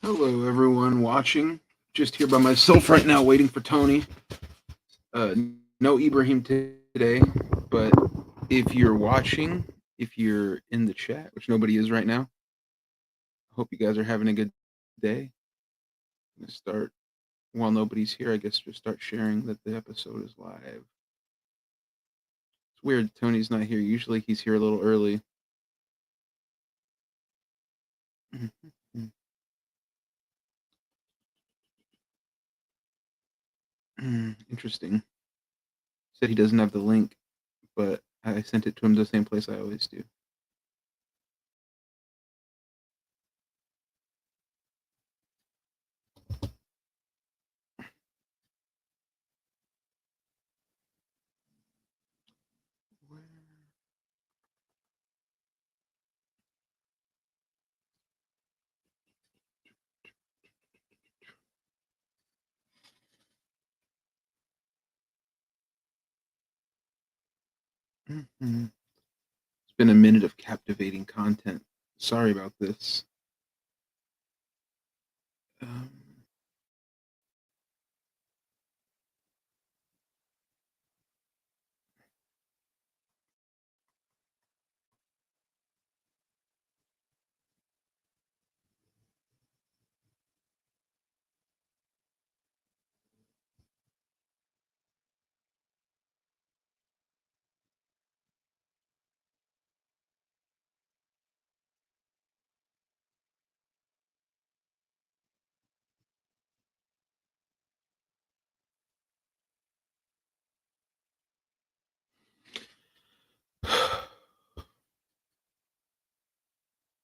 Hello, everyone watching. Just here by myself right now, waiting for Tony. No Ibrahim today, but if you're watching, if you're in the chat, which nobody is right now, I hope you guys are having a good day. I'm gonna start while nobody's here. I guess just start sharing that the episode is live. It's weird. Tony's not here. Usually he's here a little early. Interesting. Said he doesn't have the link, but I sent it to him the same place I always do. It's been a minute of captivating content. Sorry about this. Um,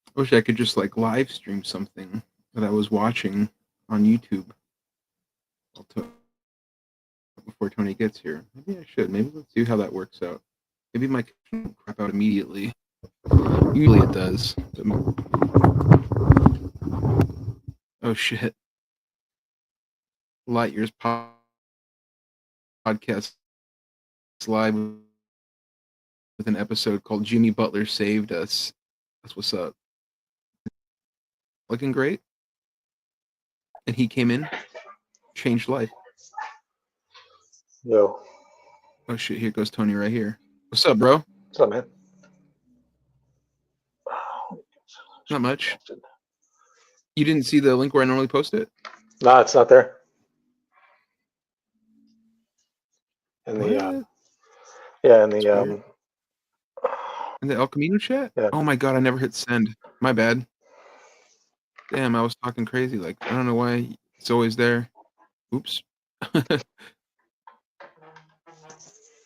I wish I could just like live stream something that I was watching on YouTube before Tony gets here. Maybe I should. Maybe let's see how that works out. Maybe my computer won't crap out immediately. Usually it does. Oh shit. Lightyear's podcast live with an episode called Jimmy Butler Saved Us. That's what's up. Looking great. And he came in, changed life. Yo. Oh shit, here goes Tony right here. What's up, bro? What's up, man? Not much. You didn't see the link where I normally post it? No, it's not there. In the in the El Camino chat? Yeah. Oh my god, I never hit send. My bad. Damn, I was talking crazy. Like, I don't know why it's always there. Oops.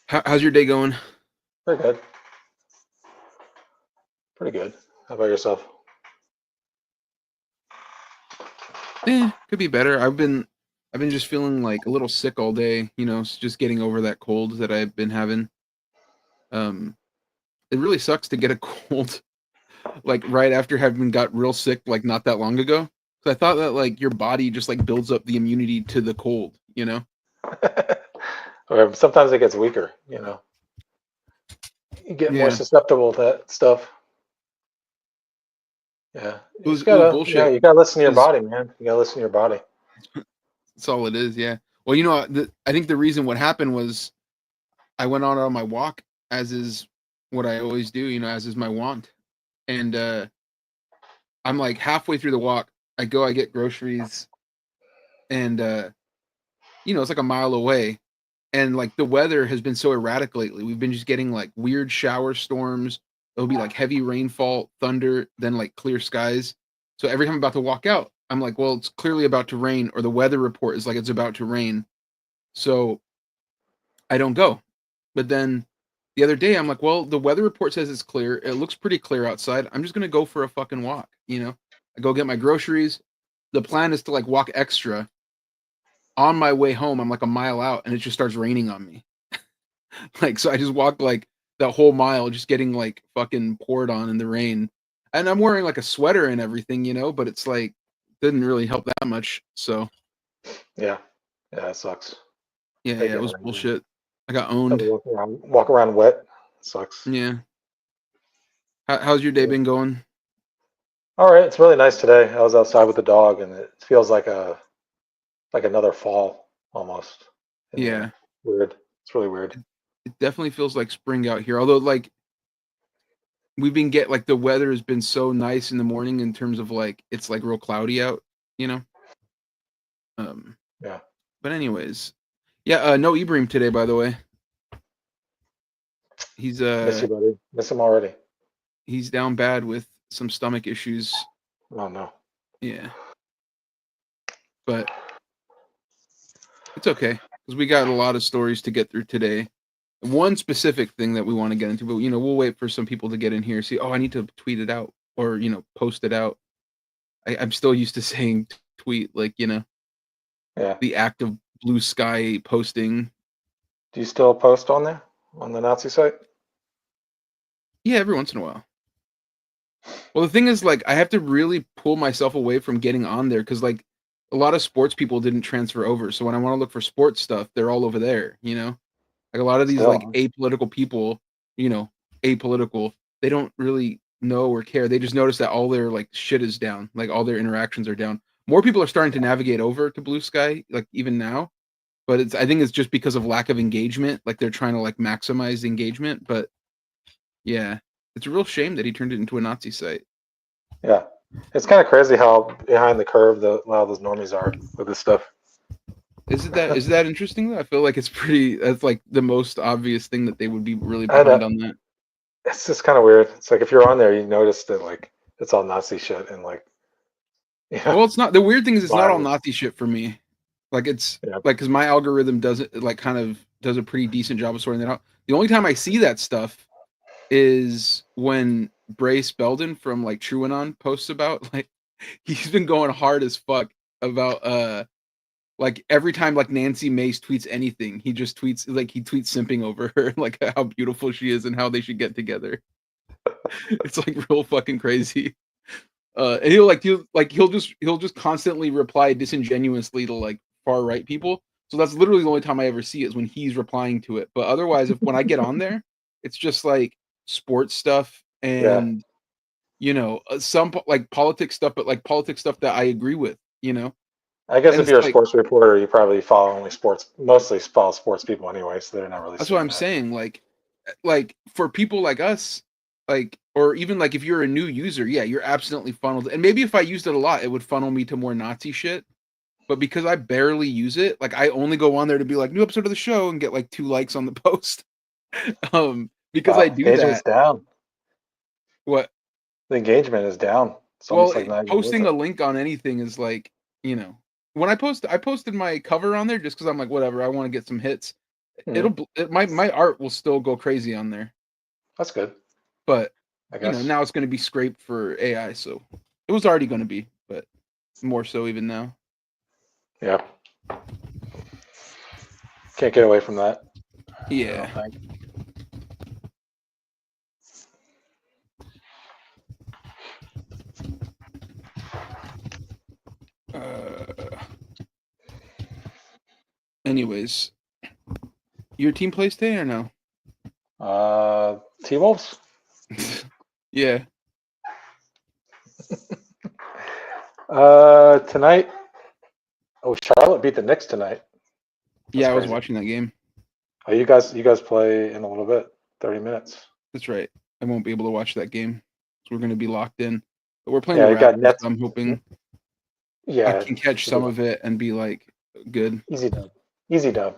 How's your day going? Pretty good. Pretty good. How about yourself? Could be better. I've been just feeling like a little sick all day, you know, just getting over that cold that I've been having. It really sucks to get a cold like right after having got real sick like not that long ago. So I thought that like your body just like builds up the immunity to the cold, you know? Or sometimes it gets weaker, you know. You get more susceptible to that stuff. Yeah. You gotta listen to your body, man. You gotta listen to your body. That's all it is, yeah. Well, you know, I think the reason what happened was I went on my walk, as is what I always do, you know, as is my wont. And I'm like halfway through the walk, I get groceries, and you know, it's like a mile away. And like the weather has been so erratic lately. We've been just getting like weird shower storms. It'll be like heavy rainfall, thunder, then like clear skies. So every time I'm about to walk out, I'm like, well, it's clearly about to rain, or the weather report is like it's about to rain. So I don't go. But then the other day, I'm like, well, the weather report says it's clear. It looks pretty clear outside. I'm just going to go for a fucking walk. You know, I go get my groceries. The plan is to like walk extra. On my way home, I'm like a mile out and it just starts raining on me. Like, so I just walked like that whole mile just getting like fucking poured on in the rain. And I'm wearing like a sweater and everything, you know, but it's like, didn't really help that much. So yeah, it sucks. Yeah, it was bullshit. I got owned. Walk around wet. It sucks. Yeah. How's your day been going? All right, it's really nice today. I was outside with the dog, and it feels like another fall almost. in Yeah, here. Weird. It's really weird. it definitely feels like spring out here. Although, like, we've been like the weather has been so nice in the morning in terms of like it's like real cloudy out, you know. Yeah. But anyways, yeah. No Ibrahim today, by the way. He's Miss you, buddy. Miss him already. he's down bad with some stomach issues. Oh no. Yeah, but it's okay because we got a lot of stories to get through today. One specific thing that we want to get into, but we'll wait for some people to get in here. See, oh, I need to tweet it out or post it out. I'm still used to saying tweet, like Yeah. the act of blue sky posting. Do you still post on there on the Nazi site? Yeah, every once in a while. Well, the thing is, like, I have to really pull myself away from getting on there because, like, a lot of sports people didn't transfer over. So when I want to look for sports stuff, they're all over there. Like a lot of these like Still. apolitical people, apolitical, they don't really know or care. They just notice that all their like shit is down, like all their interactions are down. More people are starting to navigate over to Blue Sky, like even now, but I think it's just because of lack of engagement. Like they're trying to like maximize engagement, but yeah, it's a real shame that he turned it into a Nazi site. Yeah. It's kind of crazy how behind the curve a lot of those normies are with this stuff. Is that interesting though? I feel like that's like the most obvious thing that they would be really I know. behind on that. It's just kind of weird. It's like if you're on there, you notice that like it's all Nazi shit and like. Yeah. Well, it's not. The weird thing is it's not all Violence. Nazi shit for me. Like it's Yeah. like because my algorithm does it like kind of does a pretty decent job of sorting that out. The only time I see that stuff is when Brace Belden from like TrueAnon posts about like he's been going hard as fuck about like every time like Nancy Mace tweets anything, he just tweets like he tweets simping over her, like how beautiful she is and how they should get together. It's like real fucking crazy. And he'll just constantly reply disingenuously to like far right people. So that's literally the only time I ever see is when he's replying to it. But otherwise, when I get on there, it's just like sports stuff and some like politics stuff, but like politics stuff that I agree with. I guess And if it's you're a like sports reporter, you probably follow only sports, mostly follow sports people anyway, so they're not really that's what seeing I'm that. saying. Like for people like us, like or even like if you're a new user, yeah, you're absolutely funneled. And maybe if I used it a lot, it would funnel me to more Nazi shit. But because I barely use it, like I only go on there to be like new episode of the show and get like 2 likes on the post. Because I do Engagement's that. down. What? The engagement is down. It's Well, almost like not even worth posting a it. link on anything is like, when I posted my cover on there just because I'm like, whatever, I want to get some hits. My art will still go crazy on there. That's good. But I guess. now it's going to be scraped for AI, so it was already going to be, but more so even now. Yeah. Can't get away from that. Yeah. Anyways, your team plays today or no? T-Wolves? Yeah. Tonight. Oh, Charlotte beat the Knicks tonight. That's I was watching that game. Oh, you guys play in a little bit, 30 minutes. That's right. I won't be able to watch that game. So we're going to be locked in. But we're playing the Raptors, got Nets. So I'm hoping I can catch some of it and be like good. Easy dub.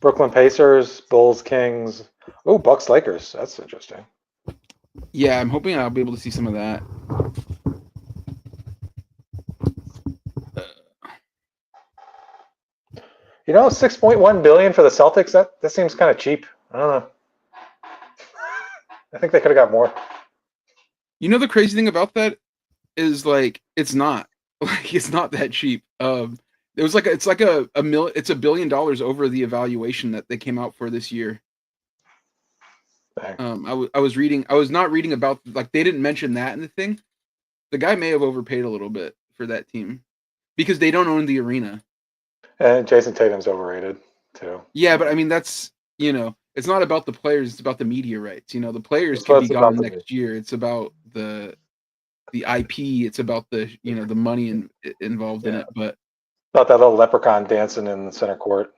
Brooklyn Pacers, Bulls, Kings. Oh, Bucks, Lakers. That's interesting. Yeah, I'm hoping I'll be able to see some of that. $6.1 billion for the Celtics. That seems kind of cheap. I don't know. I think they could have got more. The crazy thing about that is like it's not that cheap. It was like it's $1 billion over the evaluation that they came out for this year. Dang. I was not reading about like they didn't mention that in the thing. The guy may have overpaid a little bit for that team because they don't own the arena. And Jason Tatum's overrated too. Yeah, but I mean that's it's not about the players, it's about the media rights. The players can be gone next year. It's about the IP. It's about the the money involved in it. But about that little leprechaun dancing in the center court.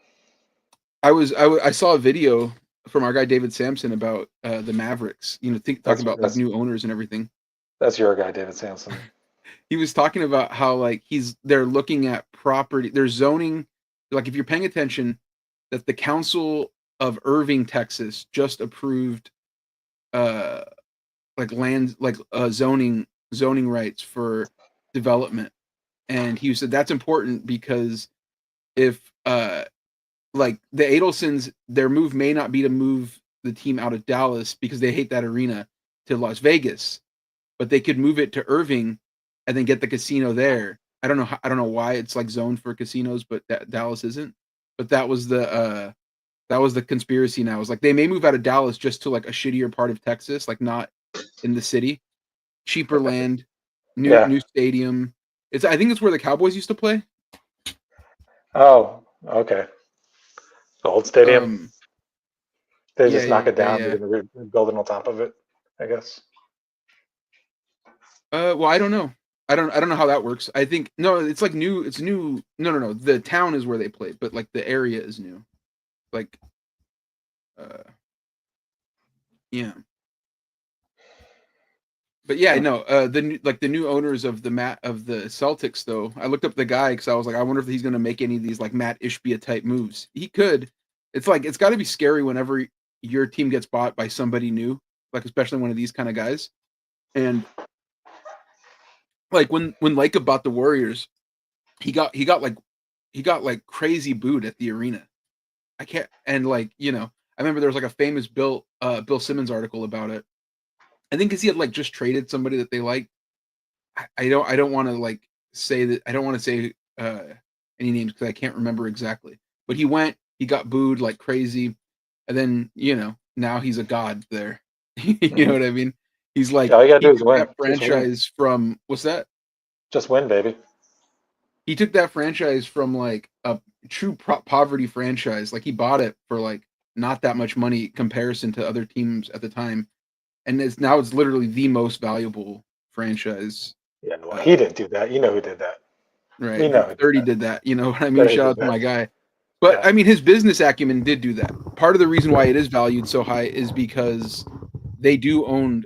I saw a video from our guy David Sampson about the Mavericks. Talking about like new owners and everything. That's your guy, David Sampson. He was talking about how like they're looking at property. They're zoning. Like if you're paying attention, that the Council of Irving, Texas, just approved like land zoning rights for development, and he said that's important because if like the Adelsons, their move may not be to move the team out of Dallas because they hate that arena to Las Vegas, but they could move it to Irving and then get the casino there. I don't know why it's like zoned for casinos, but Dallas isn't. But that was the conspiracy now. It's like they may move out of Dallas just to like a shittier part of Texas, like not in the city. Cheaper land, new stadium. I think it's where the Cowboys used to play. Oh, okay. The old stadium. They just knock it down and build it on top of it, I guess. Well, I don't know. I don't know how that works. I think no, it's like new. It's new. No. The town is where they play, but like the area is new. Like, yeah. But yeah, no. The new owners of the Celtics, though. I looked up the guy because I was like, I wonder if he's going to make any of these like Matt Ishbia type moves. He could. It's like it's got to be scary whenever your team gets bought by somebody new, like especially one of these kind of guys. And like when Lacob bought the Warriors, he got like crazy booed at the arena. I can't, and like I remember there was like a famous Bill Simmons article about it. I think because he had like just traded somebody that they liked. I don't want to like say that. I don't want to say any names because I can't remember exactly. But he got booed like crazy, and then now he's a god there. You know what I mean? He's like all you gotta do is win. That franchise from what's that? Just win, baby. He took that franchise from like a true poverty franchise. Like he bought it for like not that much money in comparison to other teams at the time. And it's literally the most valuable franchise. Yeah, well, he didn't do that. You know who did that. Right. 30 did that. You know what I mean? Shout out to my guy. But I mean, his business acumen did do that. Part of the reason why it is valued so high is because they do own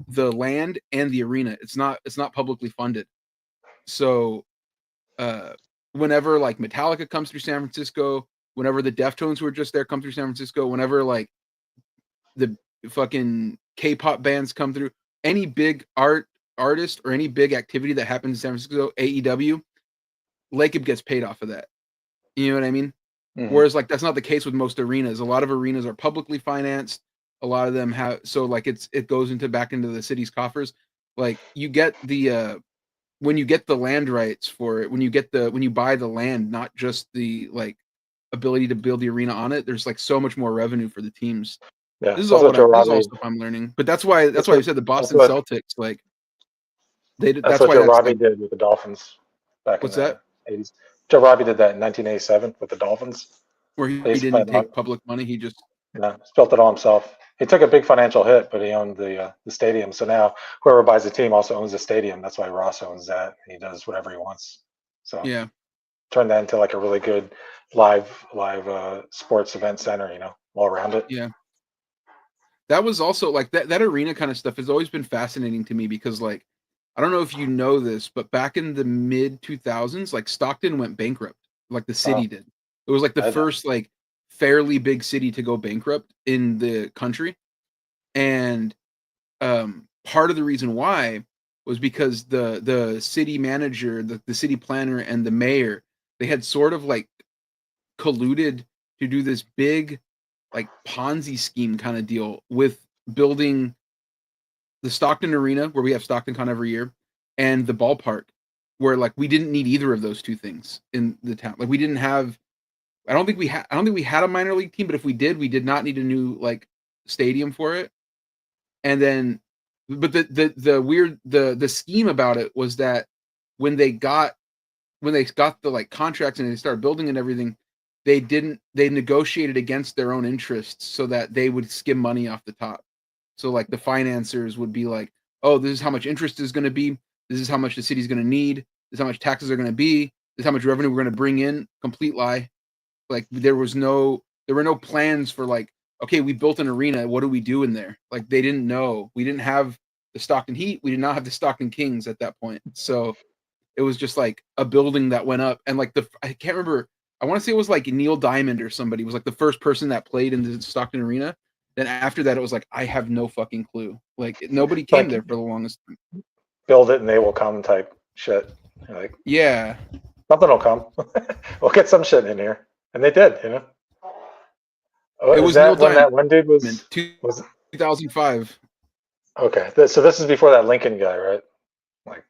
the land and the arena. It's not publicly funded. So whenever like Metallica comes through San Francisco, whenever the Deftones who were just there come through San Francisco, whenever like the fucking K-pop bands come through, any big artist or any big activity that happens in San Francisco, AEW, Lacob gets paid off of that. You know what I mean? Mm-hmm. Whereas like that's not the case with most arenas. A lot of arenas are publicly financed. A lot of them have, so like it goes back into the city's coffers. Like you get the when you get the land rights for it, when you buy the land, not just the like ability to build the arena on it, there's like so much more revenue for the teams. Yeah, this is all stuff I'm learning. But that's why I said the Boston Celtics, like that's what Joe Robbie did with the Dolphins back in the 80s. Joe Robbie did that in 1987 with the Dolphins. Where he didn't take public money, he just built it all himself. He took a big financial hit, but he owned the stadium. So now whoever buys the team also owns the stadium. That's why Ross owns that. He does whatever he wants. So yeah, turn that into like a really good live sports event center, all around it. Yeah. That was also like that arena kind of stuff has always been fascinating to me because like, I don't know if you know this, but back in the mid 2000s, like Stockton went bankrupt, like the city did. It was like the first like fairly big city to go bankrupt in the country. And part of the reason why was because the city manager, the city planner and the mayor, they had sort of like colluded to do this big like Ponzi scheme kind of deal with building the Stockton Arena, where we have StocktonCon every year, and the ballpark, where like we didn't need either of those two things in the town. Like we didn't have, I don't think we had a minor league team, but if we did not need a new like stadium for it. And then, but the scheme about it was that when they got the like contracts and they started building and everything, they negotiated against their own interests so that they would skim money off the top. So like the financiers would be like, oh, this is how much interest is going to be. This is how much the city's going to need. This is how much taxes are going to be. This is how much revenue we're going to bring in. Complete lie. Like there were no plans for like, okay, we built an arena. What do we do in there? Like they didn't know. We didn't have the Stockton Heat. We did not have the Stockton Kings at that point. So it was just like a building that went up, and like I can't remember. I want to say it was like Neil Diamond or somebody was like the first person that played in the Stockton Arena. Then after that, it was like I have no fucking clue. Like nobody came there for the longest time. Build it and they will come type shit. Like yeah, something will come. We'll get some shit in here, and they did. You know. Oh, it was Neil Diamond. That one dude was 2005. Okay, so this is before that Lincoln guy, right? Like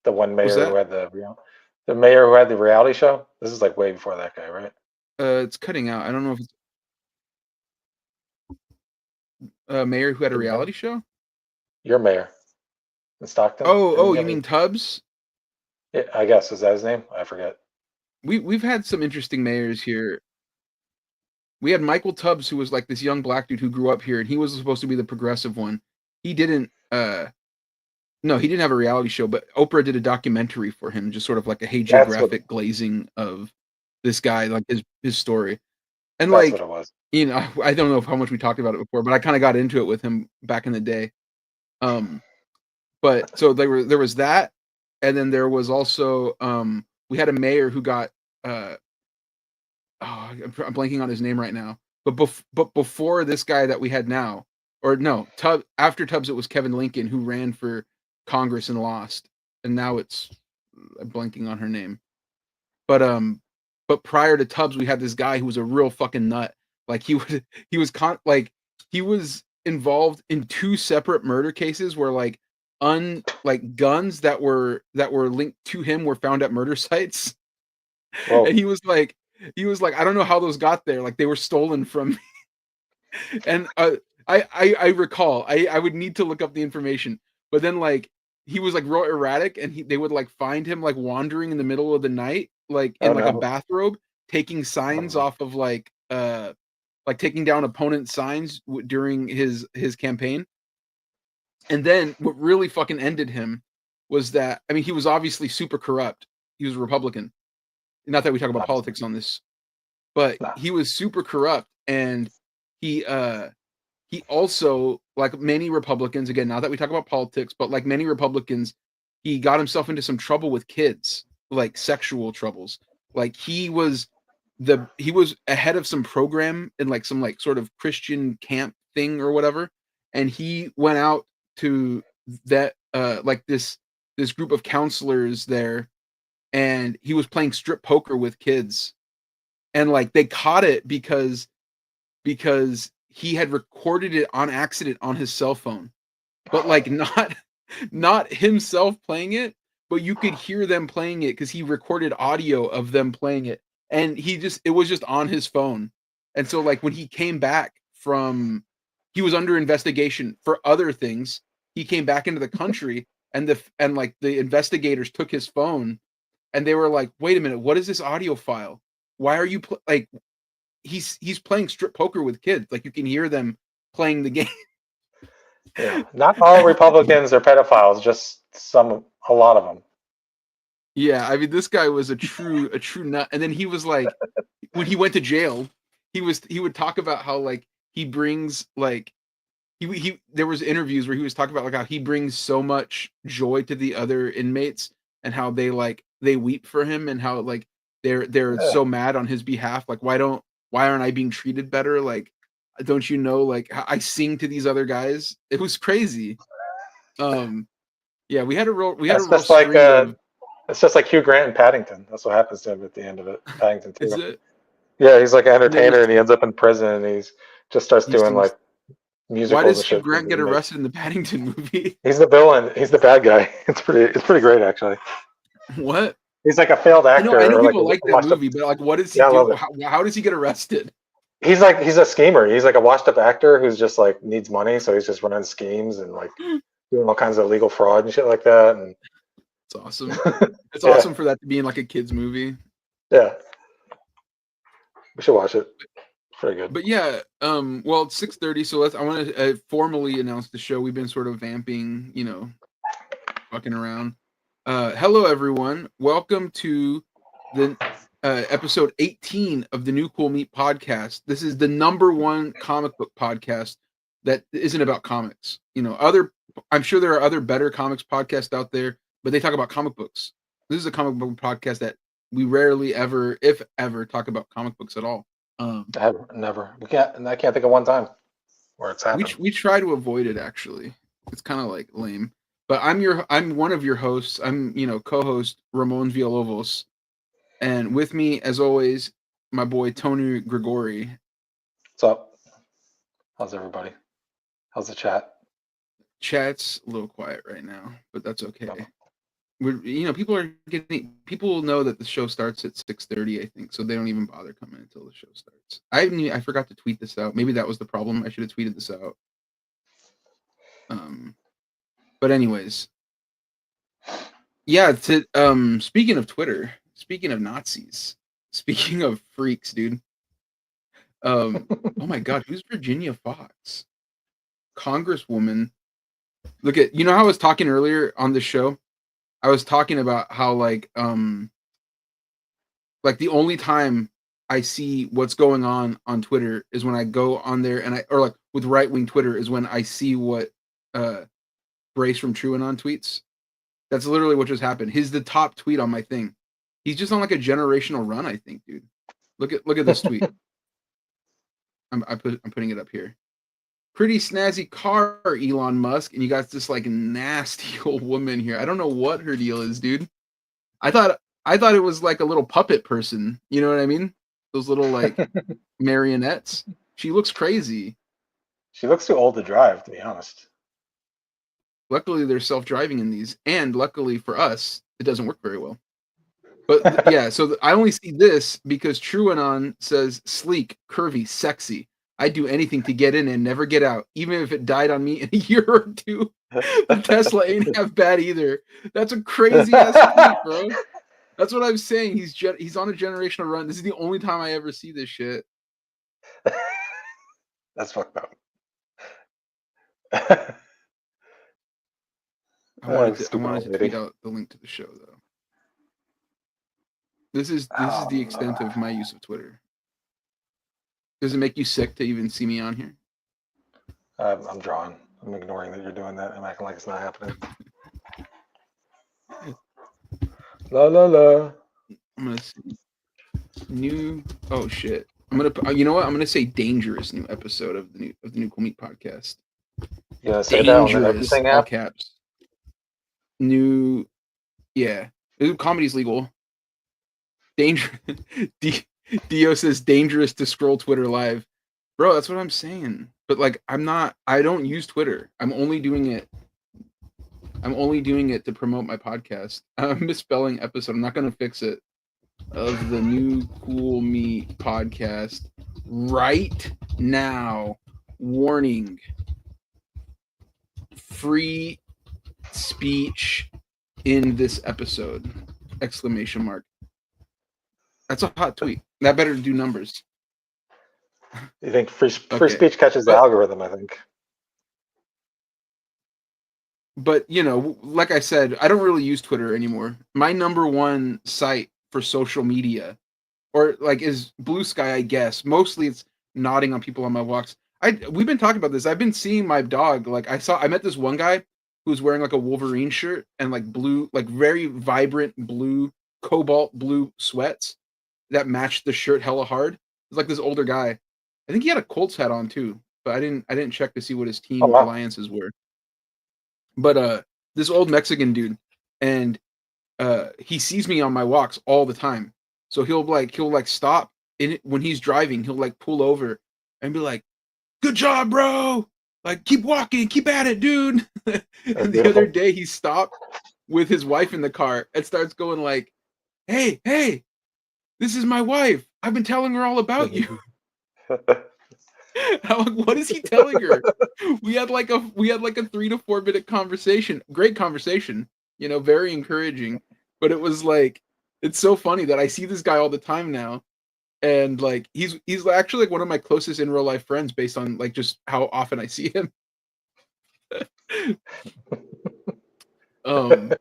the one mayor who had the mayor who had the reality show. This is like way before that guy, right? It's cutting out. I don't know if it's mayor who had a reality show. Your mayor in Stockton. Oh, you mean Tubbs? Yeah, I guess is that his name? I forget. We've had some interesting mayors here. We had Michael Tubbs, who was like this young black dude who grew up here, and he was supposed to be the progressive one. He didn't. No, he didn't have a reality show, but Oprah did a documentary for him, just sort of like a hagiographic glazing of this guy, like his story. And that's like, what it was. You know, I don't know how much we talked about it before, but I kind of got into it with him back in the day. But so there was that, and then there was also we had a mayor who got I'm blanking on his name right now. But before this guy that we had now, or no, after Tubbs, it was Kevin Lincoln who ran for Congress and lost, and now I'm blanking on her name. But prior to Tubbs, we had this guy who was a real fucking nut. Like he was involved in 2 separate murder cases where like guns that were linked to him were found at murder sites. Whoa. And he was like, I don't know how those got there. Like they were stolen from me. And I recall, I would need to look up the information, but then like he was like real erratic, and they would like find him like wandering in the middle of the night, like in a bathrobe, taking signs off of like taking down opponent signs during his campaign. And then what really fucking ended him was that, I mean, he was obviously super corrupt. He was a Republican. Not that we talk about politics on this, but he was super corrupt, and he also, like many Republicans, again, not that we talk about politics, but like many Republicans, he got himself into some trouble with kids, like sexual troubles. Like he was ahead of some program in like some like sort of Christian camp thing or whatever, and he went out to that like this group of counselors there, and he was playing strip poker with kids, and like they caught it because he had recorded it on accident on his cell phone, but like not himself playing it, but you could hear them playing it because he recorded audio of them playing it, and it was just on his phone. And so like when he came back he was under investigation for other things. He came back into the country, and the investigators took his phone, and they were like, wait a minute, what is this audio file? Why are you like he's playing strip poker with kids? Like you can hear them playing the game. Yeah. Not all Republicans are pedophiles, just a lot of them. Yeah, I mean, this guy was a true nut. And then he was like, when he went to jail, he would talk about how like he brings like there was interviews where he was talking about like how he brings so much joy to the other inmates, and how they weep for him, and how like they're so mad on his behalf. Like why aren't I being treated better? Like, don't you know, like I sing to these other guys. It was crazy. Yeah, we had a real it's just like Hugh Grant in Paddington. That's what happens to him at the end of it. Paddington 2. Is it? Yeah, he's like an entertainer, and he ends up in prison, and he just starts doing like musicals. Why does Hugh Grant get arrested in the Paddington movie? He's the villain. He's the bad guy. It's pretty great actually. What? He's like a failed actor. I know people like that movie, but like, what does he do? How does he get arrested? He's a schemer. He's like a washed-up actor who's just like needs money, so he's just running schemes and like doing all kinds of legal fraud and shit like that. And it's awesome. It's awesome for that to be in like a kids movie. Yeah, we should watch it. Pretty good. But yeah, well, it's 6:30, so I want to formally announce the show. We've been sort of vamping, fucking around. Hello, everyone. Welcome to the episode 18 of the New Cool Meat Podcast. This is the #1 comic book podcast that isn't about comics. I'm sure there are other better comics podcasts out there, but they talk about comic books. This is a comic book podcast that we rarely ever, if ever, talk about comic books at all. Never. I can't think of one time where it's happened. We try to avoid it. Actually, it's kind of like lame. But I'm one of your hosts. I'm co-host Ramon Villalobos, and with me, as always, my boy Tony Grigori. What's up? How's everybody? How's the chat? Chat's a little quiet right now, but that's okay. People know that the show starts at 6:30, I think, so they don't even bother coming until the show starts. I forgot to tweet this out. Maybe that was the problem. I should have tweeted this out. But anyways, yeah. Speaking of Twitter, speaking of Nazis, speaking of freaks, dude. Oh my God, who's Virginia Fox? Congresswoman. Look at how I was talking earlier on the show. I was talking about how like the only time I see what's going on Twitter is when I go on there or with right-wing Twitter is when I see what Brace from TrueAnon tweets. That's literally what just happened. He's the top tweet on my thing. He's just on like a generational run, I think, dude. Look at this tweet. I'm putting it up here. Pretty snazzy car, Elon Musk, and you got this like nasty old woman here. I don't know what her deal is, dude. I thought it was like a little puppet person. You know what I mean? Those little like marionettes. She looks crazy. She looks too old to drive, to be honest. Luckily, they're self-driving in these, and luckily for us, it doesn't work very well. But yeah, so I only see this because TrueAnon says sleek, curvy, sexy. I'd do anything to get in and never get out, even if it died on me in a year or two. The Tesla ain't half bad either. That's a crazy ass tweet, bro. That's what I'm saying. He's on a generational run. This is the only time I ever see this shit. That's fucked up. I wanted to tweet out the link to the show though. This is the extent of my use of Twitter. Does it make you sick to even see me on here? I'm drawing. I'm ignoring that you're doing that. I'm acting like it's not happening. La la la. I'm gonna see new. Oh shit! I'm gonna. You know what? I'm gonna say dangerous new episode of the new Cool Meat Podcast. Yeah, say that on everything all app. Caps. New. Yeah, comedy's legal. Danger. Dio says dangerous to scroll Twitter live. Bro, that's what I'm saying. But like I don't use Twitter. I'm only doing it to promote my podcast. I'm misspelling episode. I'm not gonna fix it. Of the New Cool Meat Podcast right now. Warning. Free speech in this episode. ! That's a hot tweet. That better do numbers. You think free speech catches the algorithm, I think. But, like I said, I don't really use Twitter anymore. My #1 site for social media, or like is Blue Sky, I guess. Mostly it's nodding on people on my walks. We've been talking about this. I've been seeing my dog. Like I met this one guy who was wearing like a Wolverine shirt and like blue, like very vibrant blue, cobalt blue sweats that matched the shirt hella hard. It's like this older guy. I think he had a Colts hat on too, but I didn't check to see what his team alliances were. But this old Mexican dude, and he sees me on my walks all the time. So he'll stop when he's driving. He'll like pull over and be like, "Good job, bro! Like keep walking, keep at it, dude." And the other day he stopped with his wife in the car and starts going like, "Hey, this is my wife. I've been telling her all about you." What is he telling her? We had like a 3 to 4 minute conversation. Great conversation, very encouraging. But it was like, it's so funny that I see this guy all the time now, And like he's actually like one of my closest in real life friends based on like just how often I see him. um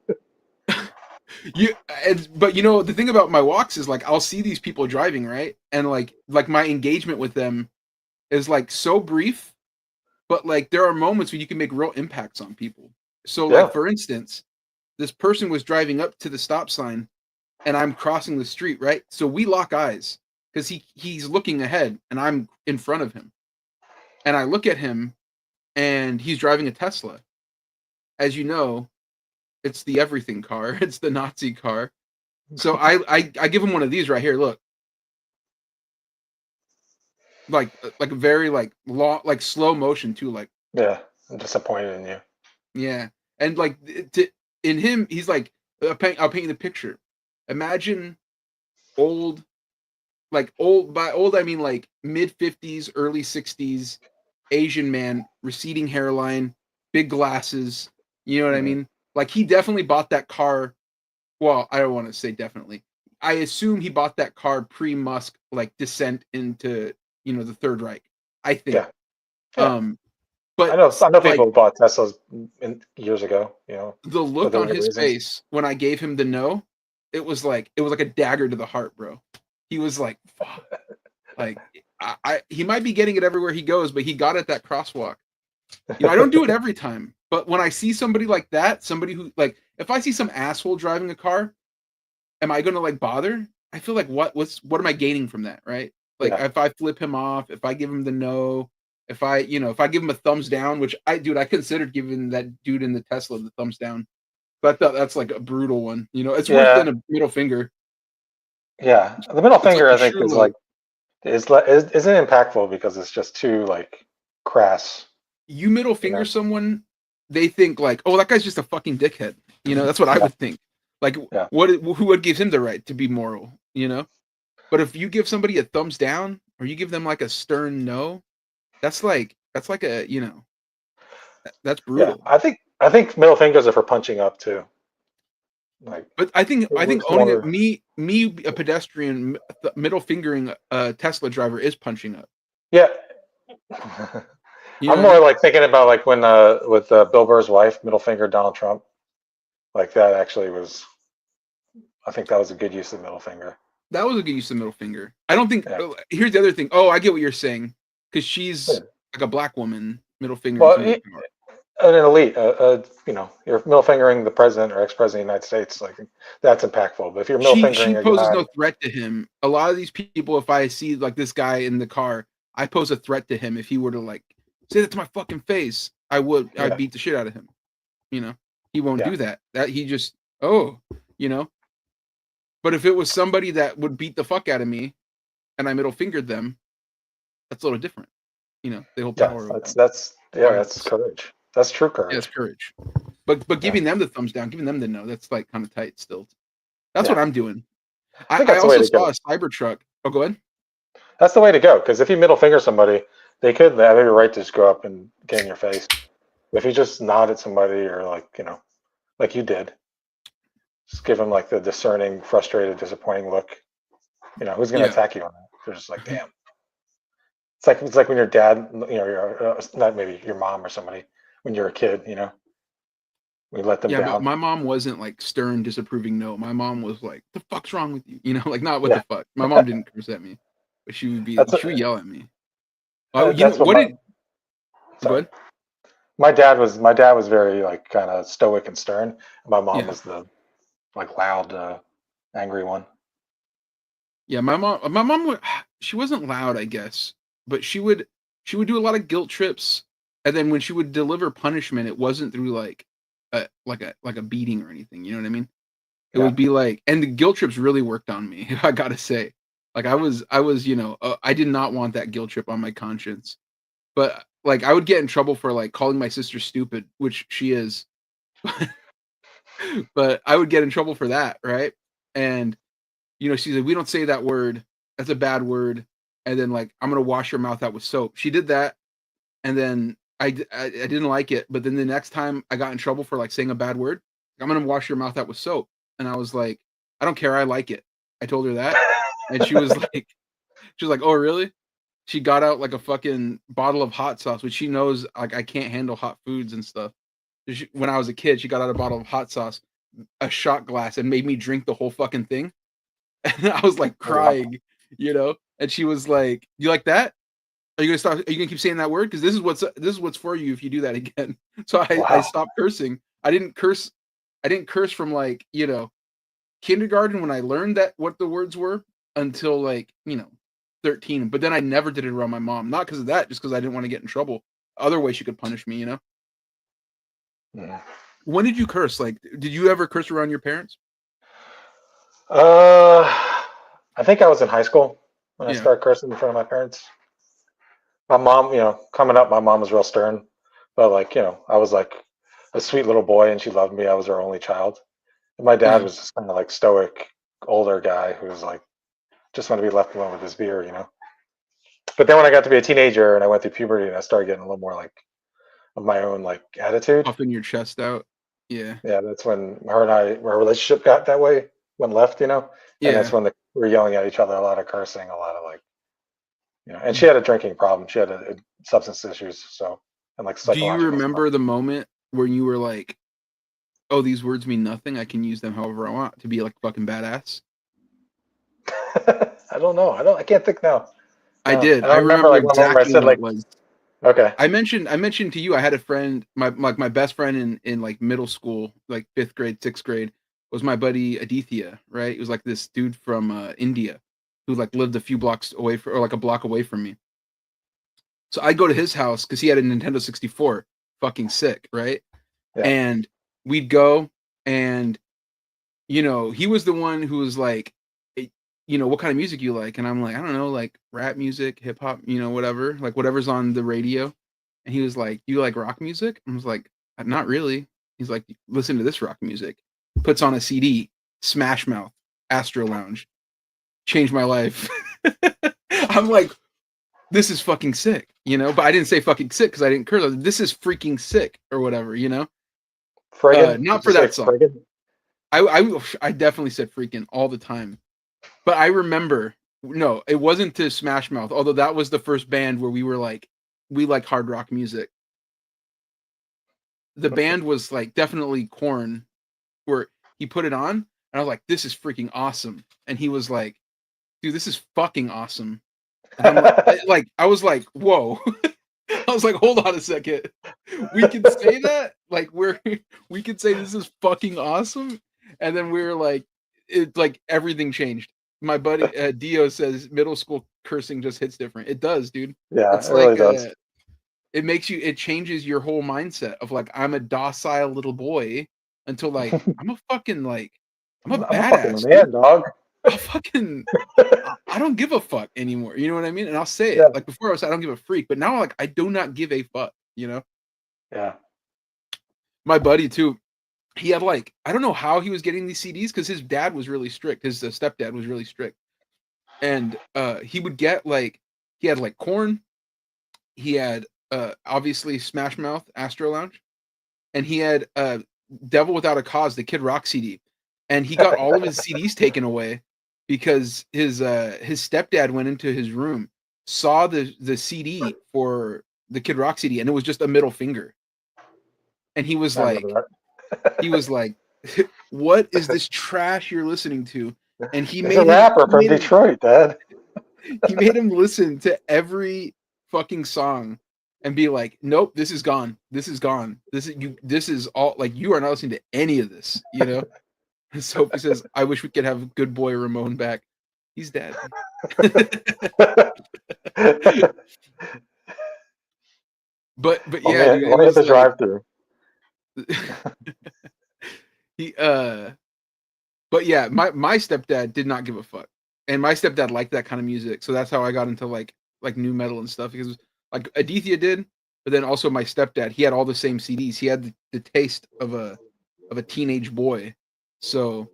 but you know the thing about my walks is like I'll see these people driving, right? And like my engagement with them is like so brief, but like there are moments where you can make real impacts on people. So Yeah. like for instance, this person was driving up to the stop sign and I'm crossing the street, right? So we lock eyes because he's looking ahead and I'm in front of him. And I look at him and he's driving a Tesla. As you know, it's the everything car. It's the Nazi car. So I give him one of these right here. Look, like a very like long, like slow motion too. Like Yeah, I'm disappointed in you. yeah, and like in him, he's like I'll paint you the picture. Imagine old, like old by old I mean like mid-50s, early 60s Asian man, receding hairline, big glasses. You know what I mean? Like he definitely bought that car. Well, I don't want to say definitely. I assume he bought that car pre-Musk, like descent into the Third Reich. I think. Yeah. Yeah. But I know like, people who bought Teslas years ago. the for look the on right his reasons. face when I gave him the no, it was like a dagger to the heart, bro. He was like, fuck. Like he might be getting it everywhere he goes, but he got it that crosswalk. I don't do it every time, but when I see somebody like that, somebody who like, if I see some asshole driving a car, am I going to like bother? I feel like what am I gaining from that, right? Like Yeah. if I flip him off, if I give him the no, if I give him a thumbs down, which I considered giving that dude in the Tesla the thumbs down, but I thought that's like a brutal one. It's worse than a middle finger. Yeah, the middle It's like finger a I think sure is look. like isn't impactful because it's just too like crass. You middle finger someone, they think like, oh, that guy's just a fucking dickhead. That's what I would think. Like, Yeah. what gives him the right to be moral? But if you give somebody a thumbs down or you give them like a stern no, that's like a that's Yeah, brutal. I think middle fingers are for punching up too. Like, But I think it's owning it, more. me a pedestrian middle fingering a Tesla driver is punching up. Yeah. You know I'm what I more mean? like thinking about like when with Bill Burr's wife middle finger Donald Trump. Like that actually was. I think that was a good use of the middle finger. That was a good use of middle finger. I don't think. Yeah. Here's the other thing. Oh, I get what you're saying because she's Yeah. like a black woman. Middle fingering Well, somebody. an elite, you're middle fingering the president or ex-president of the United States. Like that's impactful. But if you're middle She fingering a poses guy, no threat to him. A lot of these people, if I see like this guy in the car, I pose a threat to him. If he were to like say that to my fucking face, I'd yeah, beat the shit out of him. He won't yeah, do that. That he just you know. But if it was somebody that would beat the fuck out of me, and I middle fingered them, that's a little different. They hold yeah. power over That's violence. courage. That's true Yeah, it's courage. courage. But giving them the thumbs down, giving them the no, that's like kind of tight still. That's what Yeah, I'm doing. I think I that's the way also to saw go. a Cybertruck. Oh, go ahead. That's the way to go. Because if you middle finger somebody, they could have every right to just go up and get in your face. If you just nod at somebody or like like you did, just give them like the discerning, frustrated, disappointing look. Who's going to Yeah. attack you on that? They're just like, damn. It's like when your dad, your not maybe your mom or somebody when you're a kid, we let them Yeah, but down. my mom wasn't like stern, disapproving. No, my mom was like, "The fuck's wrong with you?" Like not what Yeah, the fuck. My mom didn't curse at me, but that's she would yell at me. that's what What my did? Go sorry. ahead. My dad was very like kind of stoic and stern. My mom Yeah, was the like loud, angry one. yeah. My mom would. She wasn't loud, I guess, but she would do a lot of guilt trips, and then when she would deliver punishment, it wasn't through like a beating or anything. You know what I mean? It Yeah, would be like, and the guilt trips really worked on me. I gotta say, like I was, I did not want that guilt trip on my conscience. But like I would get in trouble for like calling my sister stupid, which she is. But I would get in trouble for that, right? And she's like, "We don't say that word. That's a bad word." And then like, "I'm gonna wash your mouth out with soap." She did that, and then I didn't like it. But then the next time I got in trouble for like saying a bad word, "I'm gonna wash your mouth out with soap." And I was like, "I don't care. I like it." I told her that, and she was like, She was like, "Oh, really?" She got out like a fucking bottle of hot sauce, which she knows like I can't handle hot foods and stuff. When I was a kid, she got out a bottle of hot sauce, a shot glass, and made me drink the whole fucking thing. And I was like Oh, wow. crying, you know. And she was like, "You like that? Are you gonna stop? Are you gonna keep saying that word? Because this is what's for you if you do that again." So I Wow. stopped cursing. I didn't curse. I didn't curse from like kindergarten when I learned that what the words were until like 13. But then I never did it around my mom. Not because of that, just because I didn't want to get in trouble. Other way she could punish me. Yeah. When did you curse? Like, did you ever curse around your parents? Uh, I think I was in high school when I Yeah. started cursing in front of my parents. My mom, coming up, my mom was real stern, but like, I was like a sweet little boy and she loved me. I was her only child. And my dad Yeah. was just kind of like stoic, older guy who was like, just want to be left alone with his beer. But then when I got to be a teenager and I went through puberty and I started getting a little more like of my own like attitude. Puffing your chest out. Yeah. Yeah, that's when her and our relationship got that way, went left. And that's Yeah. when we were yelling at each other, a lot of cursing, a lot of like, and she had a drinking problem. She had substance issues. So, and like Do you psychological stuff. remember the moment where you were like, "Oh, these words mean nothing. I can use them however I want to be like fucking badass"? I don't know. I can't think now. I No, did. I I don't remember remember like one moment where I exactly said when it like, was. okay, I mentioned to you I had a friend, my best friend in like middle school, like 5th grade, 6th grade, was my buddy Aditya, right? It was like this dude from India who like lived a few blocks away or like a block away from me. So I'd go to his house because he had a Nintendo 64, fucking sick, right? yeah. And we'd go and he was the one who was like, what kind of music you like? And I'm like, I don't know, like rap music, hip hop, whatever, like whatever's on the radio. And he was like, you like rock music? I was like, not really. He's like, listen to this rock music. Puts on a CD, Smash Mouth, Astro Lounge, changed my life. I'm like, this is fucking sick, But I didn't say fucking sick because I didn't curse. This is freaking sick or whatever. Friggin'? Not Did you for say that song. friggin'? I definitely said freaking all the time. But I remember, no, it wasn't to Smash Mouth, although that was the first band where we were like, we like hard rock music. The band was like definitely Korn, where he put it on, and I was like, this is freaking awesome. And he was like, dude, this is fucking awesome. And I'm like, I was like, whoa. I was like, hold on a second. We could say that? Like we could say this is fucking awesome. And then we were like, it's like everything changed. My buddy Dio says middle school cursing just hits different. It does, dude. Yeah, It's it really like does. it changes your whole mindset of like I'm a docile little boy until like I'm a fucking like I'm a I'm a fucking badass, dude. man, dog. I don't give a fuck anymore. You know what I mean? And I'll say it. Yeah, Like before I was I don't give a freak, but now like I do not give a fuck. yeah. My buddy too, he had like I don't know how he was getting these CDs because his dad was really strict. His stepdad was really strict. And he would get like he had like Korn, he had obviously Smash Mouth, Astro Lounge, and he had Devil Without a Cause, the Kid Rock CD. And he got all of his CDs taken away because his stepdad went into his room, saw the CD for the Kid Rock CD, and it was just a middle finger. And he was I remember like, what is this trash you're listening to? that. And he He's a made him rapper from Detroit, Dad. he made him listen to every fucking song and be like, nope, this is gone. This is gone. This is all like you are not listening to any of this. And Sophie says, I wish we could have good boy Ramon back. He's dead. But Oh yeah, man, dude, it let me hit was the like drive-through. he but yeah, my stepdad did not give a fuck. And my stepdad liked that kind of music. So that's how I got into like new metal and stuff because like Aditya did, but then also my stepdad, he had all the same CDs. He had the taste of a teenage boy. So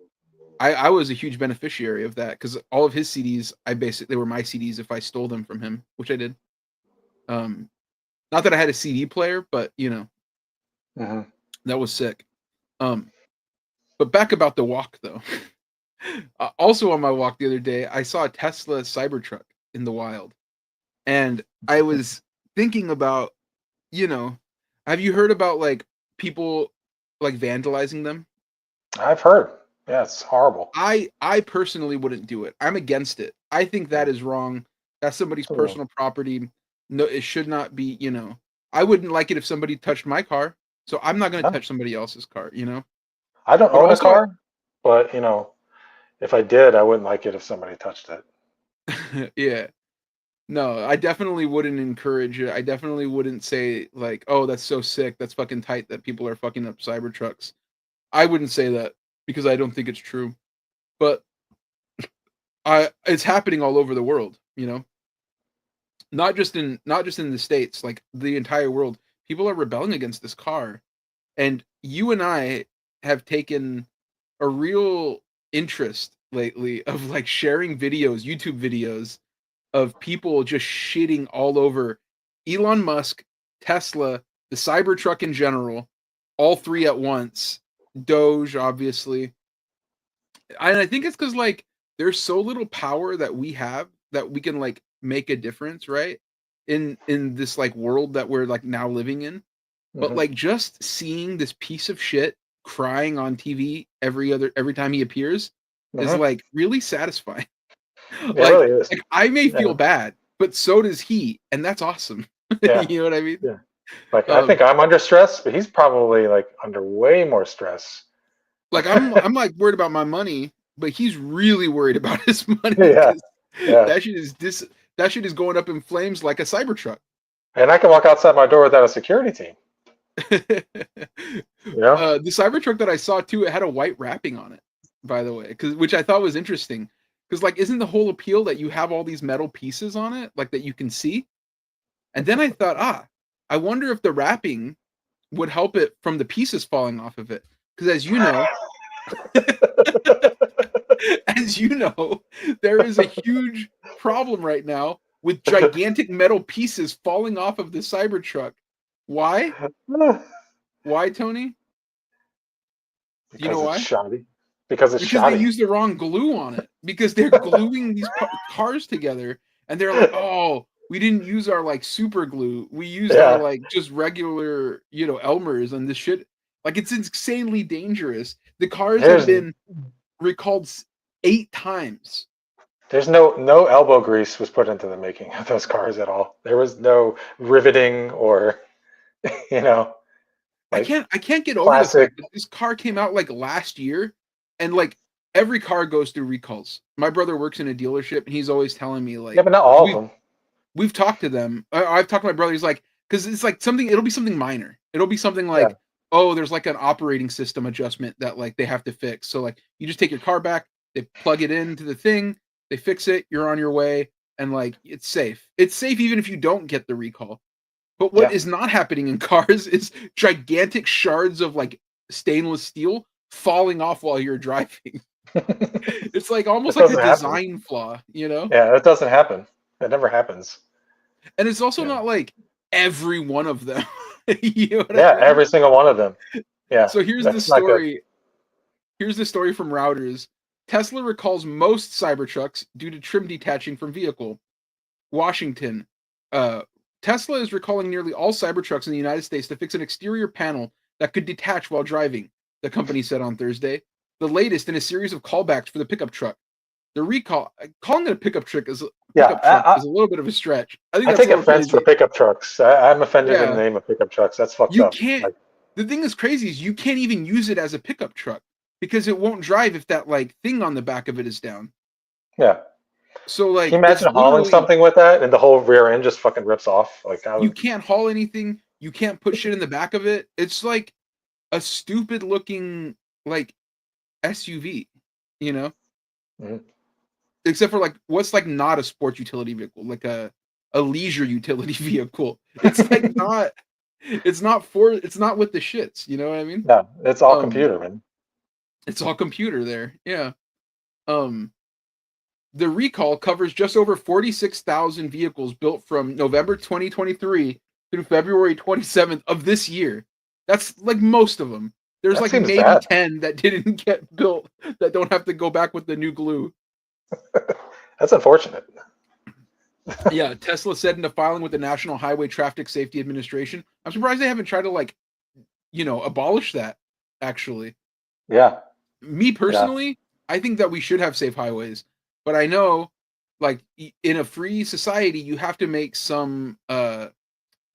I was a huge beneficiary of that because all of his CDs, they were my CDs if I stole them from him, which I did. Not that I had a CD player, but Mm-hmm. that was sick. But back about the walk though. Also on my walk the other day, I saw a Tesla Cybertruck in the wild. And I was thinking about, have you heard about like people like vandalizing them? I've heard. Yeah, it's horrible. I personally wouldn't do it. I'm against it. I think that is wrong. That's somebody's personal property. No, it should not be, I wouldn't like it if somebody touched my car. So I'm not going to touch somebody else's car, I don't But own a also- car, but if I did, I wouldn't like it if somebody touched it. Yeah. No, I definitely wouldn't encourage it. I definitely wouldn't say like, "Oh, that's so sick. That's fucking tight that people are fucking up Cybertrucks." I wouldn't say that because I don't think it's true. But it's happening all over the world, Not just in the States, like the entire world. People are rebelling against this car. And you and I have taken a real interest lately of like sharing videos, YouTube videos of people just shitting all over Elon Musk, Tesla, the Cybertruck in general, all three at once, Doge, obviously. And I think it's because like there's so little power that we have that we can like make a difference, right? In this like world that we're like now living in. But like just seeing this piece of shit crying on TV every time he appears is like really satisfying. It really is. Like I may feel bad, but so does he, and that's awesome. Yeah. You know what I mean? Yeah. Like I think I'm under stress, but he's probably like under way more stress. Like I'm like worried about my money, but he's really worried about his money. Yeah. That shit is going up in flames like a Cybertruck. And I can walk outside my door without a security team. The Cybertruck that I saw too, it had a white wrapping on it, by the way, which I thought was interesting. Because like, isn't the whole appeal that you have all these metal pieces on it, like that you can see? And then I thought, I wonder if the wrapping would help it from the pieces falling off of it. Because as you know, there is a huge problem right now with gigantic metal pieces falling off of the Cybertruck. Why? Why, Tony? Because you know why? It's shoddy. Because they used the wrong glue on it. Because they're gluing these cars together, and they're like, "Oh, we didn't use our like super glue. We used our like just regular, Elmers and this shit." Like it's insanely dangerous. The cars have been recalled 8 times. There's no elbow grease was put into the making of those cars at all. There was no riveting or like I can't get over the fact that this car came out like last year, and like every car goes through recalls. My brother works in a dealership, and he's always telling me like, but not all of them. We've talked to them. I've talked to my brother. He's like, because it's like it'll be something minor. It'll be something like, oh, there's like an operating system adjustment that like they have to fix. So like you just take your car back, they plug it into the thing, they fix it, you're on your way, and like it's safe. It's safe even if you don't get the recall. But what is not happening in cars is gigantic shards of like stainless steel falling off while you're driving. It's like almost like a design flaw, Yeah, that doesn't happen. That never happens. And it's also not like every one of them. You know what I mean? Every single one of them. Yeah. So here's the story. Here's the story from Routers. Tesla recalls most Cybertrucks due to trim detaching from vehicle. Washington. Tesla is recalling nearly all Cybertrucks in the United States to fix an exterior panel that could detach while driving, the company said on Thursday. The latest in a series of callbacks for the pickup truck. The recall, calling it a pickup truck is a little bit of a stretch. I take offense for pickup trucks. I'm offended in the name of pickup trucks. That's fucked up. The thing that's crazy is you can't even use it as a pickup truck because it won't drive if that like thing on the back of it is down. Yeah. So like, can you imagine hauling something with that and the whole rear end just fucking rips off? Like you can't haul anything. You can't put shit in the back of it. It's like a stupid looking like SUV, Except for like what's like not a sports utility vehicle, like a leisure utility vehicle. It's like not. It's not with the shits. You know what I mean? Yeah, it's all computer, man. It's all computer there. Yeah. The recall covers just over 46,000 vehicles built from November 2023 through February 27th of this year. That's like most of them. There's like maybe 10 that didn't get built that don't have to go back with the new glue. That's unfortunate. Yeah, Tesla said in a filing with the National Highway Traffic Safety Administration. I'm surprised they haven't tried to abolish that. Actually, Yeah, me yeah, personally, I think that we should have safe highways, but I know, like in a free society, you have to make some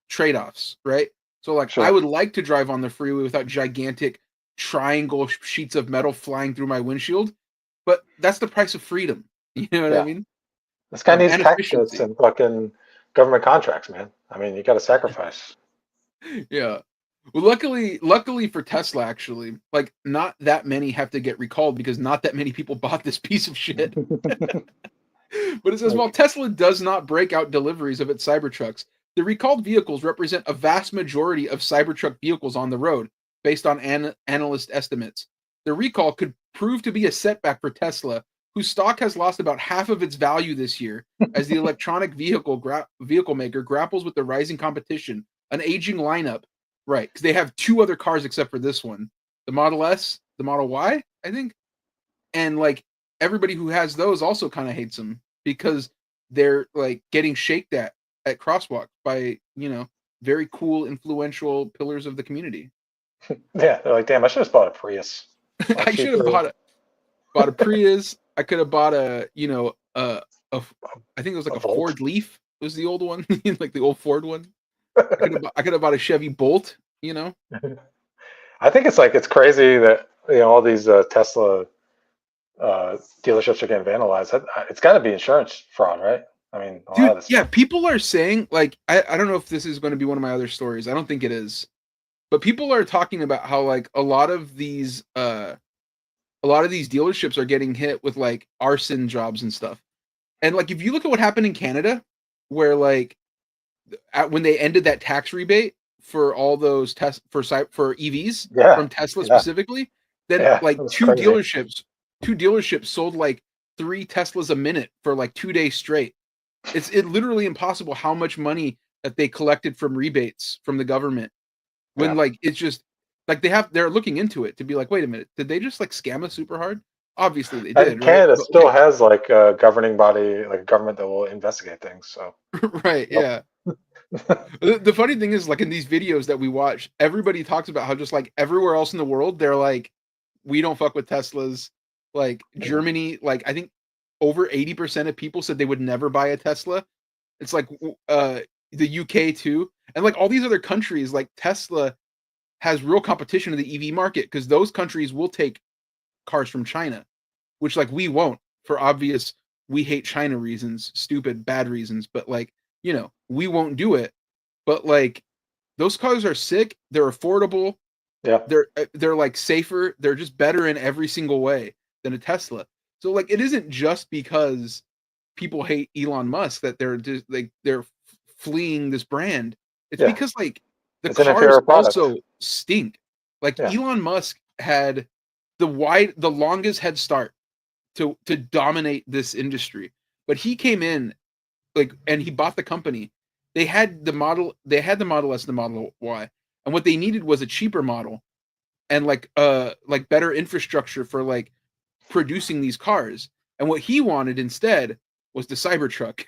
trade-offs, right? So like I sure. would like to drive on the freeway without gigantic triangle sheets of metal flying through my windshield, but that's the price of freedom. You know what I Yeah, mean? this guy needs And tax cuts efficiency. and fucking government contracts, man. I mean, you got to sacrifice. Yeah. Well, luckily for Tesla, actually, like not that many have to get recalled because not that many people bought this piece of shit. But it says while Like, Tesla does not break out deliveries of its Cybertrucks, the recalled vehicles represent a vast majority of Cybertruck vehicles on the road, based on analyst estimates. The recall could prove to be a setback for Tesla, whose stock has lost about half of its value this year as the electronic vehicle maker grapples with the rising competition, an aging lineup, right? Because they have two other cars except for this one, the Model S, the Model Y, I think, and like everybody who has those also kind of hates them because they're like getting shaked at crosswalk by very cool influential pillars of the community. yeah, they're like, damn, I should have bought a Prius. A lot I should have cheaper. bought a Prius. I could have bought a I think it was like A a Volt. Ford Leaf was the old one, like the old Ford one. I could have bought a Chevy Bolt. I think it's crazy that all these Tesla dealerships are getting vandalized. It's got to be insurance fraud, right? I mean, a lot Dude, of this yeah, stuff. people are saying like I don't know if this is going to be one of my other stories. I don't think it is. But people are talking about how like a lot of these dealerships are getting hit with like arson jobs and stuff. And like if you look at what happened in Canada, where like when they ended that tax rebate for all those for EVs Yeah, from Tesla yeah, specifically, then yeah. like That's crazy. two dealerships sold like 3 Teslas a minute for like 2 days straight. It literally impossible how much money that they collected from rebates from the government when Yeah. like it's just like they're looking into it to be like, wait a minute, did they just like scam us super hard? Obviously they And did, right? Canada But still like, has like a governing body, like a government that will investigate things. So, right, yep. yeah. The funny thing is, like in these videos that we watch, everybody talks about how just like everywhere else in the world, they're like, we don't fuck with Teslas. Like Yeah. Germany, like I think over 80% of people said they would never buy a Tesla. It's like the UK too, and like all these other countries, like Tesla has real competition in the EV market because those countries will take cars from China, which like we won't for obvious we hate China reasons, stupid bad reasons, but like, we won't do it. But like those cars are sick, they're affordable, Yeah. they're like safer, they're just better in every single way than a Tesla. So like it isn't just because people hate Elon Musk that they're just like they're fleeing this brand. It's Yeah. because like the It's an cars inferior product. also stink. Like Yeah. Elon Musk had the longest head start to dominate this industry. But he came in like and he bought the company. They had the Model S and the Model Y. And what they needed was a cheaper model and like better infrastructure for like producing these cars. And what he wanted instead was the Cybertruck,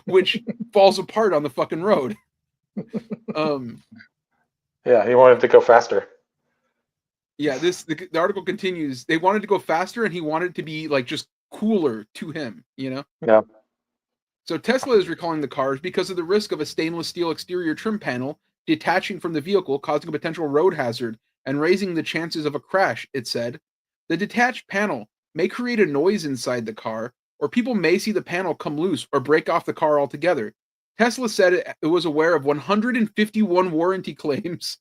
which falls apart on the fucking road. Um, Yeah. He wanted to go faster. yeah, the article continues. They wanted to go faster, and he wanted to be like just cooler to him. Yeah. So Tesla is recalling the cars because of the risk of a stainless steel exterior trim panel detaching from the vehicle, causing a potential road hazard and raising the chances of a crash. It said the detached panel may create a noise inside the car, or people may see the panel come loose or break off the car altogether. Tesla said it was aware of 151 warranty claims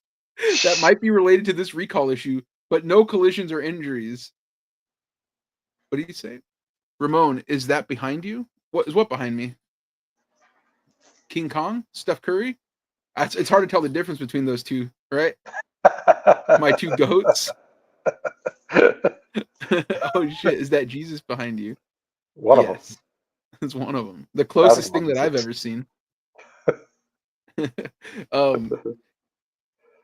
that might be related to this recall issue, but no collisions or injuries. What do you say? Ramon, is that behind you? What behind me? King Kong? Steph Curry? It's hard to tell the difference between those two, right? My two goats. Oh shit, is that Jesus behind you? One of them. Yes, it's one of them. The Gotta be closest more thing than that I've six. ever seen. um,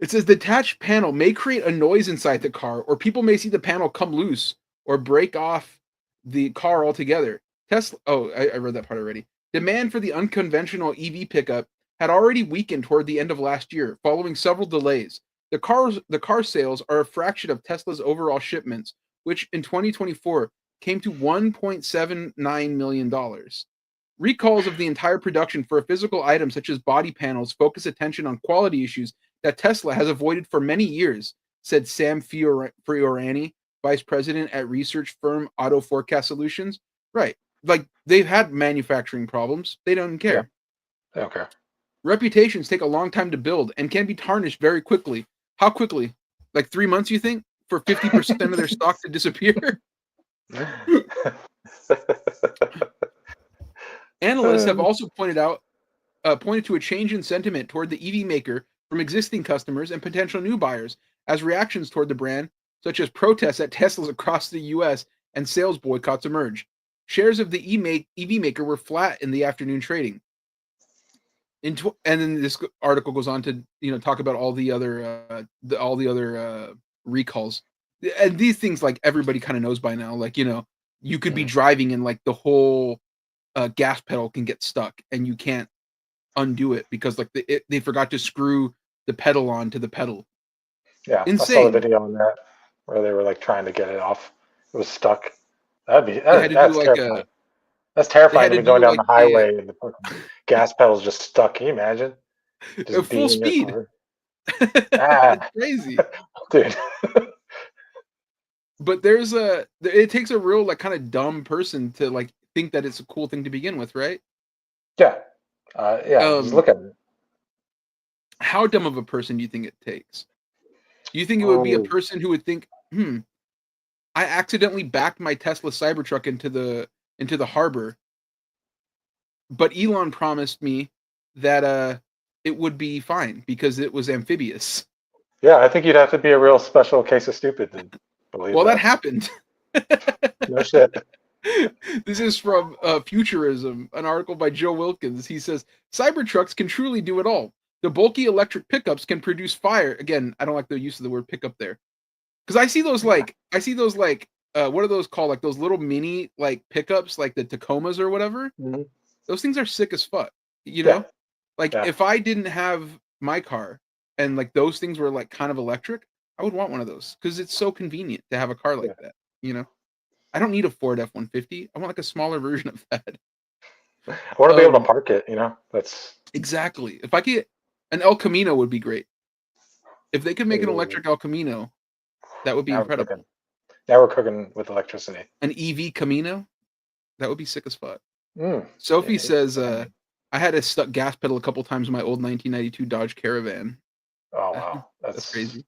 It says the detached panel may create a noise inside the car, or people may see the panel come loose or break off the car altogether. Tesla. Oh, I read that part already. Demand for the unconventional EV pickup had already weakened toward the end of last year, following several delays. The car sales are a fraction of Tesla's overall shipments, which in 2024 came to $1.79 million. Recalls of the entire production for a physical item such as body panels focus attention on quality issues that Tesla has avoided for many years, said Sam Fiorani, vice president at research firm Auto Forecast Solutions. Right. Like, they've had manufacturing problems. They don't care. Yeah. They don't care. Reputations take a long time to build and can be tarnished very quickly. How quickly? Like 3 months, you think, for 50% of their stock to disappear? Analysts have also pointed to a change in sentiment toward the EV maker from existing customers and potential new buyers, as reactions toward the brand, such as protests at Teslas across the U.S. and sales boycotts, emerge. Shares of the EV maker were flat in the afternoon trading. And then this article goes on to talk about all the other recalls, and these things like everybody kind of knows by now. Like you could be driving and like the whole gas pedal can get stuck and you can't undo it because like they forgot to screw the pedal onto the pedal. Yeah, insane. I saw the video on that where they were like trying to get it off. It was stuck. That's terrifying. That's terrifying to be going down the highway and the gas pedal's just stuck. Can you imagine? Just full speed. It's crazy, dude. But it takes a real like kind of dumb person to like think that it's a cool thing to begin with, right? Yeah. Just look at it. How dumb of a person do you think it takes? Do you think it would be a person who would think, I accidentally backed my Tesla Cybertruck into the harbor, but Elon promised me that it would be fine because it was amphibious. Yeah, I think you'd have to be a real special case of stupid to believe that happened. No shit. This is from Futurism, an article by Joe Wilkins. He says, Cybertrucks can truly do it all. The bulky electric pickups can produce fire. Again, I don't like the use of the word pickup there. Because I see those what are those called? Like those little mini like pickups, like the Tacomas or whatever. Mm-hmm. Those things are sick as fuck. If I didn't have my car and like those things were like kind of electric, I would want one of those because it's so convenient to have a car like that. I don't need a Ford F-150. I want like a smaller version of that. I want to be able to park it. That's exactly. If I could, an El Camino would be great. If they could make an electric El Camino, that would be incredible. Now we're cooking with electricity. An EV Camino, that would be sick as fuck. Sophie says, I had a stuck gas pedal a couple times in my old 1992 Dodge Caravan. Oh wow, that's crazy.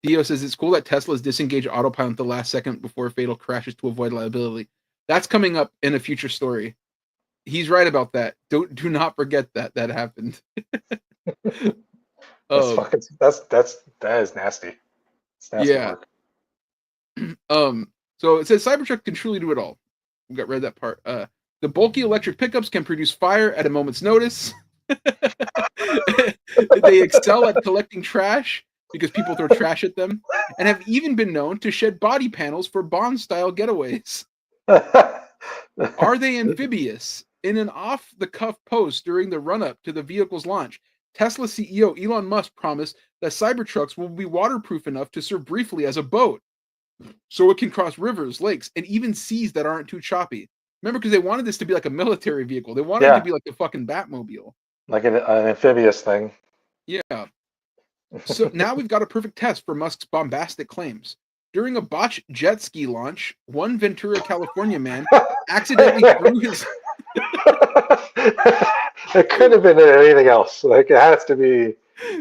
Dio says it's cool that Tesla's disengaged autopilot at the last second before fatal crashes to avoid liability. That's coming up in a future story. He's right about that. Do not forget that happened. That is nasty. It's nasty work. So it says Cybertruck can truly do it all. We read that part. The bulky electric pickups can produce fire at a moment's notice. They excel at collecting trash because people throw trash at them, and have even been known to shed body panels for Bond-style getaways. Are they amphibious? In an off-the-cuff post during the run-up to the vehicle's launch, Tesla CEO Elon Musk promised that Cybertrucks will be waterproof enough to serve briefly as a boat, so it can cross rivers, lakes, and even seas that aren't too choppy. Remember, because they wanted this to be like a military vehicle. They wanted it to be like the fucking Batmobile. Like an amphibious thing. Yeah. So now we've got a perfect test for Musk's bombastic claims. During a botched jet ski launch, one Ventura, California man accidentally threw his... It could have been anything else. Like, it has to be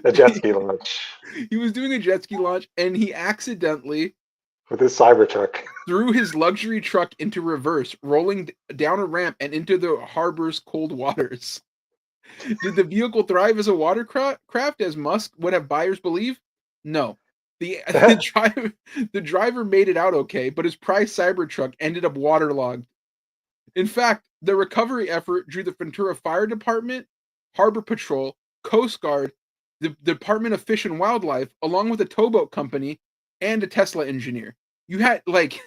a jet ski launch. He was doing a jet ski launch, and he accidentally... with his Cybertruck. Threw his luxury truck into reverse, rolling down a ramp and into the harbor's cold waters. Did the vehicle thrive as a watercraft, as Musk would have buyers believe? No. The driver made it out okay, but his prized Cybertruck ended up waterlogged. In fact, the recovery effort drew the Ventura Fire Department, Harbor Patrol, Coast Guard, the Department of Fish and Wildlife, along with a towboat company, and a Tesla engineer. You had, like,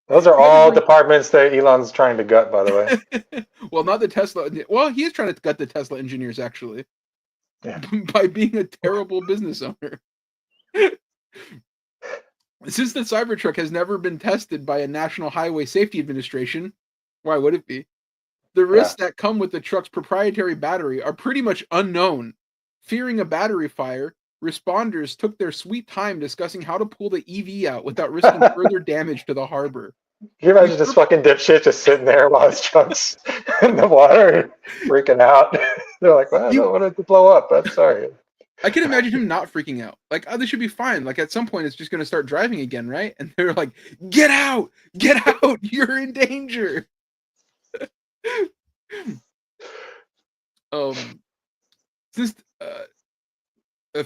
Those are all departments that Elon's trying to gut, by the way. Well, not the Tesla. Well, he is trying to gut the Tesla engineers, actually, Yeah. by being a terrible business owner. Since the Cybertruck has never been tested by a National Highway Safety Administration, why would it be? The risks that come with the truck's proprietary battery are pretty much unknown. Fearing a battery fire, responders took their sweet time discussing how to pull the EV out without risking further damage to the harbor. Can you imagine this fucking dipshit just sitting there while his truck's in the water, freaking out? They're like, well, I don't want it to blow up. I'm sorry. I can imagine him not freaking out. Like, oh, this should be fine. Like, at some point, it's just going to start driving again, right? And they're like, get out! Get out! You're in danger! Since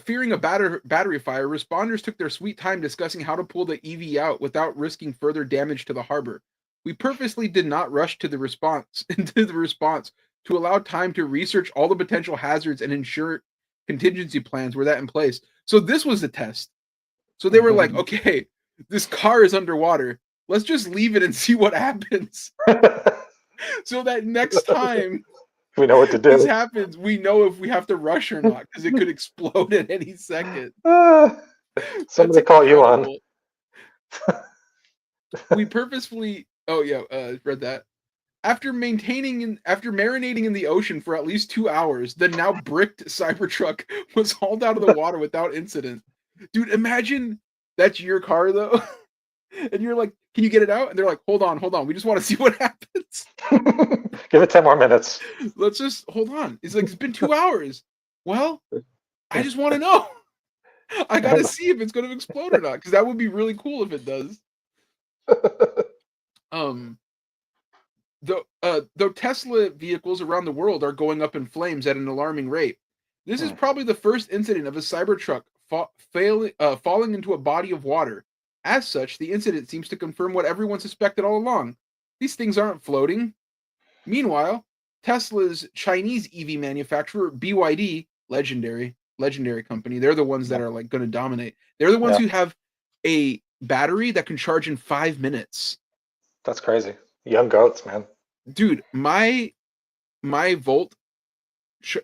fearing a battery fire, responders took their sweet time discussing how to pull the EV out without risking further damage to the harbor. We purposely did not rush to the response to allow time to research all the potential hazards and ensure contingency plans were that in place. So this was the test. So they were like, okay, this car is underwater. Let's just leave it and see what happens. So that next time we know what to do. This happens, we know if we have to rush or not, because it could explode at any second. Somebody call Elon. We purposefully read that. After marinating in the ocean for at least 2 hours, the now bricked Cybertruck was hauled out of the water without incident. Dude, imagine that's your car though. And you're like, can you get it out? And they're like, hold on. We just want to see what happens. Give it 10 more minutes. Let's just hold on. It's like, it's been 2 hours. Well, I just want to know. I got to see if it's going to explode or not, because that would be really cool if it does. Though Tesla vehicles around the world are going up in flames at an alarming rate, this is probably the first incident of a Cybertruck falling into a body of water. As such, the incident seems to confirm what everyone suspected all along. These things aren't floating. Meanwhile, Tesla's Chinese EV manufacturer, BYD, legendary company, they're the ones that are like going to dominate. They're the ones who have a battery that can charge in 5 minutes. That's crazy. Young goats, man. Dude, my Volt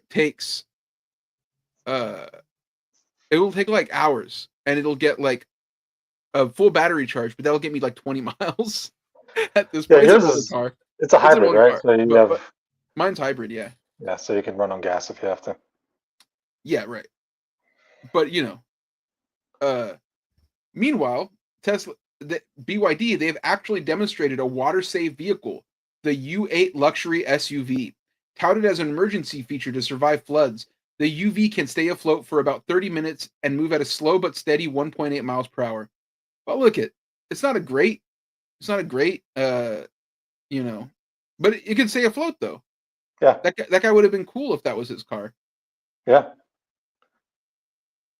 takes it will take like hours, and it'll get like a full battery charge, but that'll get me like 20 miles at this point. It's a hybrid, right? So but mine's hybrid, yeah. Yeah, so you can run on gas if you have to. Yeah, right. But meanwhile, the BYD, they've actually demonstrated a water-safe vehicle, the U8 luxury SUV. Touted as an emergency feature to survive floods, the UV can stay afloat for about 30 minutes and move at a slow but steady 1.8 miles per hour. Well, look it's not a great, but it can stay afloat though. Yeah. That guy would have been cool if that was his car. Yeah.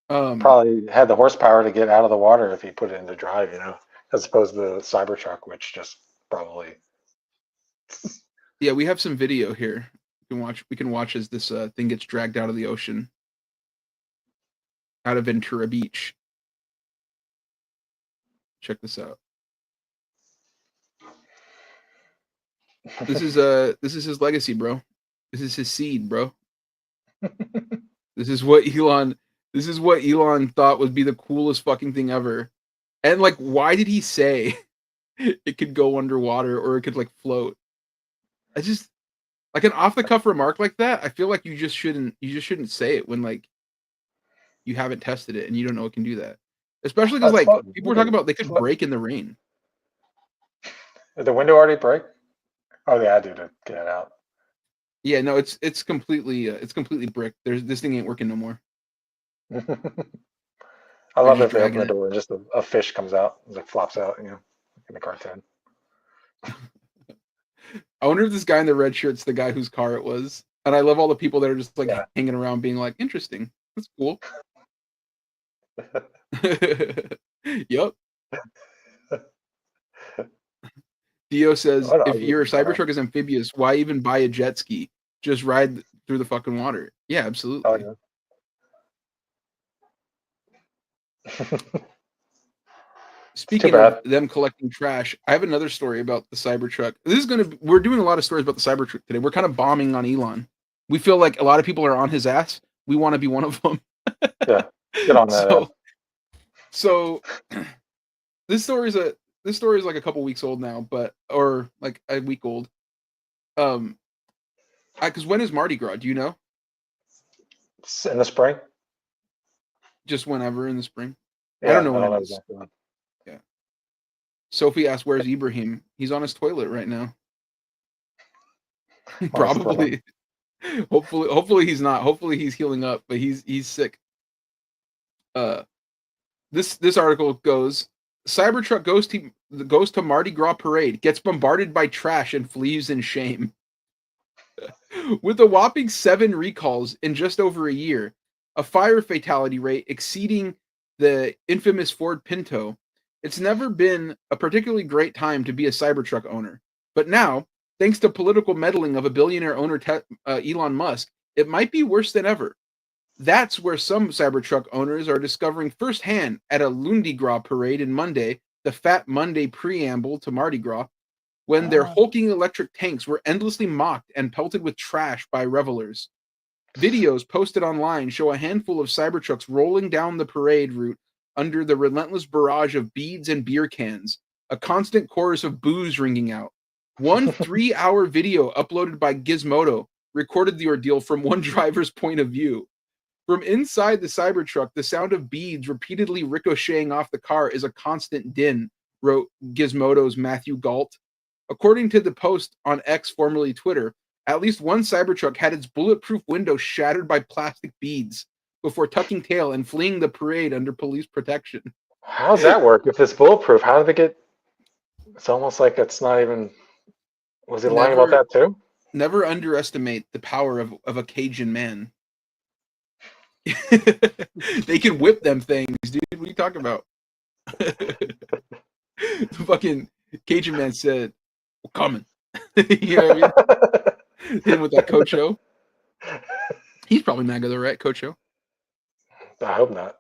Probably had the horsepower to get out of the water if he put it into drive, as opposed to the Cybertruck, which just probably. Yeah, we have some video here. We can watch as this thing gets dragged out of the ocean, out of Ventura Beach. Check this out. This is his legacy, bro. This is his seed, bro. This is what Elon thought would be the coolest fucking thing ever. And like, why did he say it could go underwater or it could like float? I just like an off the cuff remark like that. I feel like you just shouldn't say it when like you haven't tested it and you don't know it can do that. Especially because like people were talking about they could break in the rain. Did the window already break? Oh yeah, I do to get it out. Yeah, no, it's completely bricked. This thing ain't working no more. I love if they open the door and just a fish comes out, like flops out, in the cartoon. I wonder if this guy in the red shirt's the guy whose car it was. And I love all the people that are just like hanging around being like, interesting. That's cool. Yep. Dio says, if your Cybertruck is amphibious, why even buy a jet ski? Just ride through the fucking water. Yeah, absolutely. Oh, yeah. Speaking of them collecting trash, I have another story about the Cybertruck. We're doing a lot of stories about the Cybertruck today. We're kind of bombing on Elon. We feel like a lot of people are on his ass. We want to be one of them. Yeah, get on that. So this story is like a couple weeks old now, or like a week old. Because when is Mardi Gras? Do you know? In the spring. Just whenever in the spring. Yeah, I don't know when it is. Exactly. Yeah. Sophie asked, "Where's Ibrahim?" He's on his toilet right now. Probably. Hopefully he's not. Hopefully he's healing up, but he's sick. This article goes: Cybertruck goes to Mardi Gras parade, gets bombarded by trash, and flees in shame. With a whopping 7 recalls in just over a year, a fire fatality rate exceeding the infamous Ford Pinto, it's never been a particularly great time to be a Cybertruck owner. But now, thanks to political meddling of a billionaire owner, Elon Musk, it might be worse than ever. That's where some Cybertruck owners are discovering firsthand at a Lundi Gras parade in Monday, the Fat Monday preamble to Mardi Gras, when their hulking electric tanks were endlessly mocked and pelted with trash by revelers. Videos posted online show a handful of Cybertrucks rolling down the parade route under the relentless barrage of beads and beer cans, a constant chorus of booze ringing out. One 3-hour video uploaded by Gizmodo recorded the ordeal from one driver's point of view. From inside the Cybertruck, the sound of beads repeatedly ricocheting off the car is a constant din, wrote Gizmodo's Matthew Galt. According to the post on X, formerly Twitter, at least one Cybertruck had its bulletproof window shattered by plastic beads before tucking tail and fleeing the parade under police protection. How's that work? If it's bulletproof, how did they get... It's almost like it's not even... Was he lying about that too? Never underestimate the power of a Cajun man. They can whip them things, dude. What are you talking about? The fucking Cajun man said, "We're coming." You know what I mean? Him with that Cocho. He's probably MAGA though, right? Cocho. I hope not.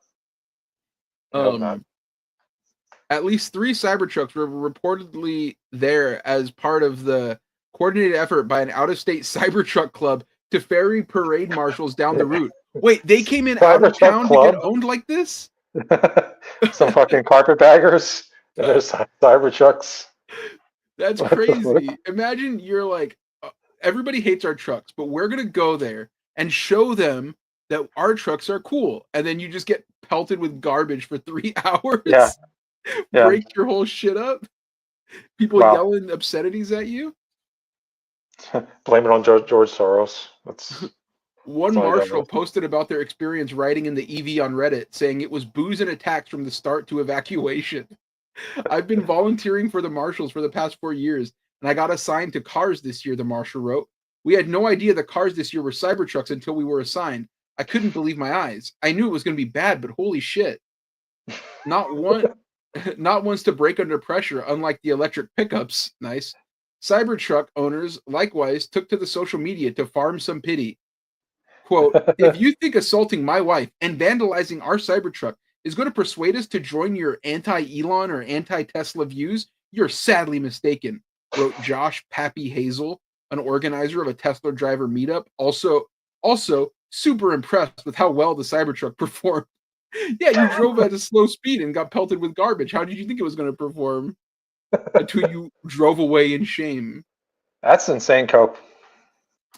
At least 3 Cybertrucks were reportedly there as part of the coordinated effort by an out-of-state Cybertruck club to ferry parade marshals down the route. Wait, they came in out of town to get owned like this? Some fucking carpetbaggers and their Cybertrucks. That's crazy. Imagine you're like, everybody hates our trucks, but we're going to go there and show them that our trucks are cool. And then you just get pelted with garbage for 3 hours. Yeah. Break your whole shit up. People yelling obscenities at you. Blame it on George Soros. One marshal posted about their experience riding in the EV on Reddit, saying it was booze and attacks from the start to evacuation. I've been volunteering for the marshals for the past 4 years, and I got assigned to cars this year, the marshal wrote. We had no idea the cars this year were Cybertrucks until we were assigned. I couldn't believe my eyes. I knew it was going to be bad, but holy shit. Not once to break under pressure, unlike the electric pickups. Nice. Cybertruck owners likewise took to the social media to farm some pity. Quote, "If you think assaulting my wife and vandalizing our Cybertruck is going to persuade us to join your anti-Elon or anti-Tesla views, you're sadly mistaken," wrote Josh Pappy Hazel, an organizer of a Tesla driver meetup, also super impressed with how well the Cybertruck performed. Yeah, you drove at a slow speed and got pelted with garbage. How did you think it was going to perform until you drove away in shame? That's insane, Cope.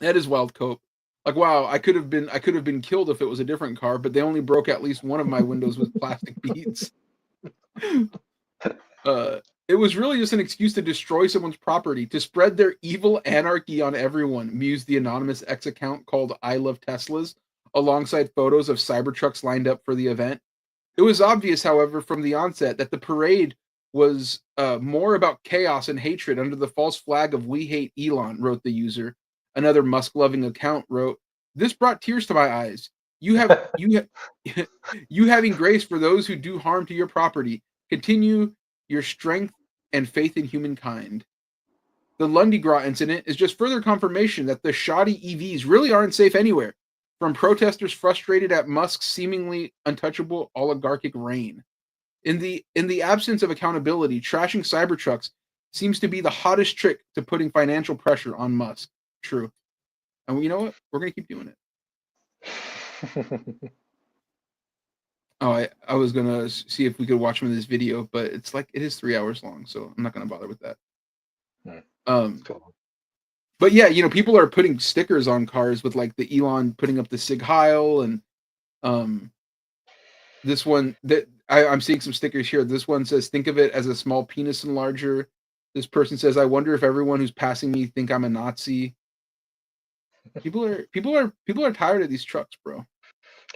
That is wild, Cope. Like, wow, I could have been killed if it was a different car, but they only broke at least one of my windows with plastic beads. It was really just an excuse to destroy someone's property, to spread their evil anarchy on everyone, mused the anonymous X account called I Love Teslas, alongside photos of Cybertrucks lined up for the event. It was obvious, however, from the onset that the parade was more about chaos and hatred under the false flag of "We hate Elon," wrote the user. Another Musk-loving account wrote, "This brought tears to my eyes. You having grace for those who do harm to your property. Continue your strength and faith in humankind." The Lundi Gras incident is just further confirmation that the shoddy EVs really aren't safe anywhere, from protesters frustrated at Musk's seemingly untouchable oligarchic reign. In the absence of accountability, trashing Cybertrucks seems to be the hottest trick to putting financial pressure on Musk. True. And you know what? We're going to keep doing it. Oh, I was going to see if we could watch him in this video, but it's like, it is 3 hours long, so I'm not going to bother with that. Cool. But yeah, you know, people are putting stickers on cars with like the Elon putting up the Sig Heil, and this one that I'm seeing some stickers here. This one says, "Think of it as a small penis enlarger." This person says, "I wonder if everyone who's passing me think I'm a Nazi." People are tired of these trucks, bro.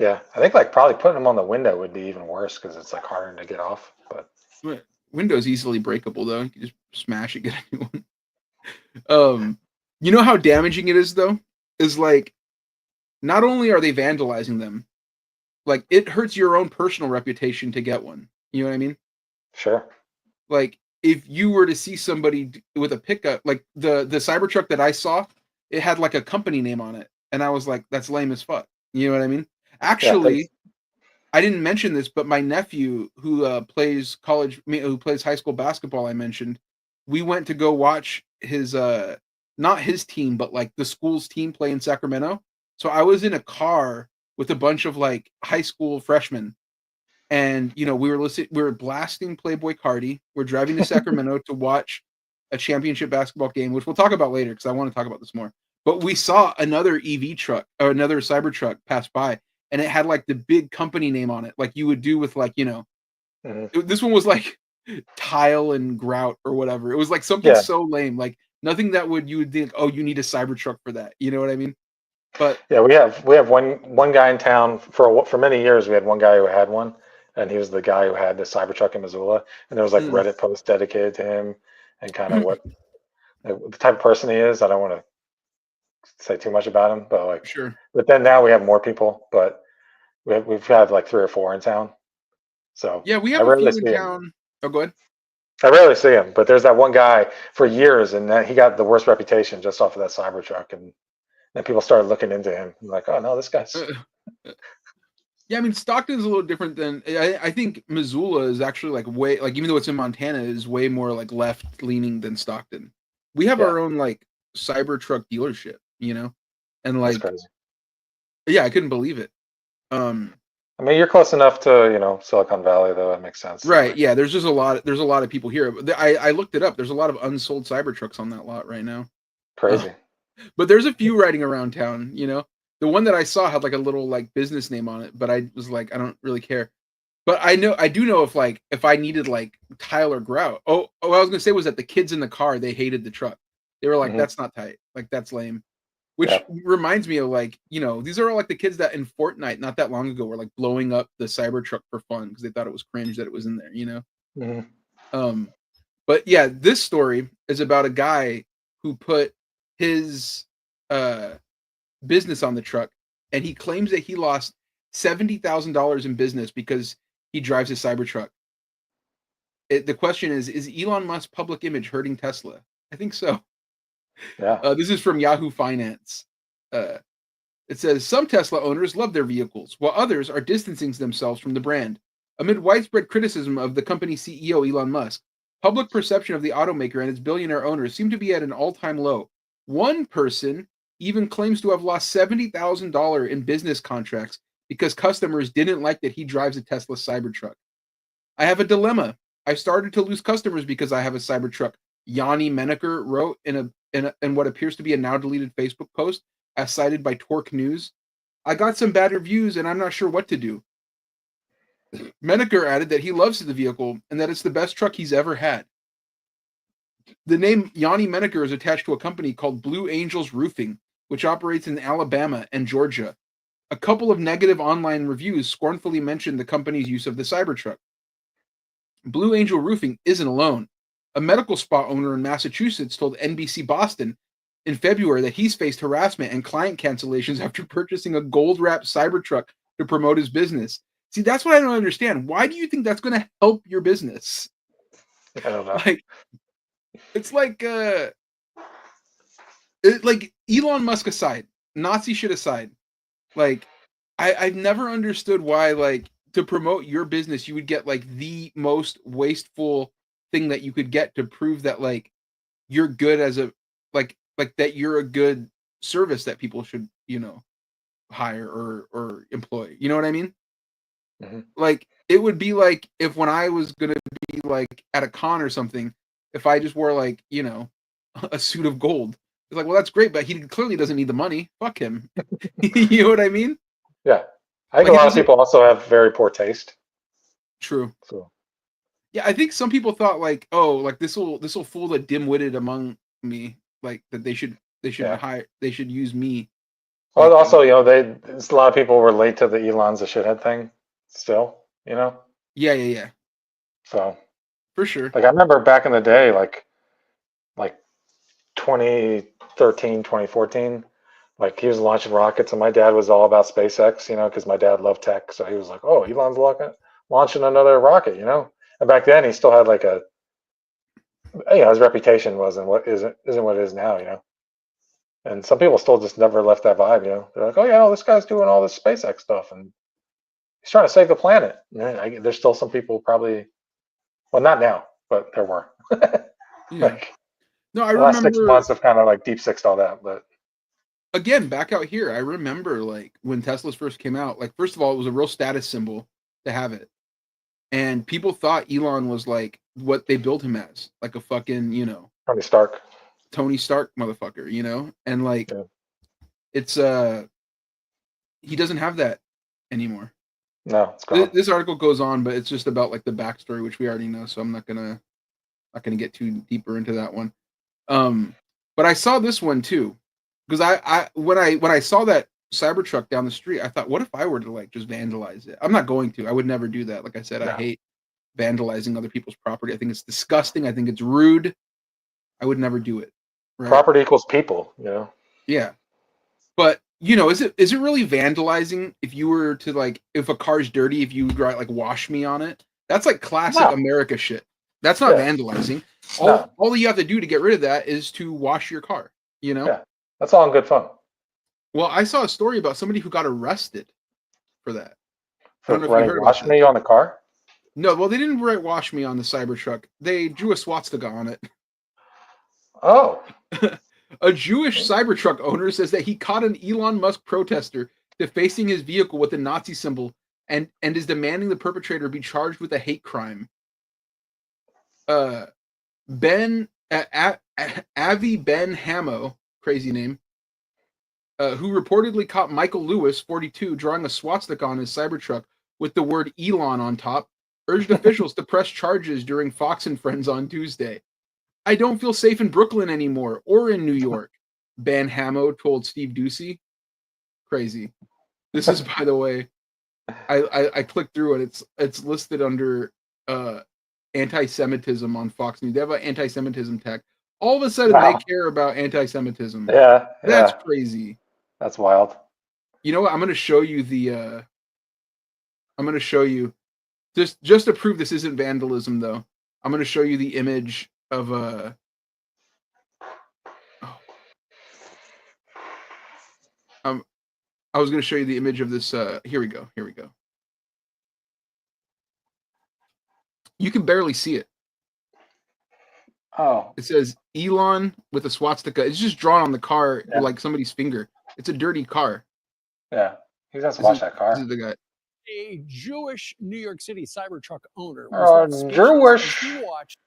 Yeah, I think like probably putting them on the window would be even worse because it's like harder to get off. But Window's easily breakable though. You can just smash it, get a new one. You know how damaging it is though? Is like, not only are they vandalizing them, like it hurts your own personal reputation to get one. You know what I mean? Sure. Like if you were to see somebody with a pickup, like the Cybertruck that I saw, it had like a company name on it, and I was like, that's lame as fuck. You know what I mean? Actually, I didn't mention this, but my nephew who plays high school basketball, I mentioned, we went to go watch his not his team, but like the school's team play in Sacramento. So I was in a car with a bunch of like high school freshmen, and you know, we were blasting Playboy Cardi. We're driving to Sacramento to watch a championship basketball game, which we'll talk about later because I want to talk about this more. But we saw another EV truck or another Cybertruck pass by, and it had like the big company name on it, like you would do with like, you know, this one was like Tile and Grout or whatever. It was like something so lame, like nothing that you would think, oh, you need a Cybertruck for that. You know what I mean? But yeah, we have one guy in town for many years. We had one guy who had one, and he was the guy who had the Cybertruck in Missoula. And there was like Reddit posts dedicated to him and kind of what the type of person he is. I don't want to say too much about him, but like, sure. But then now we have more people, but we've had like 3 or 4 in town. So yeah, we have a few in town. Oh, go ahead. I rarely see him, but there's that one guy for years, and he got the worst reputation just off of that Cybertruck, and then people started looking into him, and like, oh no, this guy's. Yeah, I mean, Stockton's a little different than I think Missoula is actually like way, like, even though it's in Montana, is way more like left leaning than Stockton. We have our own like Cybertruck dealership, you know, and like, that's crazy. Yeah, I couldn't believe it. I mean, you're close enough to, you know, Silicon Valley, though. That makes sense. Right. Yeah. There's just a lot of people here. I looked it up. There's a lot of unsold Cybertrucks on that lot right now. Crazy. But there's a few riding around town, you know. The one that I saw had like a little like business name on it, but I was like, I don't really care. But I do know if I needed like Tile or Grout. Oh, what I was gonna say was that the kids in the car, they hated the truck. They were like, that's not tight. Like, that's lame. Which reminds me of like, you know, these are all like the kids that in Fortnite not that long ago were like blowing up the Cybertruck for fun because they thought it was cringe that it was in there, you know? But yeah, this story is about a guy who put his business on the truck, and he claims that he lost $70,000 in business because he drives a Cybertruck. The question is Elon Musk's public image hurting Tesla? I think so. Yeah. This is from Yahoo Finance. It says, some Tesla owners love their vehicles, while others are distancing themselves from the brand. Amid widespread criticism of the company's CEO, Elon Musk, public perception of the automaker and its billionaire owners seem to be at an all-time low. One person even claims to have lost $70,000 in business contracts because customers didn't like that he drives a Tesla Cybertruck. I have a dilemma. I started to lose customers because I have a Cybertruck, Yanni Menaker wrote in what appears to be a now deleted Facebook post, as cited by Torque News. I got some bad reviews and I'm not sure what to do. Menaker added that he loves the vehicle and that it's the best truck he's ever had. The name Yanni Menaker is attached to a company called Blue Angels Roofing, which operates in Alabama and Georgia. A couple of negative online reviews scornfully mentioned the company's use of the Cybertruck. Blue Angel Roofing isn't alone. A medical spa owner in Massachusetts told NBC Boston in February that he's faced harassment and client cancellations after purchasing a gold-wrapped Cybertruck to promote his business. See, that's what I don't understand. Why do you think that's going to help your business? I don't know. Like, it's like, like Elon Musk aside, Nazi shit aside, like, I've never understood why, like, to promote your business, you would get like the most wasteful thing that you could get to prove that like you're good as a like that you're a good service that people should, you know, hire or employ. You know what I mean? Mm-hmm. Like it would be like if when I was gonna be like at a con or something, if I just wore like, you know, a suit of gold. It's like, well, that's great, but he clearly doesn't need the money. Fuck him. You know what I mean? Yeah. I think Like, a lot of people also have very poor taste. True. So Yeah, I think some people thought like, oh, like this will fool the dim-witted among me, like that they should use me. well, Like, also, you know, a lot of people relate to the Elon's a shithead thing still, you know? yeah, So, for sure. like, I remember back in the day, like 2013, 2014, like he was launching rockets and my dad was all about SpaceX, you know, because my dad loved tech. So he was like, oh, Elon's launching another rocket, you know? And back then he still had like his reputation isn't what it is now, you know? And some people still just never left that vibe, you know? They're like, oh, yeah, this guy's doing all this SpaceX stuff and he's trying to save the planet. And there's still some people probably, well, not now, but there were. Yeah. Like, No, I the last 6 remember months have kind of like deep sixed all that, but again back out here. I remember like when Teslas first came out. Like, first of all, it was a real status symbol to have it, and people thought Elon was like what they built him as, like a fucking, you know, Tony Stark motherfucker, you know, and like yeah. it's he doesn't have that anymore. No, it's gone. This article goes on, but it's just about like the backstory, which we already know, so I'm not gonna get too deeper into that one. But I saw this one too, because when I saw that Cybertruck down the street, I thought, what if I were to like just vandalize it? I'm not going to. I would never do that. Like I said, I hate vandalizing other people's property. I think it's disgusting. I think it's rude. I would never do it. Right? Property equals people, you know. Yeah, but you know, is it really vandalizing if you were to like, if a car's dirty, if you drive like wash me on it? That's like classic America shit. That's not vandalizing. All you have to do to get rid of that is to wash your car, you know? Yeah, that's all in good fun. Well, I saw a story about somebody who got arrested for that. For writing wash me on the car? No, well, they didn't write wash me on the Cybertruck. They drew a swastika on it. Oh. A Jewish Cybertruck owner says that he caught an Elon Musk protester defacing his vehicle with a Nazi symbol and is demanding the perpetrator be charged with a hate crime. Avi Ben Hamo, crazy name, who reportedly caught Michael Lewis, 42, drawing a swastika on his Cybertruck with the word Elon on top, urged officials to press charges during Fox and Friends on Tuesday. I don't feel safe in Brooklyn anymore or in New York, Ben Hamo told Steve Doocy. Crazy. This is, by the way, I clicked through it. It's listed under anti-Semitism on Fox News. They have an anti-Semitism tag. All of a sudden, they care about anti-Semitism. Yeah, that's crazy. That's wild. You know what? I'm going to show you just to prove this isn't vandalism, though. I'm going to show you the image of I was going to show you the image of this. Here we go. You can barely see it. Oh. It says Elon with a swastika. It's just drawn on the car like somebody's finger. It's a dirty car. Yeah. He has to wash that car. This is the guy. A Jewish New York City Cybertruck owner Jewish. He watched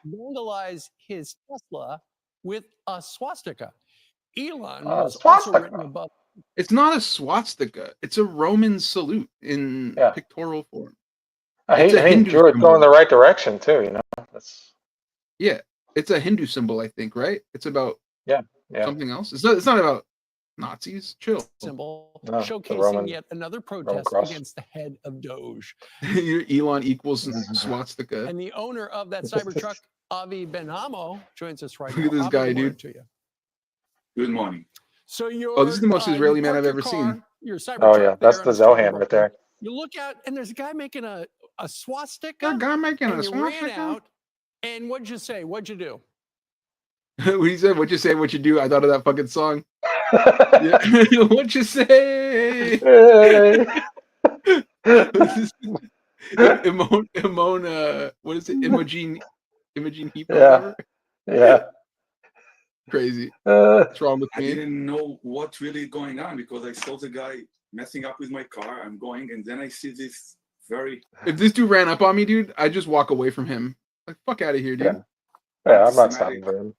vandalize his Tesla with a swastika. Elon was also written above. It's not a swastika. It's a Roman salute in pictorial form. He drew it going the right direction too. You know. It's a Hindu symbol, I think. Right? It's about something else. It's not about Nazis. Chill. Symbol showcasing yet another protest against the head of Doge. Elon equals swastika. And the owner of that Cybertruck, Avi Ben Hamo, joins us right now. Look at this guy, dude. Good morning. So this is the most Israeli man I've ever seen. Oh yeah, that's the Zohan right there. You look out, and there's a guy making a swastika. A guy making a swastika. Ran out, and what'd you say? What'd you do? What he said? What you say? What you do? I thought of that fucking song. What you say? What is it? Imogen Heap or Yeah. whatever. Yeah. Crazy. Uh, What's wrong with I me? didn't know what's really going on because I saw the guy messing up with my car. I'm going, and then I see this very If this dude ran up on me, dude, I'd just walk away from him. Like, fuck out of here, dude. yeah, I'm not stopping for him.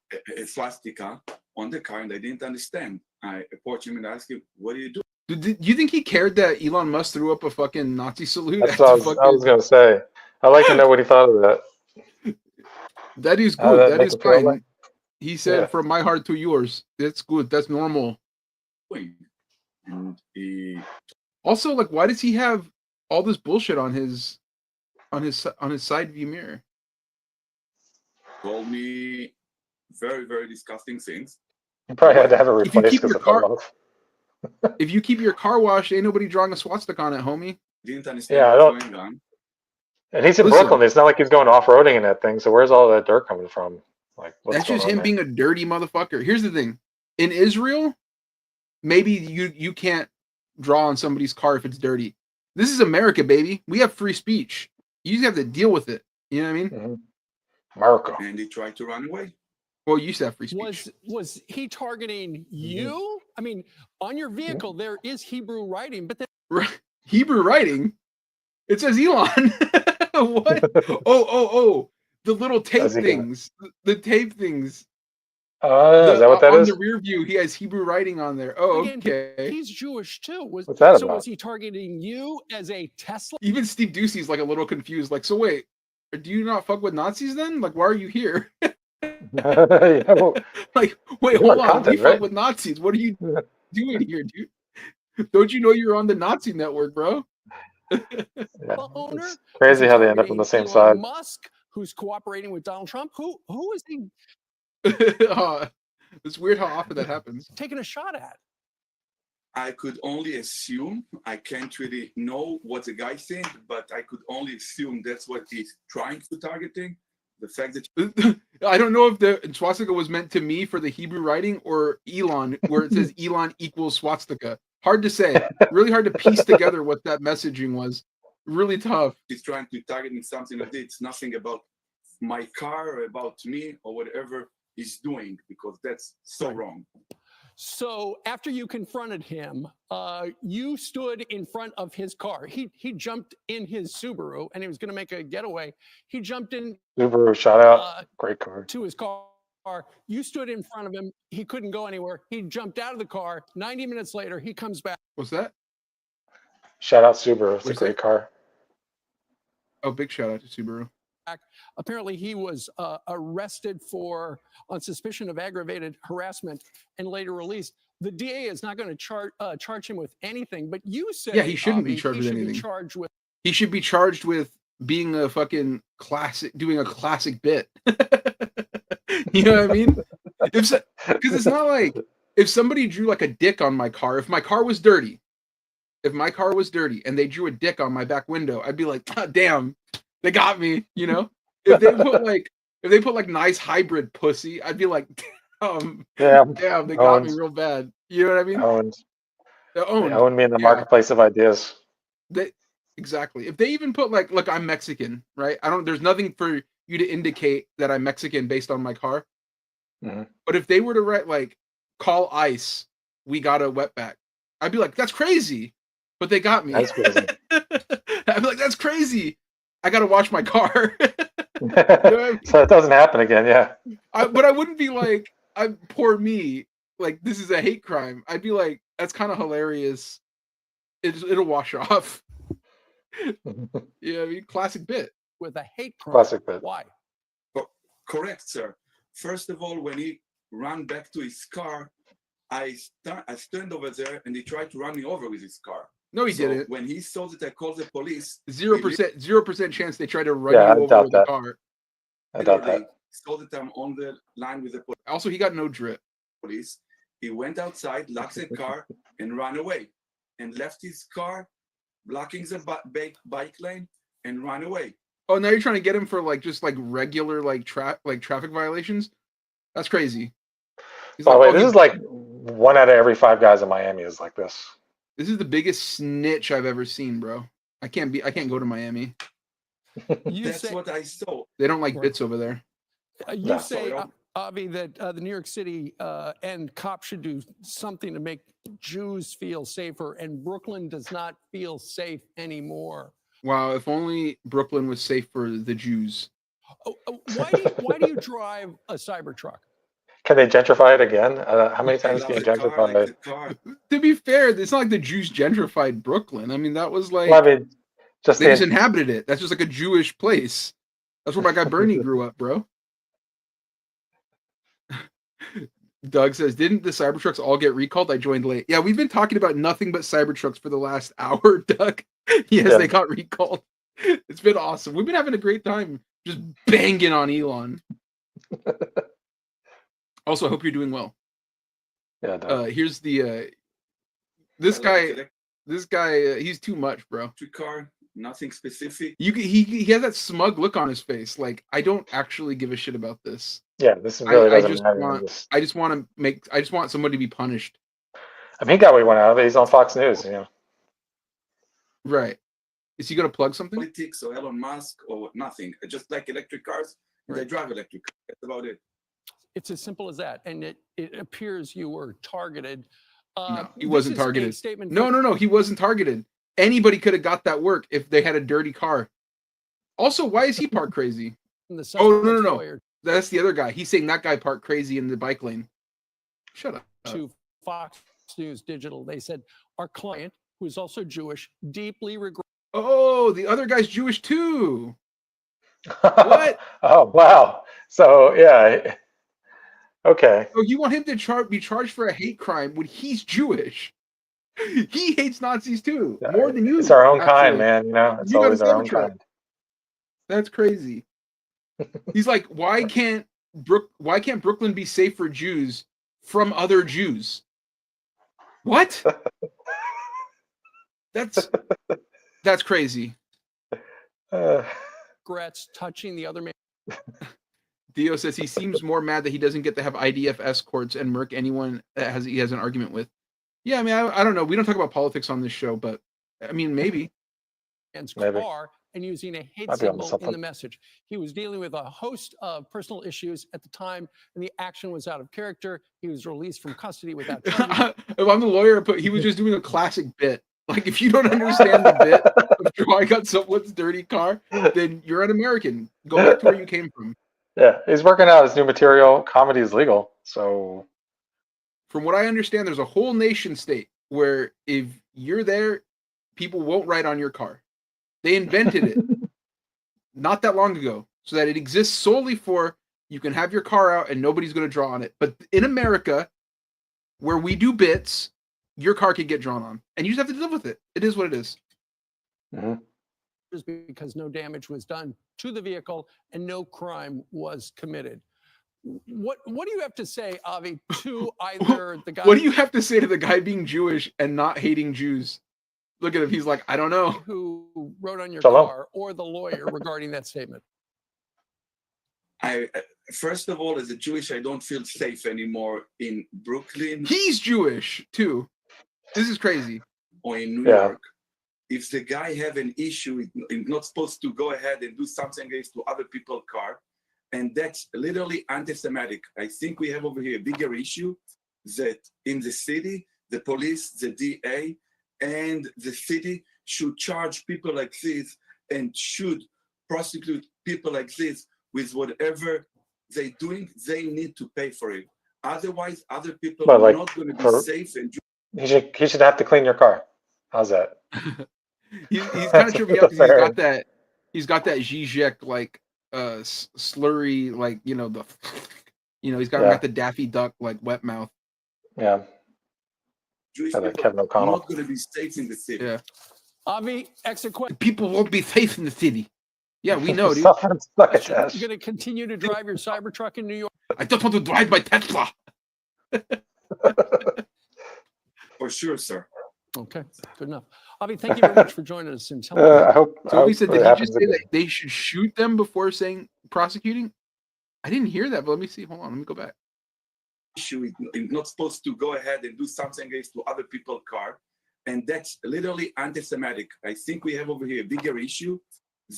swastika on the car, and I didn't understand. I approached him and asked him, "What do you do?" Do you think he cared that Elon Musk threw up a fucking Nazi salute? That's at what the I was gonna say. I'd like to know what he thought of that. That is How did good. that That make is him feel fine. like? He said, Yeah. "From my heart to yours." That's good. That's normal. And he Also, like, why does he have all this bullshit on his side view mirror? told me very, very disgusting things. You probably had to have it If you replaced keep because your it fell car- off. If you keep your car washed, ain't nobody drawing a swastika on it, homie. Didn't understand Yeah, I what's don't. going on. And he's in Listen. Brooklyn. It's not like he's going off roading in that thing. So where's all that dirt coming from? Like, what's That's going just on him there? being a dirty motherfucker. Here's the thing. In Israel, maybe you can't draw on somebody's car if it's dirty. This is America, baby. We have free speech. You just have to deal with it. You know what I mean? Mhm. Marco. And he tried to run away. Well, you used to have free speech. Was he targeting you? I mean, on your vehicle there is Hebrew writing, but then Hebrew writing? It says Elon. What? Oh. The little tape How's he gonna- things. The tape things. Is that what that on is? the rear view, he has Hebrew writing on there. Oh, again, okay. he's Jewish too. What's that so about? was he targeting you as a Tesla? Even Steve Ducey's like a little confused. Like, so wait, do you not fuck with Nazis then? Like, why are you here? Yeah, well, Like, wait, you hold want on. content, We fuck right? with Nazis. What are you doing here, dude? Don't you know you're on the Nazi network, bro? yeah. Owner? It's Was crazy he how they end up on targeting the same Elon side. Musk, who's cooperating with Donald Trump? Who is he It's weird how often that happens. taking a shot at? I could only assume. I can't really know what the guy think, but I could only assume that's what he's trying to targeting. The fact that I don't know if the swastika was meant to me for the Hebrew writing or Elon, where it says Elon equals swastika. Hard to say. Really hard to piece together what that messaging was. Really tough. he's trying to target me something like this, it's nothing about my car or about me or whatever he's doing, because that's so wrong. So after you confronted him, you stood in front of his car. He jumped in his Subaru and he was going to make a getaway. He jumped in Subaru, shout out. Great car. to his car. You stood in front of him. He couldn't go anywhere. He jumped out of the car. 90 minutes later, he comes back. What's that? Shout out Subaru. It's a What's great that? car. Oh, big shout out to Subaru. Apparently, he was arrested on suspicion of aggravated harassment and later released. The DA is not going to charge him with anything, but you say, Yeah, he shouldn't be Avi, charged he with should anything. Be charged with. He should be charged with being a fucking doing a classic bit. You know what I mean? Because it's not like if somebody drew like a dick on my car. If my car was dirty, and they drew a dick on my back window, I'd be like, oh, damn, they got me. You know? If they put like nice hybrid pussy, I'd be like, damn, they got me real bad. You know what I mean? Owned. They're They owned. own me in the Yeah. marketplace of ideas. Exactly. If they even put like, look, I'm Mexican, right? There's nothing for you to indicate that I'm Mexican based on my car. Mhm. But if they were to write like, call ICE, we got a wetback, I'd be like, that's crazy. But they got me. That's crazy. I'd be like, that's crazy. I gotta wash my car. So it doesn't happen again, yeah. But I wouldn't be like, poor me. Like, this is a hate crime. I'd be like, that's kind of hilarious. It'll wash off. Yeah, I mean, classic bit. With a hate crime. Classic bit. Why? Correct, sir. First of all, when he ran back to his car, I stand over there and he tried to run me over with his car. No, he So didn't. when he saw that I called the police, 0% chance they tried to run Yeah, I you over doubt with a that. car. I doubt literally that. saw that I'm on the line with the Also, he got no drip. police. He went outside, locked the car, and ran away, and left his car blocking the bike lane and ran away. Oh, now you're trying to get him for like just like regular like traffic violations? That's crazy. He's By the like, way, oh, this is like 1 out of every 5 guys in Miami is like this. this is the biggest snitch I've ever seen, bro. I can't go to Miami. You That's say what I saw. They don't like Right. bits over there. you No. say So, Avi, that the New York City and cops should do something to make Jews feel safer, and Brooklyn does not feel safe anymore. Wow, if only Brooklyn was safe for the Jews. Why do you drive a Cybertruck? Can they gentrify it again? How many I times love can you the car, I gentrify like it? the car. To be fair, it's not like the Jews gentrified Brooklyn. I mean, that was like Well, I mean, just they just the inhabited it. That's just like a Jewish place. That's where my guy Bernie grew up, bro. Doug says, didn't the Cybertrucks all get recalled? I joined late. Yeah, we've been talking about nothing but Cybertrucks for the last hour, Doug. Yes, Yeah. they got recalled. It's been awesome. We've been having a great time just banging on Elon. Also, I hope you're doing well. yeah. Doug. Here's the this guy, he's too much, bro. Electric car, nothing specific. He has that smug look on his face. Like, I don't actually give a shit about this. Yeah, this really I doesn't just matter. want I just want somebody to be punished. I mean, he got what he wanted out of it. He's on Fox News. You know. Right. Is he gonna plug something? Politics or Elon Musk or nothing. I just like electric cars. They drive electric cars. That's about it. It's as simple as that, and it appears you were targeted. No, he this wasn't is a targeted. statement No, he wasn't targeted. Anybody could have got that work if they had a dirty car. Also, why is he parked crazy? from the Oh, no, suspect's no. lawyer That's the other guy. He's saying that guy parked crazy in the bike lane. Shut up. to Fox News Digital. They said, our client, who is also Jewish, deeply regrets Oh, the other guy's Jewish too. What? Oh, wow. So, yeah. Okay. Oh, you want him to be charged for a hate crime when he's Jewish? He hates Nazis too, more than you. It's our own kind, actually. man. You know, it's You got always a our own Cybertruck. kind. That's crazy. He's like, why can't Brooklyn be safe for Jews from other Jews? What? That's crazy. touching the other man. Theo says he seems more mad that he doesn't get to have IDF escorts and murk anyone that he has an argument with. Yeah, I mean, I don't know. We don't talk about politics on this show, but I mean, maybe. Maybe. Car and using a hate Might be onto symbol in something. the message. He was dealing with a host of personal issues at the time, and the action was out of character. He was released from custody without charges. If I'm the lawyer, but he was just doing a classic bit. Like, if you don't understand the bit of drawing on someone's dirty car, then you're an American. Go back to where you came from. Yeah, he's working out his new material. Comedy is legal, so From what I understand, there's a whole nation state where if you're there, people won't write on your car. They invented it not that long ago so that it exists solely for you can have your car out and nobody's going to draw on it. But in America, where we do bits, your car can get drawn on, and you just have to live with it. It is what it is. Because no damage was done to the vehicle and no crime was committed. What do you have to say, Avi, to either the guy? What do you have to say to the guy being Jewish and not hating Jews? Look at him. He's like, I don't know. Who wrote on your Shalom. car, or the lawyer regarding that statement? First of all, as a Jewish, I don't feel safe anymore in Brooklyn He's Jewish too. This is crazy. or in New Yeah. York. If the guy have an issue, he's not supposed to go ahead and do something against to other people's car, and that's literally anti-Semitic. I think we have over here a bigger issue that in the city, the police, the DA, and the city should charge people like this and should prosecute people like this with whatever they're doing. They need to pay for it. Otherwise, other people But, are like, not going to be for- safe. And he should have to clean your car. How's that? He's kind of tripping out because Fair. he's got that Zizek like slurry, like, you know, he's got the Daffy Duck like wet mouth. Yeah, Jewish kind of people Kevin are O'Connell. not going to be safe in the city. Yeah. Avi, exit question. People won't be safe in the city. Yeah, we know, dude. Suck it, You're Ash. going to continue to drive your Cybertruck in New York? I just want to drive my Tesla. For sure, sir. Okay, good enough. Avi, thank you very much for joining us and telling I hope. So he said, it did he happens just say again. that they should shoot them before saying prosecuting? I didn't hear that, but let me see. Hold on, let me go back. Issue is not supposed to go ahead and do something against to other people's car, and that's literally anti-Semitic. I think we have over here a bigger issue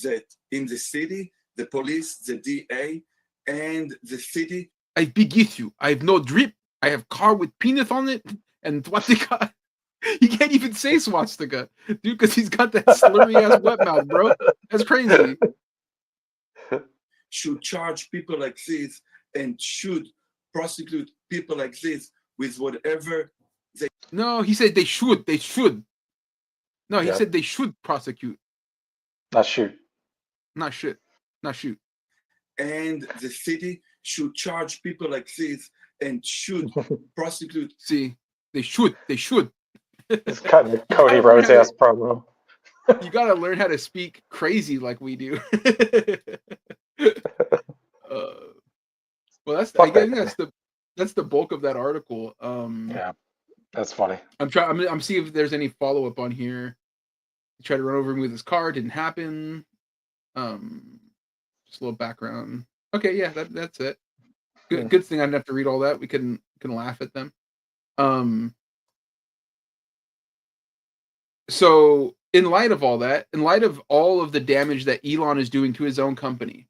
that in the city, the police, the DA, and the city. I beget you. I have no drip. I have car with penis on it, and swastika. He can't even say swastika, dude, because he's got that slurry ass wet mouth, bro. That's crazy. Should charge people like this and should prosecute people like this with whatever they. No, he said they should. They should. No, he said they should prosecute. Not shoot. Not shit. Not shoot. And the city should charge people like this and should prosecute. See, they should. They should. It's cutting the Cody Rhodes ass promo. You gotta learn how to speak crazy like we do. Well, I think that's the bulk of that article. Yeah, that's funny. I'm seeing if there's any follow up on here. He tried to run over him with his car, didn't happen. Just a little background. Okay, yeah, that's it. Good thing I didn't have to read all that. We can laugh at them. So in light of all that, in light of all of the damage that Elon is doing to his own company,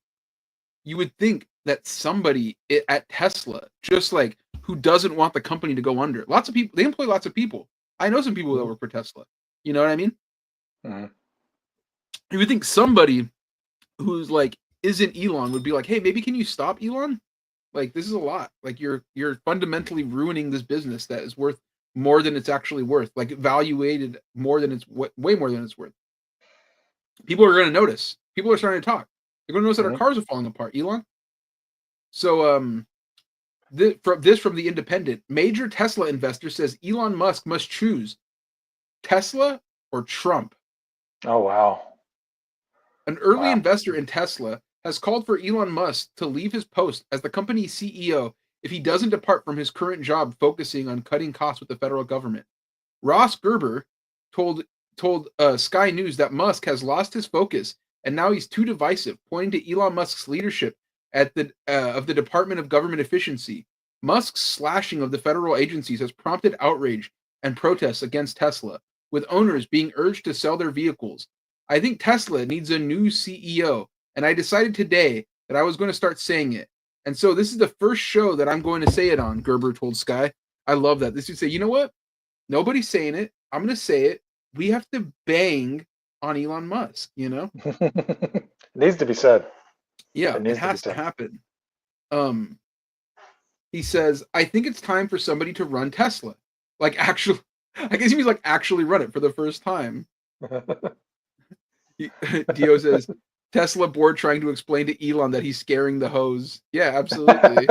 you would think that somebody at Tesla, just like who doesn't want the company to go under, lots of people, they employ lots of people. I know some people that work for Tesla. You know what I mean? Mm-hmm. You would think somebody who's like isn't Elon would be like, hey, maybe can you stop Elon? Like, this is a lot. Like, you're fundamentally ruining this business that is worth more than it's actually worth. Like, evaluated more than it's way more than it's worth. People are going to notice. People are starting to talk. They're going to notice that our cars are falling apart, Elon. So, from the Independent, major Tesla investor says Elon Musk must choose Tesla or Trump. Oh, wow. An early investor in Tesla has called for Elon Musk to leave his post as the company's CEO if he doesn't depart from his current job focusing on cutting costs with the federal government. Ross Gerber told Sky News that Musk has lost his focus and now he's too divisive, pointing to Elon Musk's leadership of the Department of Government Efficiency. Musk's slashing of the federal agencies has prompted outrage and protests against Tesla, with owners being urged to sell their vehicles. I think Tesla needs a new CEO, and I decided today that I was going to start saying it. And so this is the first show that I'm going to say it on, Gerber told Sky. I love that. This would say, you know what? Nobody's saying it. I'm going to say it. We have to bang on Elon Musk, you know? It needs to be said. Yeah, it has to happen. He says, I think it's time for somebody to run Tesla. Like, actually, I guess he means like actually run it for the first time. Dio says, Tesla board trying to explain to Elon that he's scaring the hose. Yeah, absolutely.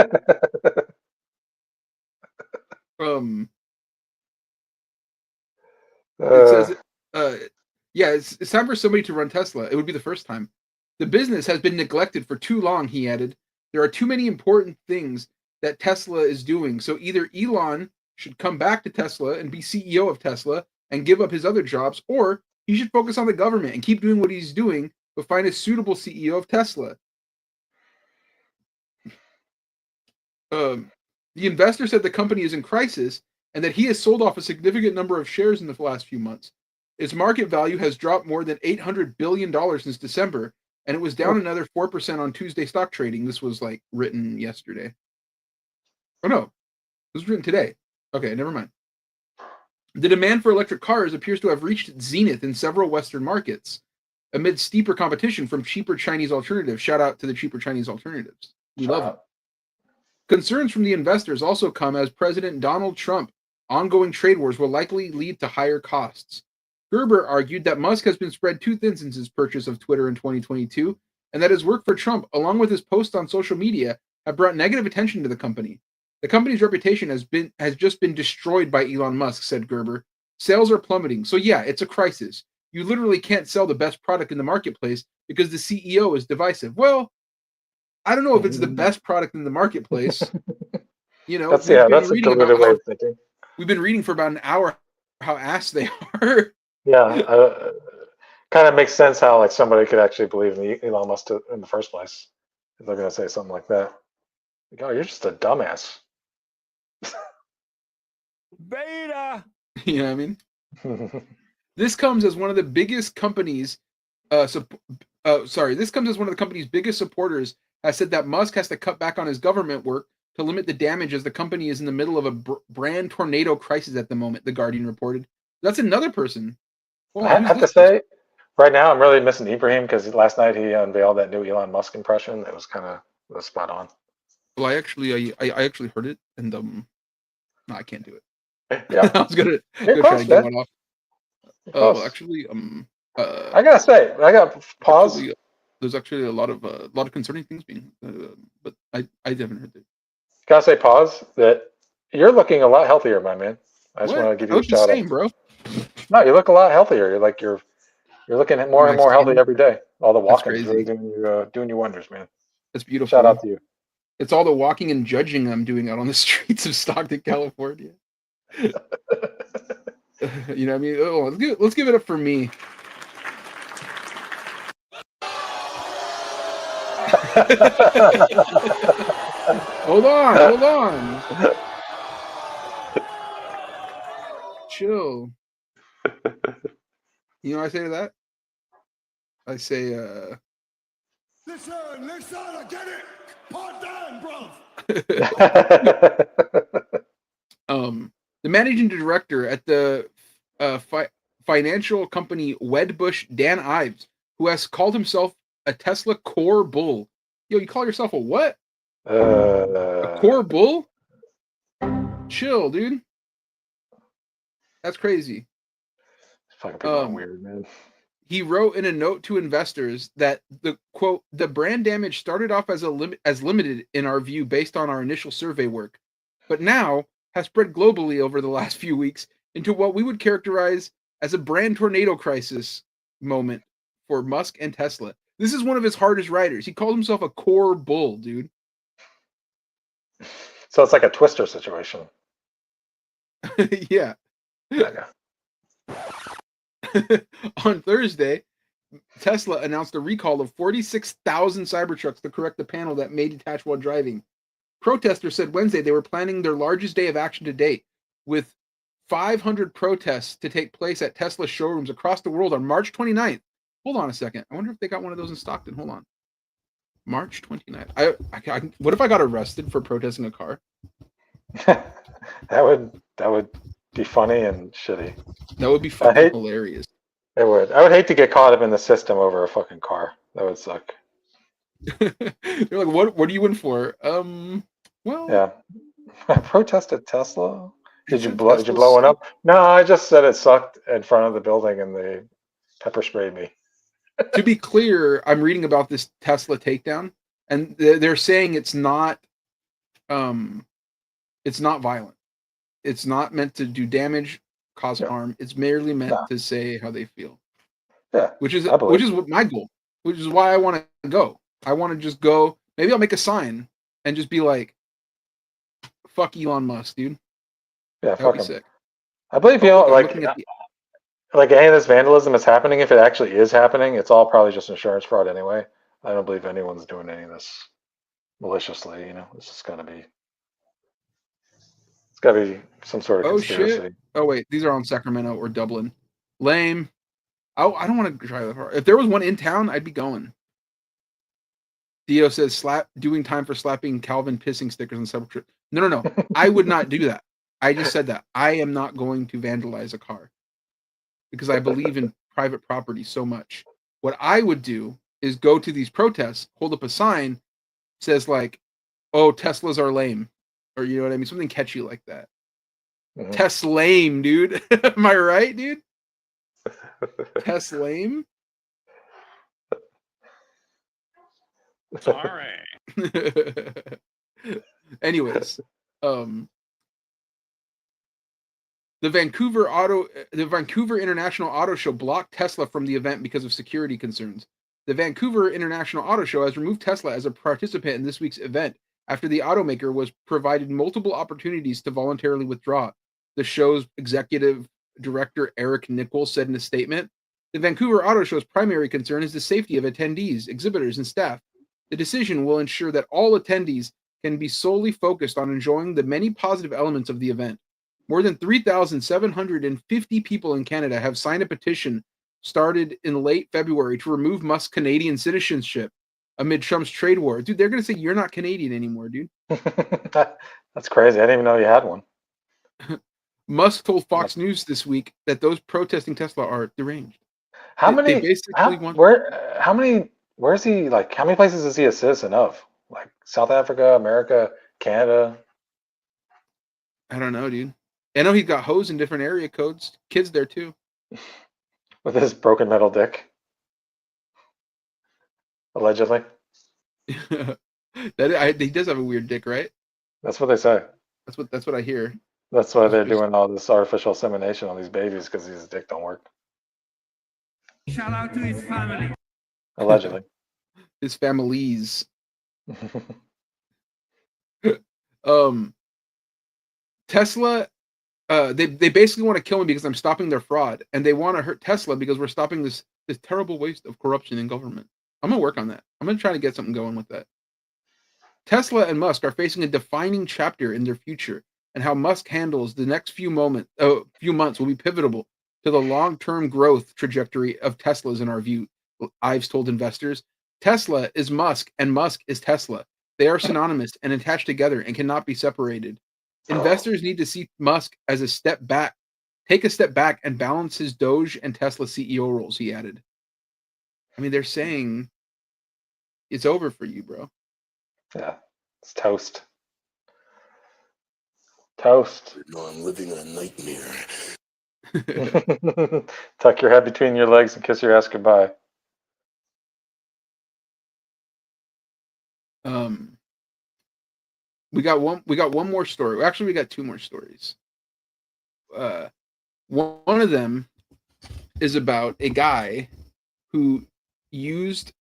It says, it's time for somebody to run Tesla. It would be the first time. The business has been neglected for too long, he added. There are too many important things that Tesla is doing. So either Elon should come back to Tesla and be CEO of Tesla and give up his other jobs, or he should focus on the government and keep doing what he's doing, but find a suitable CEO of Tesla. The investor said the company is in crisis and that he has sold off a significant number of shares in the last few months. Its market value has dropped more than $800 billion since December, and it was down another 4% on Tuesday stock trading. This was like written yesterday. Oh no, this was written today. Okay, never mind. The demand for electric cars appears to have reached its zenith in several Western markets amid steeper competition from cheaper Chinese alternatives. Shout out to the cheaper Chinese alternatives. We love them. Concerns from the investors also come as President Donald Trump ongoing trade wars will likely lead to higher costs. Gerber argued that Musk has been spread too thin since his purchase of Twitter in 2022, and that his work for Trump, along with his posts on social media, have brought negative attention to the company. The company's reputation has just been destroyed by Elon Musk, said Gerber. Sales are plummeting. So yeah, it's a crisis. You literally can't sell the best product in the marketplace because the CEO is divisive. Well, I don't know if it's the best product in the marketplace. You know, that's a diluted way of thinking. We've been reading for about an hour how ass they are. Yeah, kind of makes sense how like somebody could actually believe in Elon Musk in the first place if they're going to say something like that. Like, oh, you're just a dumbass. Beta. You know what I mean? This comes as one of the biggest companies. This comes as one of the company's biggest supporters has said that Musk has to cut back on his government work to limit the damage as the company is in the middle of a brand tornado crisis at the moment. The Guardian reported. That's another person. I have to say, right now I'm really missing Ibrahim because last night he unveiled that new Elon Musk impression. It was kind of spot on. Well, I actually heard it, and no, I can't do it. Yeah, I was gonna You're try close, to get man. one off. Close. Well, actually, I gotta say, I got pause. Actually, there's actually a lot of concerning things being, but I haven't heard that. Gotta say, pause. That you're looking a lot healthier, my man. I just want to give you a shout out. Bro. No, you look a lot healthier. You're looking more and more healthy every day. All the walking is really doing you wonders, man. That's beautiful. Shout out to you. It's all the walking and judging I'm doing out on the streets of Stockton, California. You know what I mean? Oh, let's give it up for me. Hold on. Chill. You know what I say to that? I say, Listen, I get it. Part down, bro. The managing director at the financial company Wedbush, Dan Ives, who has called himself a Tesla core bull. Yo, you call yourself a what? A core bull? Chill, dude. That's crazy. Fucking people weird, man. He wrote in a note to investors that the quote, the brand damage started off as limited in our view based on our initial survey work, but now has spread globally over the last few weeks into what we would characterize as a brand tornado crisis moment for Musk and Tesla. This is one of his hardest writers. He called himself a core bull, dude. So it's like a Twister situation. Yeah. Okay. On Thursday, Tesla announced a recall of 46,000 Cybertrucks to correct the panel that may detach while driving. Protesters said Wednesday they were planning their largest day of action to date, with 500 protests to take place at Tesla showrooms across the world on March 29th. Hold on a second. I wonder if they got one of those in Stockton. Hold on. March 29th. What if I got arrested for protesting a car? That would be funny and shitty. That would be fucking hilarious. It would. I would hate to get caught up in the system over a fucking car. That would suck. You're like, what are you in for? Well, yeah. I protested Tesla. Did you blow one up? No, I just said it sucked in front of the building and they pepper sprayed me. To be clear, I'm reading about this Tesla takedown, and they're saying it's not violent. It's not meant to do damage, cause harm. It's merely meant to say how they feel. Yeah, which is what my goal. Which is why I want to go. I want to just go. Maybe I'll make a sign and just be like, "Fuck Elon Musk, dude." Yeah, that would be him. sick. I believe like any of this vandalism is happening. If it actually is happening, it's all probably just insurance fraud anyway. I don't believe anyone's doing any of this maliciously. You know, it's got to be some sort of conspiracy. Shit. Oh wait, these are on Sacramento or Dublin. Lame. I don't want to drive that far. If there was one in town, I'd be going. Dio says doing time for slapping Calvin pissing stickers on Cybertruck. No. I would not do that. I just said that. I am not going to vandalize a car because I believe in private property so much. What I would do is go to these protests, hold up a sign, says like, "Oh, Teslas are lame," or you know what I mean, something catchy like that. Mm-hmm. Teslame, dude. Am I right, dude? Teslame. Sorry. Anyways, the Vancouver International Auto Show blocked Tesla from the event because of security concerns. The Vancouver International Auto Show has removed Tesla as a participant in this week's event after the automaker was provided multiple opportunities to voluntarily withdraw. The show's executive director, Eric Nichols, said in a statement, "The Vancouver Auto Show's primary concern is the safety of attendees, exhibitors, and staff. The decision will ensure that all attendees can be solely focused on enjoying the many positive elements of the event. More than 3,750 people in Canada have signed a petition started in late February to remove Musk's Canadian citizenship amid Trump's trade war. Dude, they're going to say you're not Canadian anymore, dude. That's crazy. I didn't even know you had one. Musk told Fox News this week that those protesting Tesla are deranged. How They many? basically want. How many? Where's he? Like, how many places is he a citizen of? Like South Africa, America, Canada. I don't know, dude. I know he's got hoes in different area codes. Kids there too. With his broken metal dick, allegedly. He does have a weird dick, right? That's what they say. That's what I hear. That's why they're doing all this artificial insemination on these babies, because his dick don't work. Shout out to his family. Allegedly. His families. Tesla, they basically want to kill me because I'm stopping their fraud, and they want to hurt Tesla because we're stopping this terrible waste of corruption in government. I'm gonna work on that. I'm gonna try to get something going with that. Tesla and Musk are facing a defining chapter in their future, and how Musk handles the next few months will be pivotal to the long-term growth trajectory of Tesla's in our view. Ives told investors, Tesla is Musk and Musk is Tesla. They are synonymous and attached together and cannot be separated. Investors need to see Musk as take a step back and balance his Doge and Tesla CEO roles, he added. I mean, they're saying it's over for you, bro. Yeah, it's toast. Toast. No, I'm living in a nightmare. Tuck your head between your legs and kiss your ass goodbye. We got one more story. Actually, we got two more stories. One of them is about a guy who used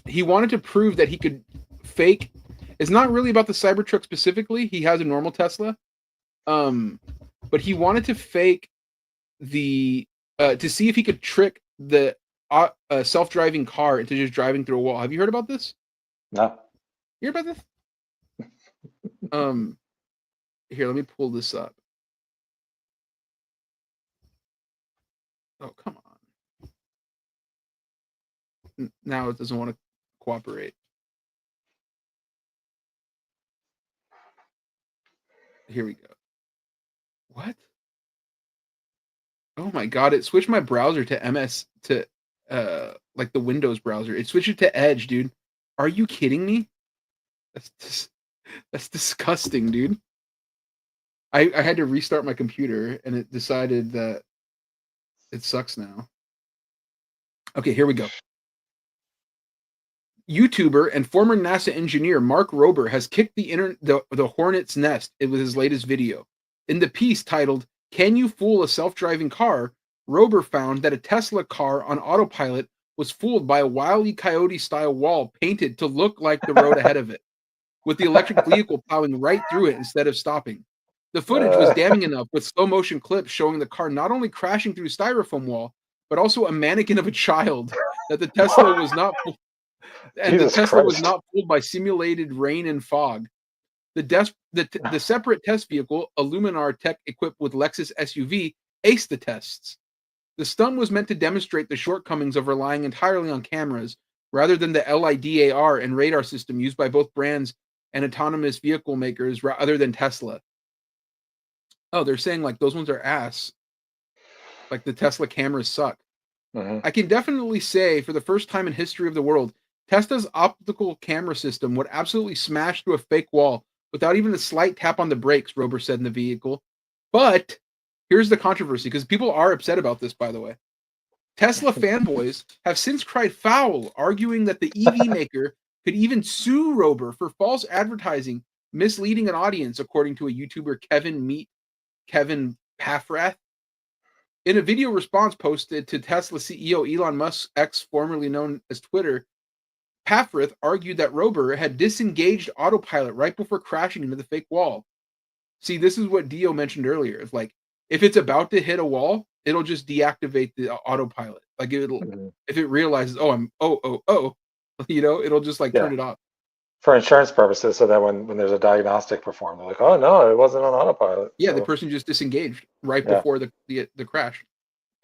he wanted to prove that he could fake. It's not really about the Cybertruck specifically. He has a normal Tesla. But he wanted to fake the to see if he could trick the self-driving car into just driving through a wall. Have you heard about this? No. You heard about this? Here, let me pull this up. Oh, come on. Now it doesn't want to cooperate. Here we go. What? Oh my god, it switched my browser to MS to like the Windows browser. It switched it to Edge, dude. Are you kidding me? That's disgusting, dude. I had to restart my computer and it decided that it sucks now. Okay, here we go. YouTuber and former NASA engineer Mark Rober has kicked the hornet's nest with his latest video. In the piece titled, "Can You Fool a Self-Driving Car?" Rober found that a Tesla car on autopilot was fooled by a Wile E. Coyote-style wall painted to look like the road ahead of it, with the electric vehicle plowing right through it instead of stopping. The footage was damning enough with slow-motion clips showing the car not only crashing through a styrofoam wall, but also a mannequin of a child that the Tesla was not was not fooled by simulated rain and fog. The separate test vehicle, a Luminar Tech equipped with Lexus SUV, aced the tests. The stunt was meant to demonstrate the shortcomings of relying entirely on cameras rather than the LiDAR and radar system used by both brands and autonomous vehicle makers other than Tesla. Oh, they're saying like those ones are ass. Like the Tesla cameras suck. Mm-hmm. I can definitely say for the first time in history of the world, Tesla's optical camera system would absolutely smash through a fake wall without even a slight tap on the brakes, Rober said in the vehicle. But here's the controversy, because people are upset about this, by the way. Tesla fanboys have since cried foul, arguing that the EV maker could even sue Rober for false advertising, misleading an audience, according to a YouTuber, Kevin Paffrath. In a video response posted to Tesla CEO Elon Musk's X, formerly known as Twitter, Paffrath argued that Rober had disengaged autopilot right before crashing into the fake wall. See, this is what Dio mentioned earlier. It's like, if it's about to hit a wall, it'll just deactivate the autopilot. Like if it realizes, it'll just like turn it off. for insurance purposes, so that when there's a diagnostic performed, they're like, oh no, it wasn't on autopilot. Yeah, So, the person just disengaged right Yeah. before the crash.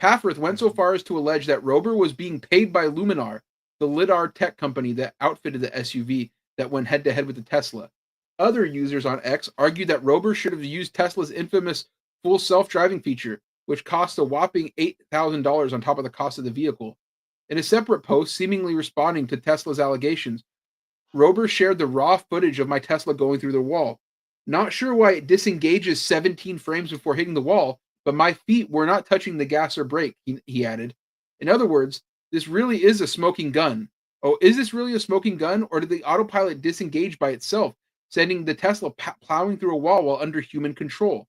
Paffrath went so far as to allege that Rober was being paid by Luminar, the lidar tech company that outfitted the SUV that went head-to-head with the Tesla. Other users on X argued that Rober should have used Tesla's infamous full self-driving feature, which cost a whopping $8,000 on top of the cost of the vehicle. In a separate post, seemingly responding to Tesla's allegations, Rober shared the raw footage of my Tesla going through the wall. Not sure why it disengages 17 frames before hitting the wall, but my feet were not touching the gas or brake, he added. In other words, this really is a smoking gun. Oh, is this really a smoking gun, or did the autopilot disengage by itself, sending the Tesla plowing through a wall while under human control?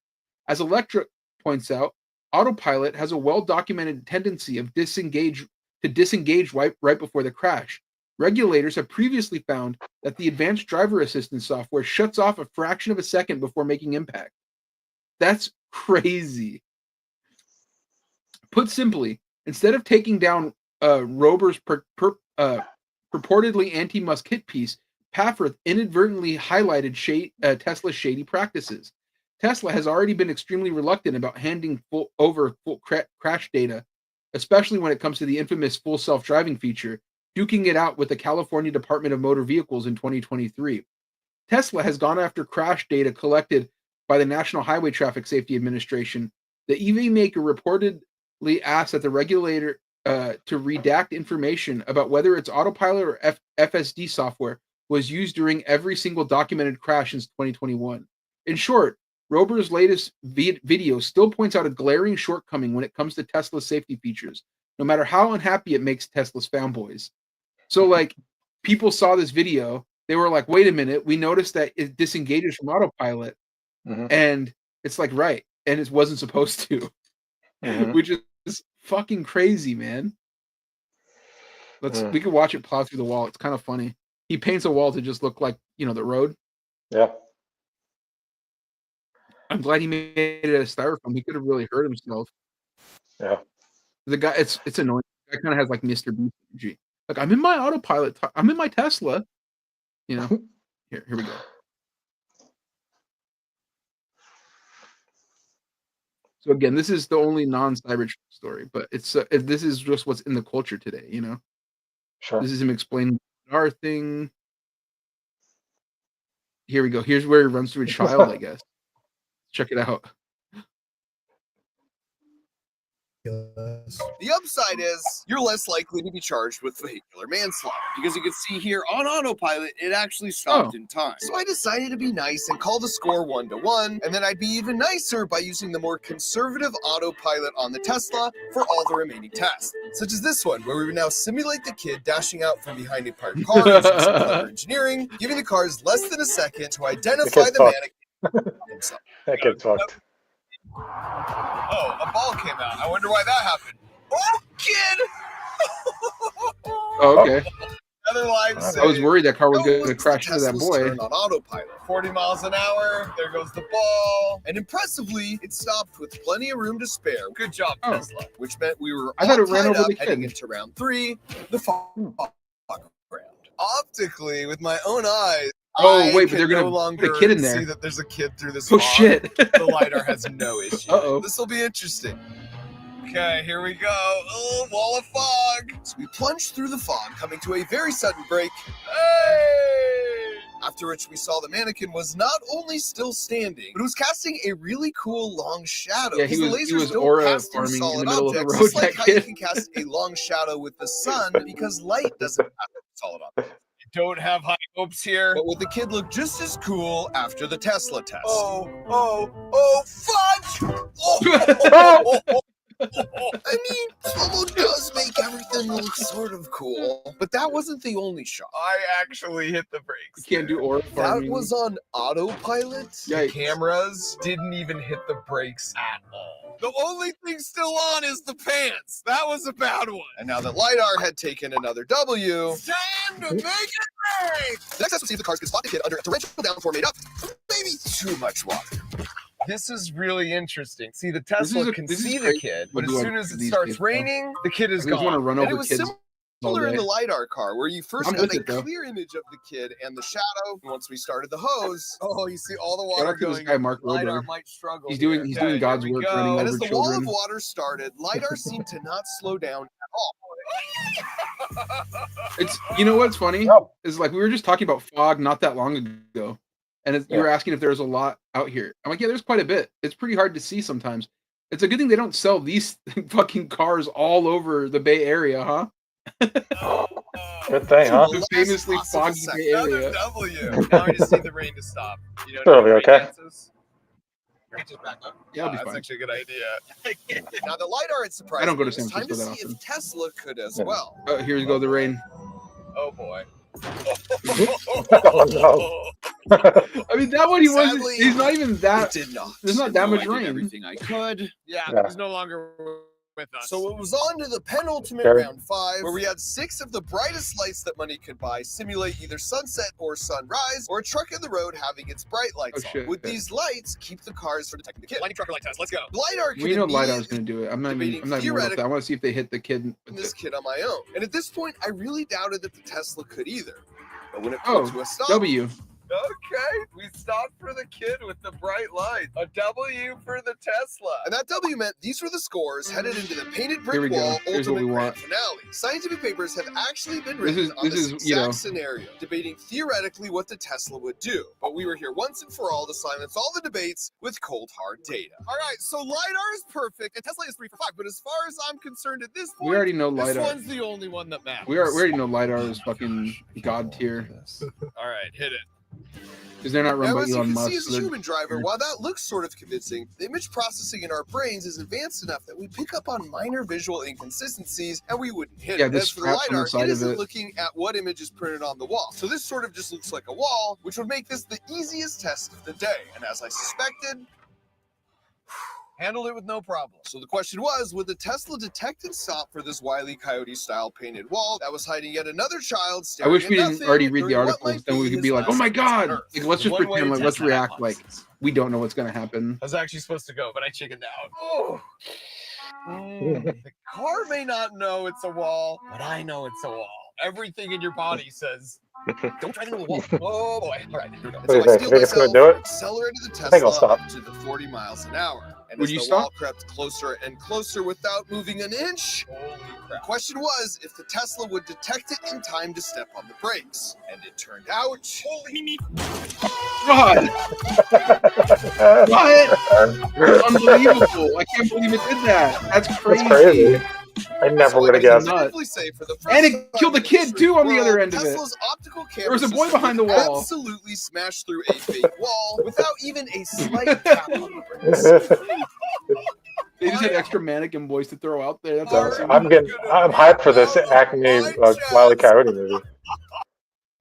As Electra points out, autopilot has a well-documented tendency of disengage right before the crash. Regulators have previously found that the advanced driver assistance software shuts off a fraction of a second before making impact. That's crazy. Put simply, instead of taking down Rober's purportedly anti-Musk hit piece, Paffrath inadvertently highlighted Tesla's shady practices. Tesla has already been extremely reluctant about handing full crash data, especially when it comes to the infamous full self-driving feature, duking it out with the California Department of Motor Vehicles in 2023. Tesla has gone after crash data collected by the National Highway Traffic Safety Administration. The EV maker reportedly asked that the regulator to redact information about whether its autopilot or FSD software was used during every single documented crash since 2021. In short, Rober's latest video still points out a glaring shortcoming when it comes to Tesla's safety features, no matter how unhappy it makes Tesla's fanboys. So, like, people saw this video, they were like, wait a minute, we noticed that it disengages from autopilot, and it's like, right, and it wasn't supposed to, which is fucking crazy, man. We could watch it plow through the wall. It's kind of funny. He paints a wall to just look like, the road. Yeah. I'm glad he made it out of styrofoam. He could have really hurt himself. Yeah. The guy, it's annoying. The guy kind of has like Mr. Beast energy. Like, I'm in my autopilot. I'm in my Tesla. Here we go. So again, this is the only non-Cybertruck story, but this is just what's in the culture today. Sure. This is him explaining our thing. Here we go. Here's where he runs through a child, I guess. Check it out. The upside is you're less likely to be charged with vehicular manslaughter because you can see here on autopilot it actually stopped in time. So I decided to be nice and call the score 1-1, and then I'd be even nicer by using the more conservative autopilot on the Tesla for all the remaining tasks, such as this one where we would now simulate the kid dashing out from behind a parked car using some clever engineering, giving the cars less than a second to identify the mannequin himself. That kid's fucked. Oh, a ball came out. I wonder why that happened. Oh, kid! Oh, okay. Another live I was worried that car was going to crash into that boy. On autopilot. 40 miles an hour. There goes the ball. And impressively, it stopped with plenty of room to spare. Good job, Tesla. Which meant we were I thought all it ran tied over up the kid. heading into round 3, the fog ground. Optically, with my own eyes, Oh, I wait, but can they're no gonna longer put a kid in there. see that there's a kid through this Oh, fog. shit. The LiDAR has no issue. Uh-oh. This will be interesting. Okay, here we go. Oh, wall of fog. So we plunged through the fog, coming to a very sudden break. Hey! After which we saw the mannequin was not only still standing, but it was casting a really cool long shadow. Yeah, he because was- the he lasers was don't aura cast farming in the solid middle of the objects, road, just like that how you kid. can cast a long shadow with the sun because light doesn't cast solid objects. Don't have high hopes here. But would the kid look just as cool after the Tesla test? Oh, fudge! Oh. I mean, Slow-mo does make everything look sort of cool, but that wasn't the only shot. I actually hit the brakes. You can't do aura That farming. was on autopilot. The Yikes. cameras didn't even hit the brakes at all. The only thing still on is the pants. That was a bad one. And now that LiDAR had taken another W, it's time to make it rain! The next test was see if the cars could spot the kid under a torrential downpour made up maybe too much water. This is really interesting. See, the Tesla can this is see the crazy. kid, We'll but as do soon as it these starts days, though. raining, the kid is I just gone. wanna run And over it was kids' similar all similar in day. the LiDAR car, where you first I'm got with a it, though. clear image of the kid and the shadow. Once we started the hose, oh, you see all the Shout water out to this going. guy, Mark LiDAR Rober. might struggle. He's here. doing Okay, here God's we work go. running And over as the wall children. of water started, LiDAR seemed to not slow down at all. It's you know what's funny No. is like we were just talking about fog not that long ago, and you Yeah. were asking if there's a lot out here. I'm like, yeah, there's quite a bit. It's pretty hard to see sometimes. It's a good thing they don't sell these fucking cars all over the Bay Area, huh? Good thing, huh? The famously foggy Bay Area. W. Now I just need the rain to stop. You know, It'll be okay. Just back up. Yeah, I'll be That's fine. actually a good idea. Now the LiDAR had surprised I don't go to me. It's San time to Francisco see that if Tesla could as Yeah. well. Oh, here you go, the rain. Oh boy. Oh, no. I mean, that one he wasn't. Sadly, He's not even It that. did not. There's not that No, much I did rain. everything I could. Yeah, Yeah. he's no longer with us. So it was on to the penultimate Very- round 5, where we had 6 of the brightest lights that money could buy simulate either sunset or sunrise, or a truck in the road having its bright lights Oh, on. shit. With these lights, keep the cars from detecting the kid. Lightning trucker like test. Let's go. LiDAR can We know LiDAR's immediately going to do it. I'm not even debating worried about that. I want to see if they hit the kid. find this kid on my own. And at this point, I really doubted that the Tesla could either. But when it Oh, put to a stop, W. okay, we stopped for the kid with the bright light. A W for the Tesla. And that W meant these were the scores headed into the painted Here we brick go. wall Here's what ultimate we grand want. finale. Scientific papers have actually been This written is- on this this is, exact you know- scenario, debating theoretically what the Tesla would do. But we were here once and for all to silence all the debates with cold hard data. All right, so LiDAR is perfect, and Tesla is 3 for 5. But as far as I'm concerned at this point, We already know This LiDAR. one's the only one that matters. We already know LiDAR is fucking god tier. All right, hit it. Because they're not run Now, by as you Elon can Musk. see as so a they're- human driver, while that looks sort of convincing, the image processing in our brains is advanced enough that we pick up on minor visual inconsistencies and we wouldn't hit Yeah, it. the As for the scraps on the LiDAR, side it of isn't it. looking at what image is printed on the wall. So this sort of just looks like a wall, which would make this the easiest test of the day. And as I suspected, handled it with no problem. So the question was, would the Tesla detect and stop for this Wile E. Coyote-style painted wall that was hiding yet another child I staring wish at we didn't nothing already read the during what articles. might Then we be could be his like, oh last my days on god! Earth? Like, let's just One way to pretend, like, test let's that react like hypothesis. we don't know what's going to happen. I was actually supposed to go, but I chickened out. Oh. The car may not know it's a wall. But I know it's a wall. Everything in your body says, Don't drive into a wall. Oh boy. All right, here we go. What do you So I think? steeled Think it's gonna myself, do it? accelerated the I think I'll Tesla stop. up to the 40 miles an hour. And Would as you the stop? wall crept closer and closer without moving an inch, holy the crap. question was if the Tesla would detect it in time to step on the brakes. And it turned out, Holy God! What? Unbelievable! I can't believe it did that. That's crazy. That's crazy. I never so would I have can guessed. Nuts. definitively say for the first And it time killed the in kid, history too, on the world, other end of it. Tesla's optical There was a camera boy behind the system wall. absolutely smashed through a fake wall without even a slight tap on the brakes. They just had extra mannequin boys to throw out there. That's So, awesome. I'm hyped for this Acme Wile E. Coyote movie.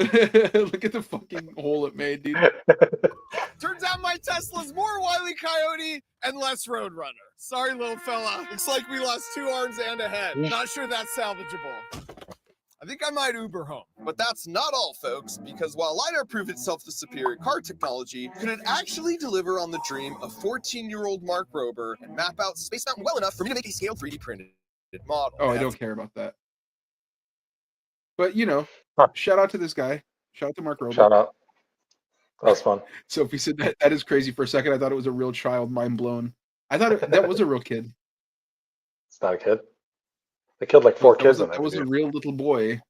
Look at the fucking hole it made, dude. Turns out my Tesla's more Wile E. Coyote and less Roadrunner. Sorry, little fella. Looks like we lost 2 arms and a head. Not sure that's salvageable. I think I might Uber home. But that's not all, folks, because while LiDAR proved itself the superior car technology, could it actually deliver on the dream of 14-year-old Mark Rober and map out Space Mountain well enough for me to make a scaled 3D printed model? Oh, I don't care about that. But, you know, Huh. shout out to this guy. Shout out to Mark Rober. Shout out. That was fun. Sophie said that is crazy. For a second, I thought it was a real child. Mind blown. I thought that was a real kid. It's not a kid. They killed like 4 That kids was a, in that that was a video. real little boy.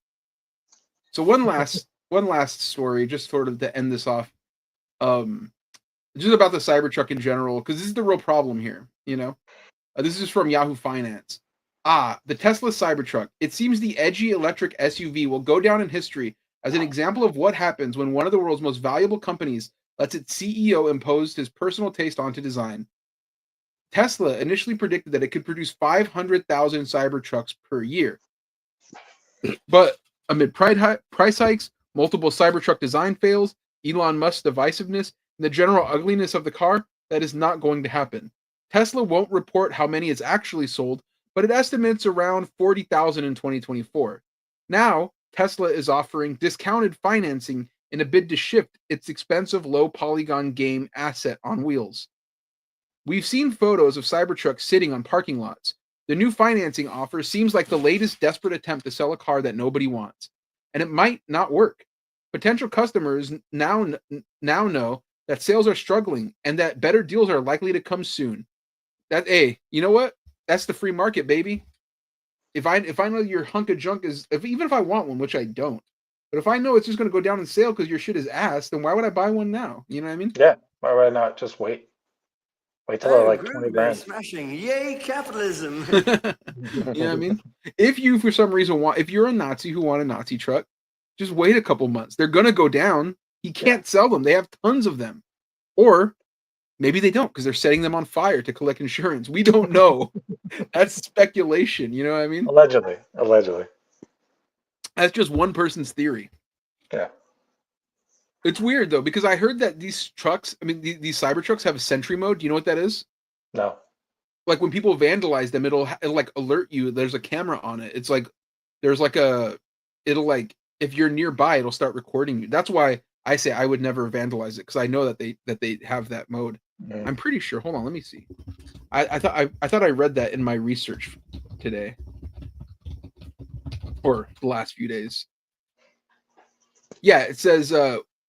So one last story, just sort of to end this off. Just about the Cybertruck in general, because this is the real problem here. You know, this is from Yahoo Finance. The Tesla Cybertruck. It seems the edgy electric SUV will go down in history as an example of what happens when one of the world's most valuable companies lets its CEO impose his personal taste onto design. Tesla initially predicted that it could produce 500,000 Cybertrucks per year. But amid price hikes, multiple Cybertruck design fails, Elon Musk's divisiveness, and the general ugliness of the car, that is not going to happen. Tesla won't report how many it's actually sold, but it estimates around 40,000 in 2024. Now, Tesla is offering discounted financing in a bid to shift its expensive low-polygon game asset on wheels. We've seen photos of Cybertrucks sitting on parking lots. The new financing offer seems like the latest desperate attempt to sell a car that nobody wants, and it might not work. Potential customers now know that sales are struggling and that better deals are likely to come soon. Hey, you know what? That's the free market, baby. If I know your hunk of junk is, even if I want one, which I don't, but if I know it's just going to go down in sale because your shit is ass, then why would I buy one now? You know what I mean? Yeah. Why would I not just wait? Wait till they're like 20 grand. Smashing. Yay, capitalism. You know what I mean? If you, for some reason, if you're a Nazi who want a Nazi truck, just wait a couple months. They're going to go down. He can't sell them. They have tons of them. Or maybe they don't because they're setting them on fire to collect insurance. We don't know. That's speculation. You know what I mean? Allegedly. That's just one person's theory. Yeah. It's weird, though, because I heard that these trucks, these Cybertrucks have a sentry mode. Do you know what that is? No. Like when people vandalize them, it'll like alert you. There's a camera on it. It's like there's like it'll like if you're nearby, it'll start recording you. That's why I say I would never vandalize it because I know that they have that mode. I'm pretty sure. Hold on, let me see. I thought I read that in my research today or the last few days. Yeah, it says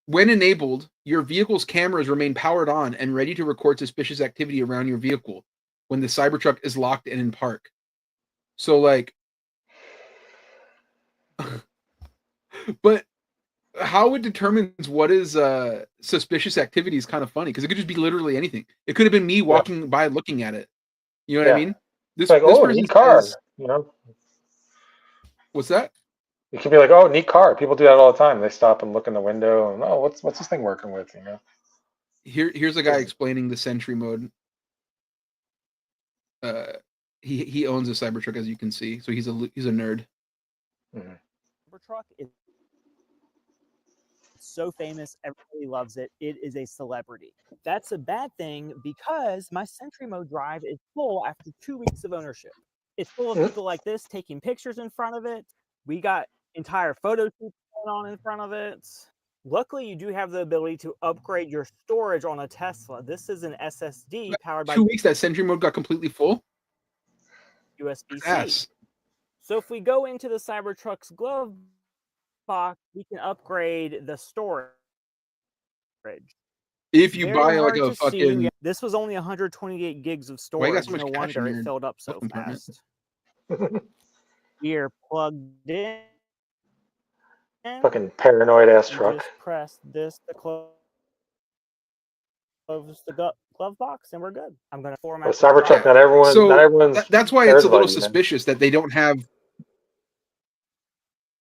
when enabled, your vehicle's cameras remain powered on and ready to record suspicious activity around your vehicle when the Cybertruck is locked and in park. So like, but how it determines what is suspicious activity is kind of funny because it could just be literally anything. It could have been me walking by looking at it. You know what I mean? This neat car. You know? What's that? It could be like, oh, neat car. People do that all the time. They stop and look in the window and what's this thing working with? You know. Here's a guy explaining the Sentry mode. He owns a Cybertruck, as you can see, so he's a nerd. Mm-hmm. Cybertruck is so famous, everybody loves it. It is a celebrity. That's a bad thing because my Sentry mode drive is full after 2 weeks of ownership. It's full of people like this taking pictures in front of it. We got entire photo shoots going on in front of it. Luckily, you do have the ability to upgrade your storage on a Tesla. This is an SSD powered by 2 weeks. That Sentry mode got completely full. USB-C. Yes. So if we go into the Cybertruck's glove box, we can upgrade the storage. If you buy like a fucking, this was only 128 gigs of storage. So no wonder it filled up so fast. We're plugged in. Fucking paranoid ass truck. Just press this to close the glove box, and we're good. I'm gonna format. Cybertruck. Not everyone. So not everyone's. That's why it's a little suspicious that they don't have.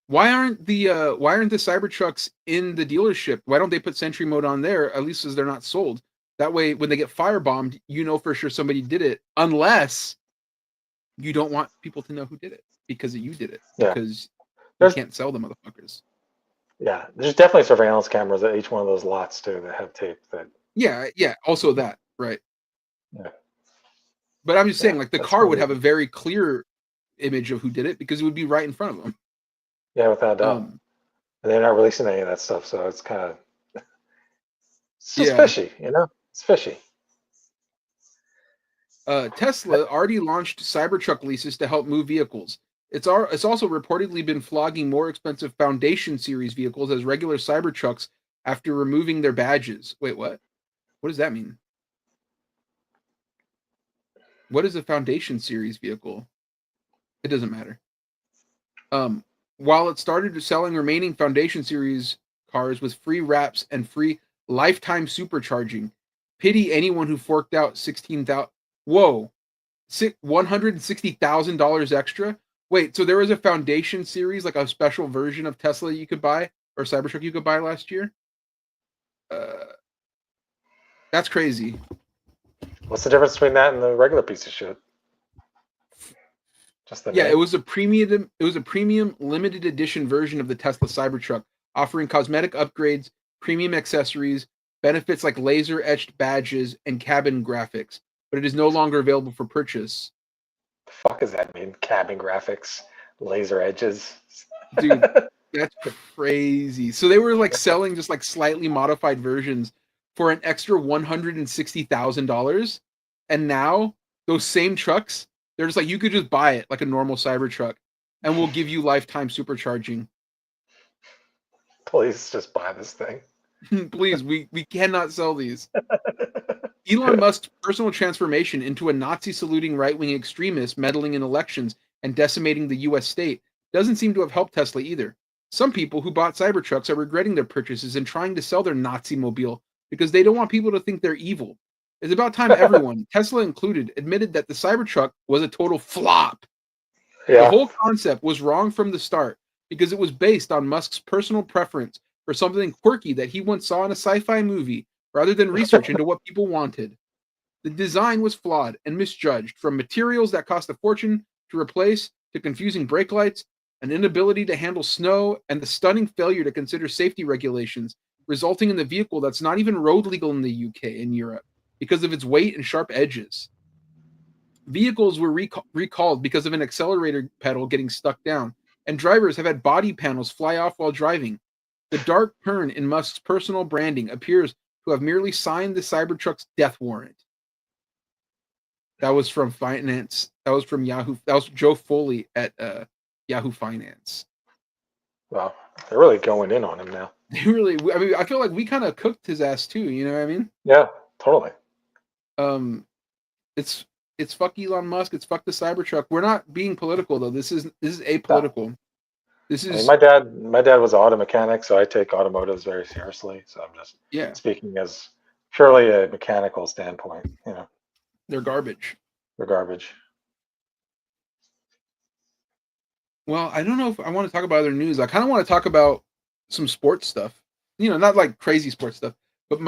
Why aren't the Cybertrucks in the dealership? Why don't they put Sentry mode on there? At least as they're not sold. That way, when they get firebombed, you know for sure somebody did it. Unless you don't want people to know who did it because you did it. Yeah. Because you can't sell the motherfuckers. Yeah, there's definitely surveillance cameras at each one of those lots too that have tape. That. Yeah. Also that, right? Yeah. But I'm just saying, like the car would weird. have a very clear image of who did it because it would be right in front of them. Yeah, without a doubt. And they're not releasing any of that stuff, so it's kind of fishy, you know? It's fishy. Tesla already launched Cybertruck leases to help move vehicles. It's also reportedly been flogging more expensive Foundation Series vehicles as regular Cybertrucks after removing their badges. Wait, what? What does that mean? What is a Foundation Series vehicle? It doesn't matter. While it started selling remaining Foundation Series cars with free wraps and free lifetime supercharging, pity anyone who forked out $160,000 extra. Wait, so there was a Foundation Series, like a special version of Tesla you could buy or Cybertruck you could buy last year? That's crazy. What's the difference between that and the regular piece of shit? Just the name. It was a premium limited edition version of the Tesla Cybertruck, offering cosmetic upgrades, premium accessories, benefits like laser etched badges, and cabin graphics. But it is no longer available for purchase. The fuck does that mean? Cabin graphics, laser edges. Dude, that's crazy. So they were like selling just like slightly modified versions for an extra $160,000. And now those same trucks They're just like, you could just buy it like a normal Cybertruck, and we'll give you lifetime supercharging. Please just buy this thing. Please, we cannot sell these. Elon Musk's personal transformation into a Nazi-saluting right-wing extremist meddling in elections and decimating the U.S. state doesn't seem to have helped Tesla either. Some people who bought Cybertrucks are regretting their purchases and trying to sell their Nazi mobile because they don't want people to think they're evil. It's about time everyone, Tesla included, admitted that the Cybertruck was a total flop. Yeah. The whole concept was wrong from the start because it was based on Musk's personal preference for something quirky that he once saw in a sci-fi movie rather than research into what people wanted. The design was flawed and misjudged, from materials that cost a fortune to replace to confusing brake lights, an inability to handle snow, and the stunning failure to consider safety regulations, resulting in the vehicle that's not even road legal in the UK and Europe because of its weight and sharp edges. Vehicles were recalled because of an accelerator pedal getting stuck down, and drivers have had body panels fly off while driving. The dark turn in Musk's personal branding appears to have merely signed the Cybertruck's death warrant. That was from Finance. That was from Yahoo. That was Joe Foley at Yahoo Finance. Wow, they're really going in on him now. They really. I mean, I feel like we kind of cooked his ass too. You know what I mean? Yeah, totally. It's fuck Elon Musk. It's fuck the Cybertruck. We're not being political though. This is apolitical. This is. I mean, my dad was an auto mechanic, so I take automotives very seriously. So I'm just speaking as purely a mechanical standpoint. You know, they're garbage. They're garbage. Well, I don't know if I want to talk about other news. I kind of want to talk about some sports stuff. You know, not like crazy sports stuff, but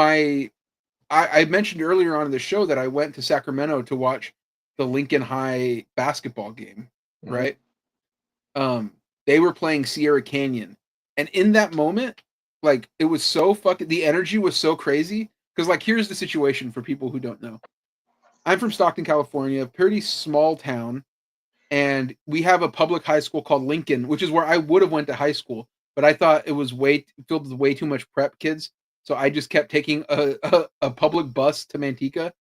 I mentioned earlier on in the show that I went to Sacramento to watch the Lincoln High basketball game, right? They were playing Sierra Canyon. And in that moment, like, it was so the energy was so crazy. Because, like, here's the situation for people who don't know. I'm from Stockton, California, pretty small town. And we have a public high school called Lincoln, which is where I would have went to high school. But I thought it was filled with way too much prep kids. So I just kept taking a public bus to Manteca.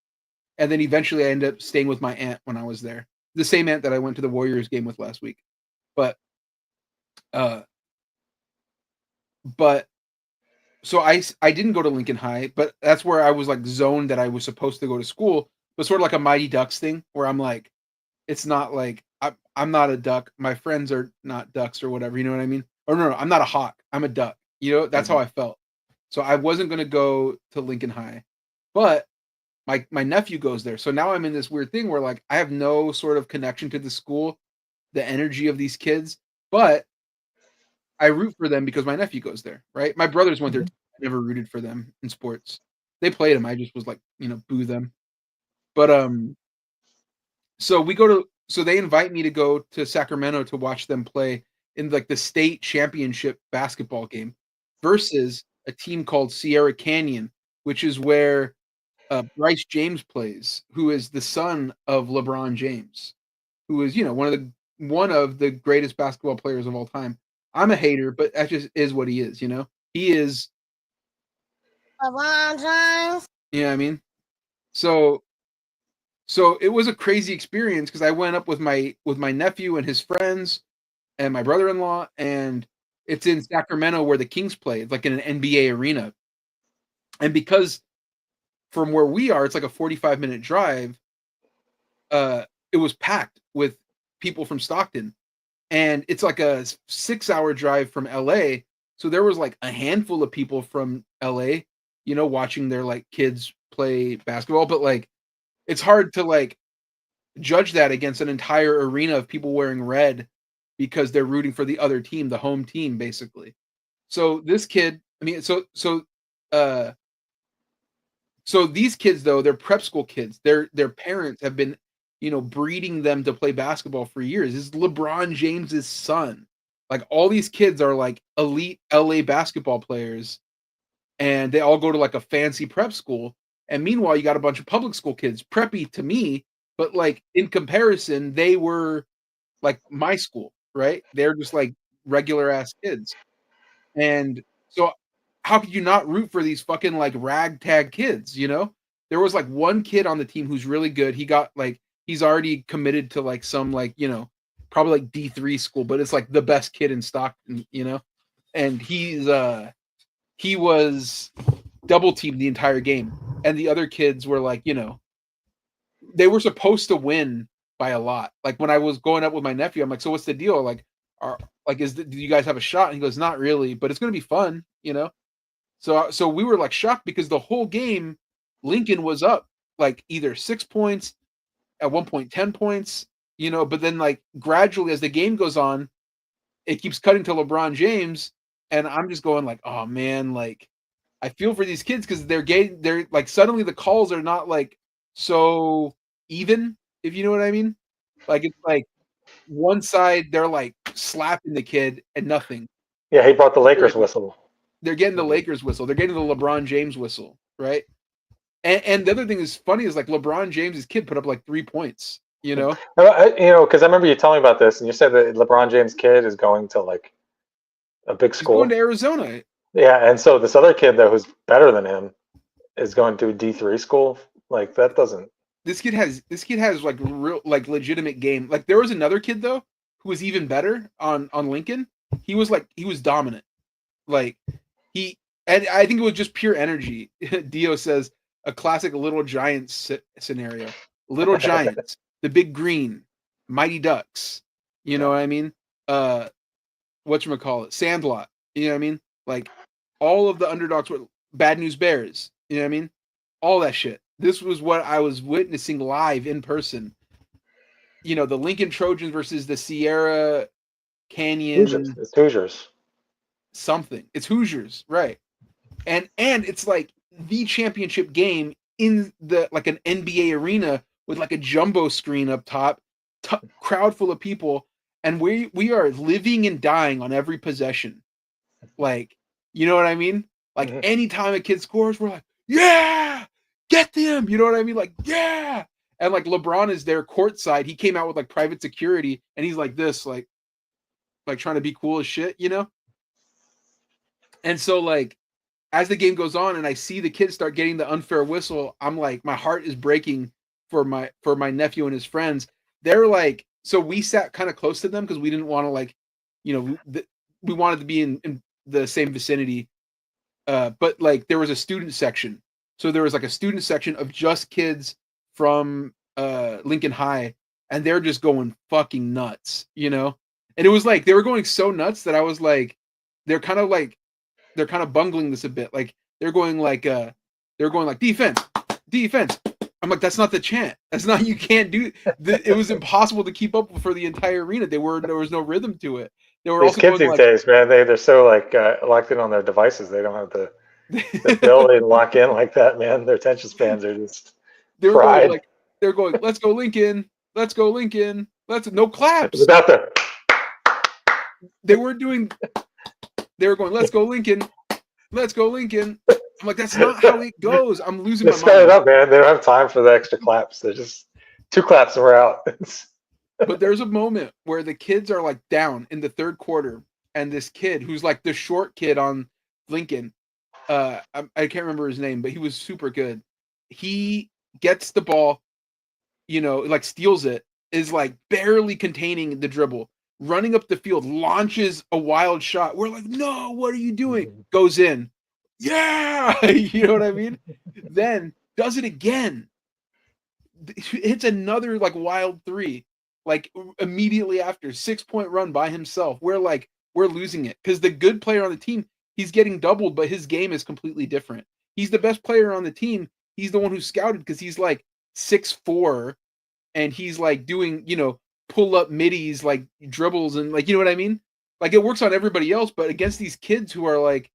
And then eventually I ended up staying with my aunt when I was there. The same aunt that I went to the Warriors game with last week. But so I didn't go to Lincoln High, but that's where I was like zoned that I was supposed to go to school. But sort of like a Mighty Ducks thing where I'm like, it's not like I'm not a duck. My friends are not ducks or whatever. You know what I mean? Or no, I'm not a hawk. I'm a duck. You know, that's how I felt. So I wasn't going to go to Lincoln High, but my nephew goes there. So now I'm in this weird thing where like I have no sort of connection to the school, the energy of these kids, but I root for them because my nephew goes there, right? My brothers went there. I never rooted for them in sports. They played them. I just was like, you know, boo them. But so they invite me to go to Sacramento to watch them play in like the state championship basketball game versus a team called Sierra Canyon, which is where Bryce James plays, who is the son of LeBron James, who is, you know, one of the greatest basketball players of all time. I'm a hater, but that just is what he is, you know? He is LeBron James. You know what I mean? So it was a crazy experience because I went up with my nephew and his friends and my brother-in-law, and it's in Sacramento where the Kings play. It's like in an NBA arena. And because from where we are, it's like a 45-minute drive, it was packed with people from Stockton. And it's like a 6-hour drive from LA. So there was like a handful of people from LA, you know, watching their like kids play basketball. But like, it's hard to like judge that against an entire arena of people wearing red because they're rooting for the other team, the home team, basically. So this kid, I mean, so these kids though, they're prep school kids. Their parents have been, you know, breeding them to play basketball for years. This is LeBron James's son. Like all these kids are like elite LA basketball players, and they all go to like a fancy prep school. And meanwhile, you got a bunch of public school kids, preppy to me, but like in comparison, they were like my school, right? They're just like regular ass kids. And so how could you not root for these fucking like ragtag kids, you know? There was like one kid on the team who's really good. He got like, he's already committed to like some like, you know, probably like D3 school, but it's like the best kid in Stockton, you know? And he was double teamed the entire game. And the other kids were like, you know, they were supposed to win by a lot. Like when I was going up with my nephew, I'm like, so what's the deal? Like, do you guys have a shot? And he goes, not really, but it's going to be fun, you know? So we were like shocked because the whole game, Lincoln was up like either 6 points, at one point 10 points, you know, but then like gradually as the game goes on, it keeps cutting to LeBron James. And I'm just going like, oh man, like I feel for these kids because they're like suddenly the calls are not like so even, if you know what I mean. Like it's like one side they're like slapping the kid and nothing. Yeah, he brought the Lakers whistle. They're getting the Lakers whistle. They're getting the LeBron James whistle, right? And the other thing is funny is like LeBron James's kid put up like 3 points, you know? You know, because I remember you telling me about this, and you said that LeBron James' kid is going to like a big school. He's going to Arizona. Yeah, and so this other kid though, who's better than him, is going to a D3 school. Like that doesn't. This kid has like real like legitimate game. Like there was another kid though who was even better on Lincoln. He was dominant. Like and I think it was just pure energy. Dio says a classic Little Giants scenario. Little Giants, the big green, Mighty Ducks. You know what I mean? Whatchamacallit, Sandlot. You know what I mean? Like all of the underdogs were Bad News Bears. You know what I mean? All that shit. This was what I was witnessing live in person. You know, the Lincoln Trojans versus the Sierra Canyon. Hoosiers. It's Hoosiers. Something. It's Hoosiers, right? And it's like the championship game in the like an NBA arena with like a jumbo screen up top, crowd full of people, and we are living and dying on every possession. Like, you know what I mean? Like anytime a kid scores, we're like, yeah, get them. You know what I mean? Like, yeah. And like LeBron is there courtside. He came out with like private security, and he's like this, like trying to be cool as shit, you know? And so like as the game goes on and I see the kids start getting the unfair whistle, I'm like, my heart is breaking for my nephew and his friends. They're like, so we sat kind of close to them because we didn't want to like, you know, we wanted to be in the same vicinity. But like there was a student section. So there was like a student section of just kids from Lincoln High, and they're just going fucking nuts, you know? And it was like they were going so nuts that I was like, they're kind of bungling this a bit. Like they're going like defense. I'm like, that's not the chant. That's not, you can't do it. Was impossible to keep up for the entire arena. There was no rhythm to it. They were These also kids these like, days, man, they're so like locked in on their devices. They don't have the ability to lock in like that, man. Their attention spans are just fried. They're going, let's go Lincoln. Let's go Lincoln. No claps. It's out there. They were going, let's go Lincoln. Let's go Lincoln. I'm like, that's not how it goes. I'm losing my mind. Sped it up, man. They don't have time for the extra claps. They're just 2 claps and we're out. But there's a moment where the kids are like down in the third quarter, and this kid who's like the short kid on Lincoln, I can't remember his name, but he was super good. He gets the ball, you know, like steals it, is like barely containing the dribble, running up the field, launches a wild shot. We're like, no, what are you doing? Goes in. Yeah, you know what I mean? Then does it again. Hits another like wild 3, like immediately after 6-point run by himself. We're losing it because the good player on the team, he's getting doubled, but his game is completely different. He's the best player on the team. He's the one who's scouted because he's like 6'4", and he's like doing, you know, pull up middies, like dribbles and like, you know what I mean? Like it works on everybody else, but against these kids who are like,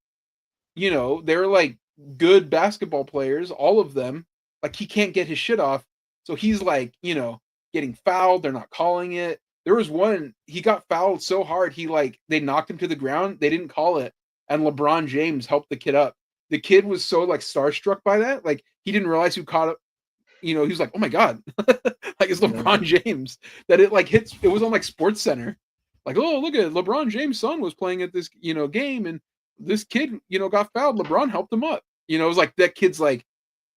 you know, they're like good basketball players, all of them, like he can't get his shit off. So he's like, you know, getting fouled. They're not calling it. There was one, he got fouled so hard. They knocked him to the ground. They didn't call it. And LeBron James helped the kid up. The kid was so like starstruck by that. Like he didn't realize who caught it. You know, he was like, oh my God, like it's LeBron James, that it like hits. It was on like Sports Center. Like, oh, look at LeBron James' son was playing at this, you know, game. And this kid, you know, got fouled. LeBron helped him up. You know, it was like that kid's like,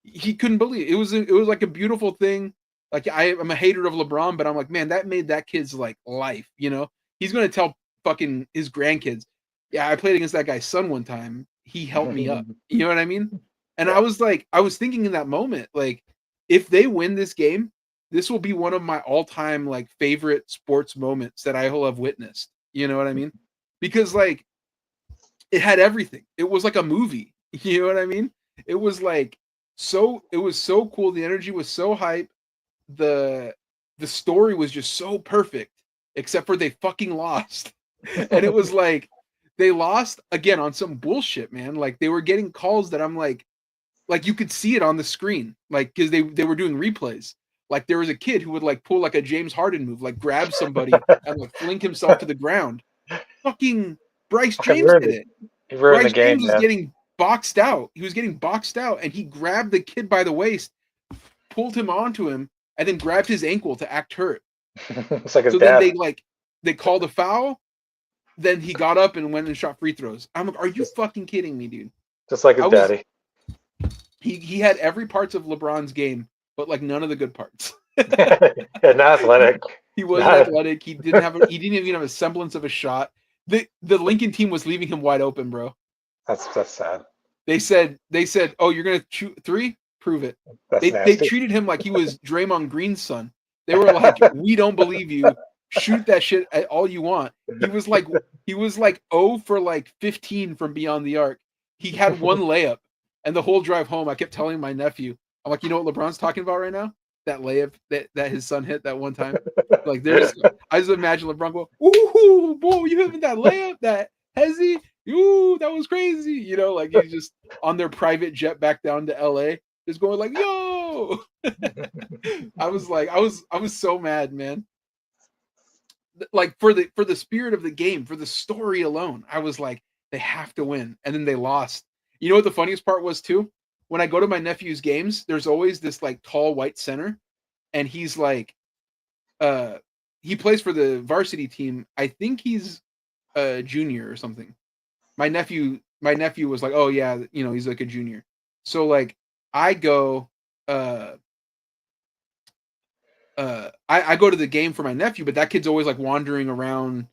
he couldn't believe it. It was like a beautiful thing. Like I'm a hater of LeBron, but I'm like, man, that made that kid's like life. You know, he's gonna tell fucking his grandkids, yeah, I played against that guy's son one time. He helped me up. You know what I mean? And I was like, I was thinking in that moment, like, if they win this game, this will be one of my all-time like favorite sports moments that I will have witnessed. You know what I mean? Because like it had everything. It was like a movie. You know what I mean? It was like it was so cool. The energy was so hype. The story was just so perfect, except for they fucking lost. And it was like they lost again on some bullshit, man. Like they were getting calls that I'm like you could see it on the screen, like because they were doing replays. Like there was a kid who would like pull like a James Harden move, like grab somebody and like fling himself to the ground. Fucking Bryce James did it. He ruined Bryce the game, James was getting boxed out. He was getting boxed out, and he grabbed the kid by the waist, pulled him onto him, and then grabbed his ankle to act hurt. It's like his So dad. then they called a foul. Then he got up and went and shot free throws. I'm like, are you fucking kidding me, dude? Just like his daddy. He had every parts of LeBron's game, but like none of the good parts. And not athletic. He wasn't athletic. He didn't even have a semblance of a shot. The Lincoln team was leaving him wide open, bro. That's sad. They said, "Oh, you're gonna shoot three? Prove it." They treated him like he was Draymond Green's son. They were like, "We don't believe you. Shoot that shit at all you want." He was like 0 for like 15 from beyond the arc. He had one layup, and the whole drive home, I kept telling my nephew, I'm like, you know what LeBron's talking about right now? That layup that his son hit that one time. Like I just imagine LeBron go, "Ooh, boy, you having that layup, that hezzy? Ooh, that was crazy." You know, like he's just on their private jet back down to LA, just going like, "Yo." I was so mad, man. Like for the spirit of the game, for the story alone, I was like, they have to win. And then they lost. You know what the funniest part was too? When I go to my nephew's games, there's always this like tall white center, and he's like, he plays for the varsity team. I think he's a junior or something. My nephew was like, oh yeah, you know, he's like a junior. So like I go, I go to the game for my nephew, but that kid's always like wandering around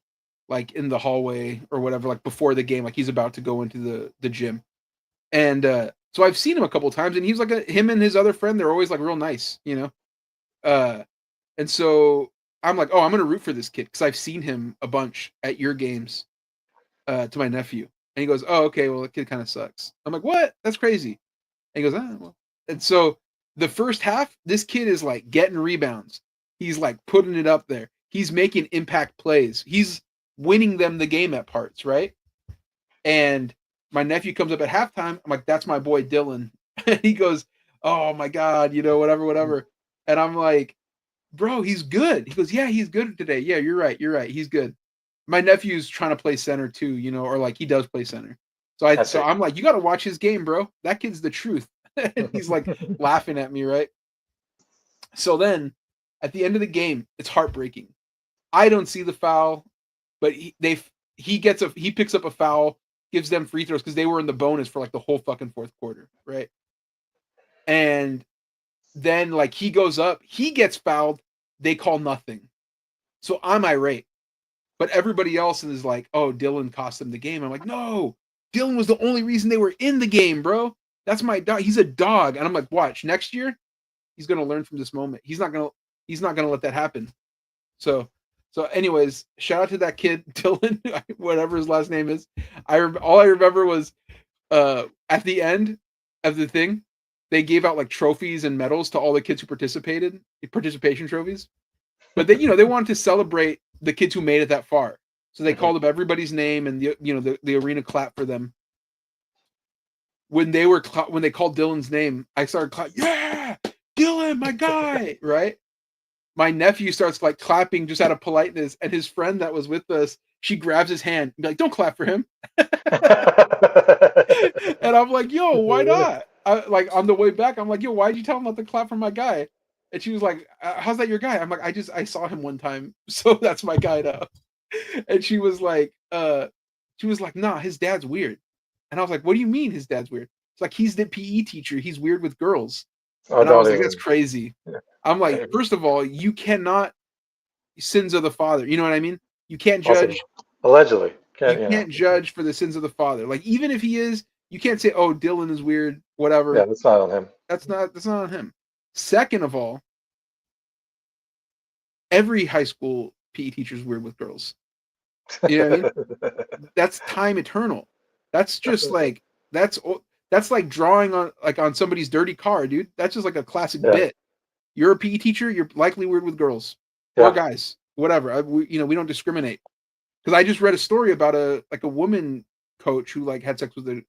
like in the hallway or whatever, like before the game, like he's about to go into the gym. And so I've seen him a couple times, and he's like him and his other friend, they're always like real nice, you know? And so I'm like, oh, I'm going to root for this kid because I've seen him a bunch at your games to my nephew. And he goes, oh, okay, well, the kid kind of sucks. I'm like, what? That's crazy. And he goes, ah, well. And so the first half, this kid is like getting rebounds. He's like putting it up there. He's making impact plays. He's winning them the game at parts, right? And my nephew comes up at halftime. I'm like, that's my boy Dylan. And he goes, oh my God, you know, whatever. And I'm like, bro, he's good. He goes, yeah, he's good today. Yeah, you're right. He's good. My nephew's trying to play center too, you know, or like he does play center. So I'm like, you got to watch his game, bro. That kid's the truth. And he's like laughing at me, right? So then at the end of the game, it's heartbreaking. I don't see the foul, but he picks up a foul, gives them free throws because they were in the bonus for like the whole fucking fourth quarter, right? And then like he goes up, he gets fouled, they call nothing. So I'm irate. But everybody else is like, oh, Dylan cost them the game. I'm like, no, Dylan was the only reason they were in the game, bro. That's my dog. He's a dog. And I'm like, watch, next year, he's gonna learn from this moment. He's not gonna let that happen. So anyways, shout out to that kid, Dylan, whatever his last name is. All I remember was at the end of the thing, they gave out like trophies and medals to all the kids who participated, participation trophies. But they, you know, they wanted to celebrate the kids who made it that far. So they called up everybody's name, and the arena clapped for them. When they called Dylan's name, I started clapping. Yeah, Dylan, my guy, right? My nephew starts like clapping just out of politeness, and his friend that was with us, she grabs his hand and be like, "Don't clap for him." And I'm like, "Yo, why not?" Like on the way back, I'm like, "Yo, why'd you tell him not to clap for my guy?" And she was like, "How's that your guy?" I'm like, I saw him one time, so that's my guy now." And she was like, "Nah, his dad's weird." And I was like, "What do you mean his dad's weird?" It's like, he's the PE teacher. He's weird with girls. Oh, And I was don't like, that's even. crazy. Yeah. I'm like, Yeah. first of all, you cannot sins of the father. You know what I mean? You can't Also, judge. allegedly. You You know. can't judge for the sins of the father. Like, even if he is, you can't say, oh, Dylan is weird, whatever. Yeah, that's not on him. That's not on him. Second of all, every high school PE teacher is weird with girls. You know what I mean? That's time eternal. That's just like that's like drawing on somebody's dirty car, dude. That's just like a classic Yeah. bit. You're a PE teacher, you're likely weird with girls Yeah. or guys, whatever. We don't discriminate. Because I just read a story about a woman coach who like had sex with a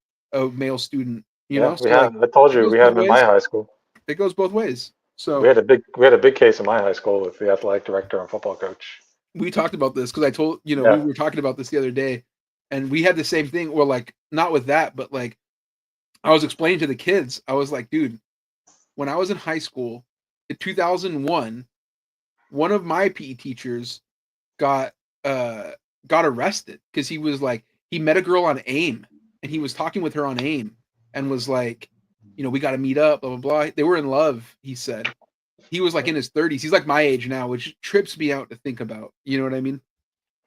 male student. You know, we so have. like I told it you goes we had both him in my ways. high school. It goes both ways. So We had a big case in my high school with the athletic director and football coach. we talked about this because I told we Yeah. were talking about this the other day, and we had the same thing. Or like not with that, but like I was explaining to the kids. I was like, dude, when I was in high school in 2001, one of my PE teachers got arrested because he was like he met a girl on AIM and he was talking with her on AIM and was like, we got to meet up, blah blah blah. They were in love, he said. He was like in his 30s. He's like my age now, which trips me out to think about. You know what I mean?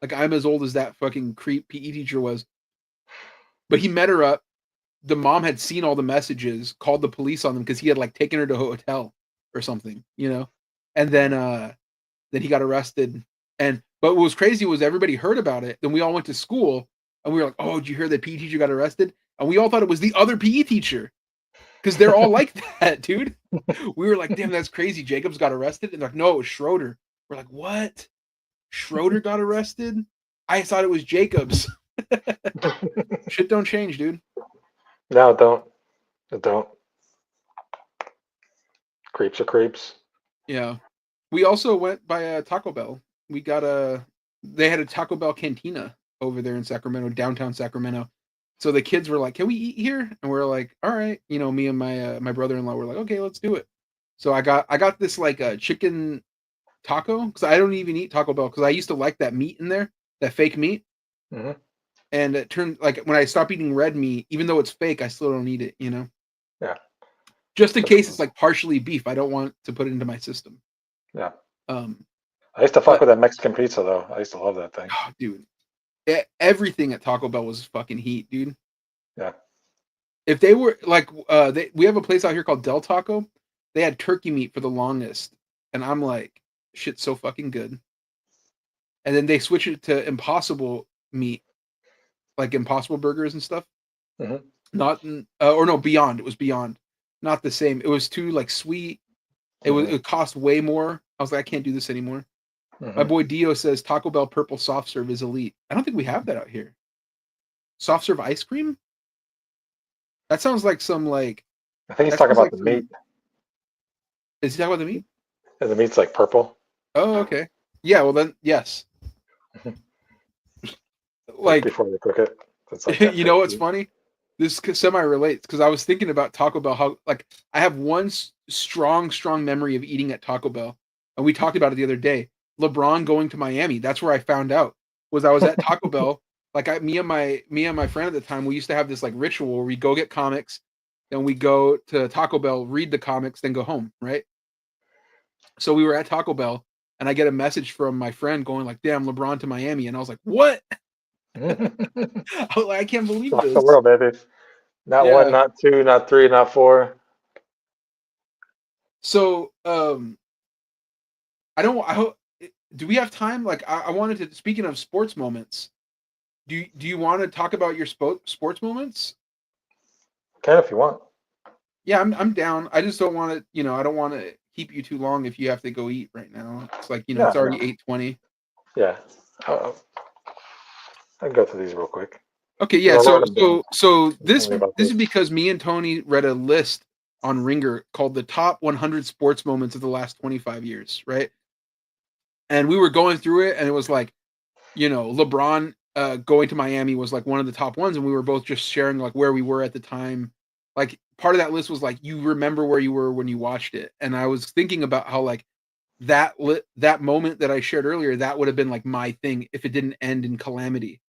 Like I'm as old as that fucking creep PE teacher was. But he met her up. The mom had seen all the messages, called the police on them because he had like taken her to a hotel or something, and then he got arrested. But what was crazy was everybody heard about it. Then we all went to school and we were like, oh, did you hear that PE teacher got arrested? And we all thought it was the other PE teacher because they're all like that, dude. We were like, damn, that's crazy. Jacobs got arrested. And they're like, no, it was Schroeder. We're like, what? Schroeder got arrested? I thought it was Jacobs. Shit don't change, dude. No, it don't. Creeps are creeps. Yeah. We also went by a Taco Bell. We got they had a Taco Bell cantina over there in Sacramento, downtown Sacramento. So the kids were like, can we eat here? And we're like, all right. Me and my brother-in-law were like, okay, let's do it. So I got this like a chicken taco because I don't even eat Taco Bell because I used to like that meat in there, that fake meat. Mm-hmm. And it turned like when I stopped eating red meat, even though it's fake, I still don't eat it, Yeah. Just in case it's like partially beef. I don't want to put it into my system. Yeah. I used to fuck with that Mexican pizza though. I used to love that thing. Oh, dude. Everything at Taco Bell was fucking heat, dude. Yeah. If they were like we have a place out here called Del Taco. They had turkey meat for the longest. And I'm like, shit's so fucking good. And then they switched it to Impossible meat. Like Impossible burgers and stuff. Mm-hmm. Not or no, Beyond. It was Beyond. Not the same. It was too like sweet. It cost way more. I was like, I can't do this anymore. Mm-hmm. My boy Dio says Taco Bell purple soft serve is elite. I don't think we have that out here. Soft serve ice cream? That sounds like some like. I think he's talking about the meat. Is he talking about the meat? And the meat's like purple. Oh, okay. Yeah, well then, yes. Like before they cook it. It's like you know what's funny? This semi relates because I was thinking about Taco Bell. How like I have one strong memory of eating at Taco Bell, and we talked about it the other day. LeBron going to Miami. That's where I found out. Was I was at Taco Bell. Like me and my friend at the time, we used to have this like ritual where we go get comics, then we go to Taco Bell, read the comics, then go home. Right. So we were at Taco Bell, and I get a message from my friend going like, "Damn, LeBron to Miami," and I was like, "What?" I was like, I can't believe Rock this. the world, baby. Not one, not two, not three, not four. So, I hope. Do we have time? Like, I wanted to. Speaking of sports moments, do you want to talk about your sports moments? Can if you want. Yeah, I'm down. I just don't want to. I don't want to keep you too long if you have to go eat right now. It's like it's already 8:20. Yeah. I can go through these real quick. Okay, yeah. So this is because me and Tony read a list on Ringer called the top 100 sports moments of the last 25 years, right? And we were going through it, and it was like, LeBron going to Miami was like one of the top ones, and we were both just sharing like where we were at the time. Like part of that list was like you remember where you were when you watched it, and I was thinking about how like that moment that I shared earlier, that would have been like my thing if it didn't end in calamity.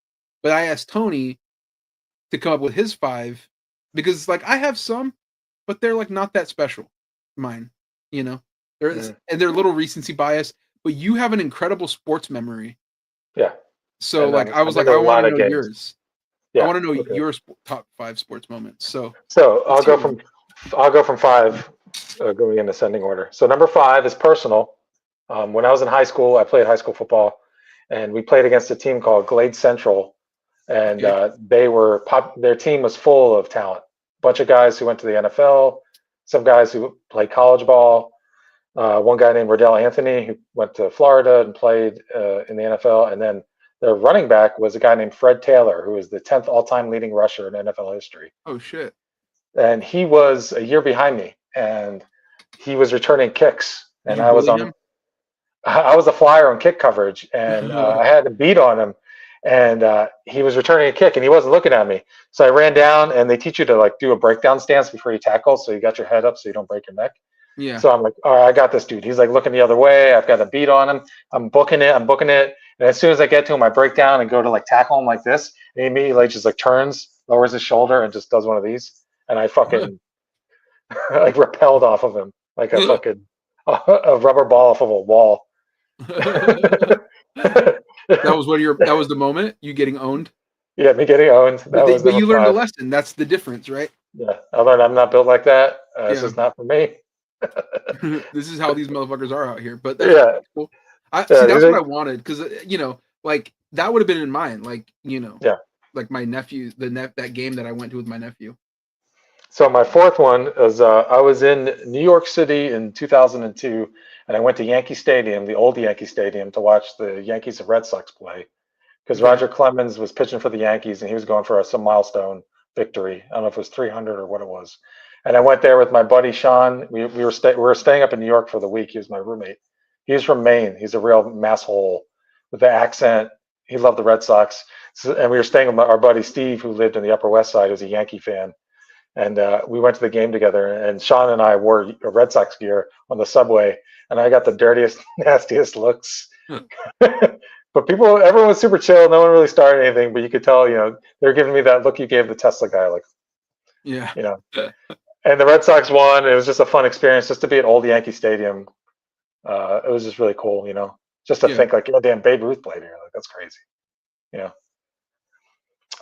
But I asked Tony to come up with his 5 because it's like I have some, but they're like not that special. mine. You know, and they're a little recency bias, but you have an incredible sports memory. Yeah. So And, like I was I've like, been I to a want lot to of know games. yours. Yeah. I want to know okay. your top 5 sports moments. So I'll let's go hear from 5, going in ascending order. So number 5 is personal. When I was in high school, I played high school football, and we played against a team called Glade Central, and their team was full of talent. A bunch of guys who went to the NFL, some guys who played college ball. One guy named Rodell Anthony who went to Florida and played in the NFL, and then their running back was a guy named Fred Taylor, who is the 10th all-time leading rusher in NFL history. Oh shit! And he was a year behind me, and he was returning kicks, Did and you I was bully on. him? I was a flyer on kick coverage, and I had to beat on him, and he was returning a kick, and he wasn't looking at me. So I ran down, and they teach you to like do a breakdown stance before you tackle, so you got your head up so you don't break your neck. Yeah. So I'm like, all right, I got this dude. He's like looking the other way. I've got a beat on him. I'm booking it. And as soon as I get to him, I break down and go to like tackle him like this. And he immediately just like turns, lowers his shoulder, and just does one of these. And I fucking like repelled off of him like a fucking a rubber ball off of a wall. That was the moment, you getting owned. Yeah, me getting owned. But you learned a lesson. That's the difference, right? Yeah, I learned I'm not built like that. This is not for me. This is how these motherfuckers are out here. But that's cool. That's what I wanted, because like that would have been in mine. Like like my nephew, that game that I went to with my nephew. So my 4th one is I was in New York City in 2002, and I went to Yankee Stadium, the old Yankee Stadium, to watch the Yankees and Red Sox play, because Roger Clemens was pitching for the Yankees, and he was going for some milestone victory. I don't know if it was 300 or what it was. And I went there with my buddy Sean. We were staying up in New York for the week. He was my roommate. He's from Maine. He's a real masshole with the accent. He loved the Red Sox. And we were staying with our buddy Steve, who lived in the Upper West Side, who's a Yankee fan. And we went to the game together. And Sean and I wore Red Sox gear on the subway. And I got the dirtiest, nastiest looks. But everyone was super chill. No one really started anything. But you could tell, they're giving me that look you gave the Tesla guy, like, And the Red Sox won. It was just a fun experience just to be at old Yankee Stadium. It was just really cool, just to think like, damn, Babe Ruth played here. Like, that's crazy.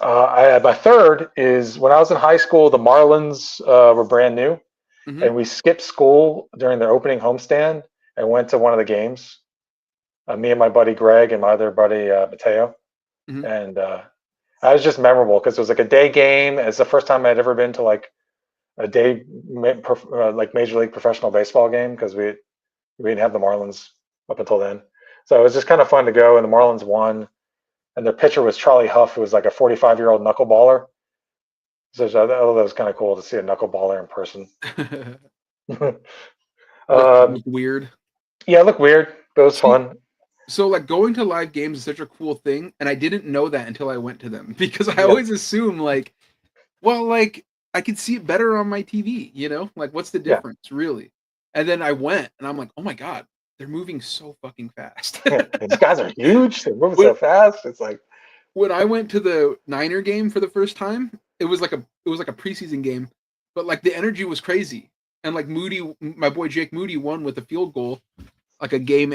My 3rd is when I was in high school, the Marlins were brand new, and we skipped school during their opening homestand and went to one of the games. Me and my buddy Greg and my other buddy Mateo, and that was just memorable because it was like a day game. It's the first time I'd ever been to like a day like Major League Professional Baseball game, because we didn't have the Marlins up until then. So it was just kind of fun to go, and the Marlins won. And their pitcher was Charlie Huff, who was like a 45-year-old knuckleballer. So I thought that was kind of cool to see a knuckleballer in person. Look weird. Yeah, it looked weird, but it was fun. So like going to live games is such a cool thing, and I didn't know that until I went to them, because I always assume like, well, like I could see it better on my TV, like what's the difference really? And then I went, and I'm like, oh my god, they're moving so fucking fast. These guys are huge. They're moving so fast. It's like when I went to the Niner game for the first time, it was like a preseason game, but like the energy was crazy, and like my boy Jake Moody won with a field goal, like a game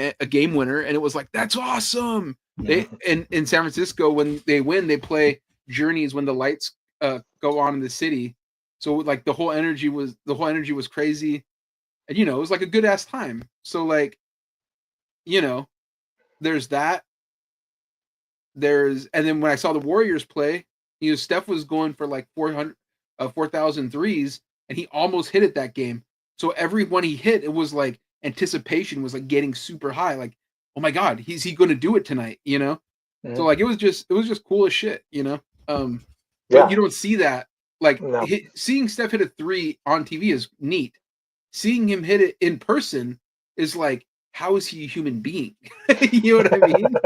winner, and it was like, that's awesome. They in San Francisco, when they win, they play Journeys when the lights go on in the city. So like the whole energy was crazy, and it was like a good ass time. So like, there's that. And then when I saw the Warriors play, Steph was going for like 4,000 threes, and he almost hit it that game. So every one he hit, it was like anticipation was like getting super high. Like, oh my god, is he going to do it tonight? So like it was just cool as shit. But you don't see that. Like seeing Steph hit a 3 on TV is neat. Seeing him hit it in person is like, how is he a human being? You know what I mean?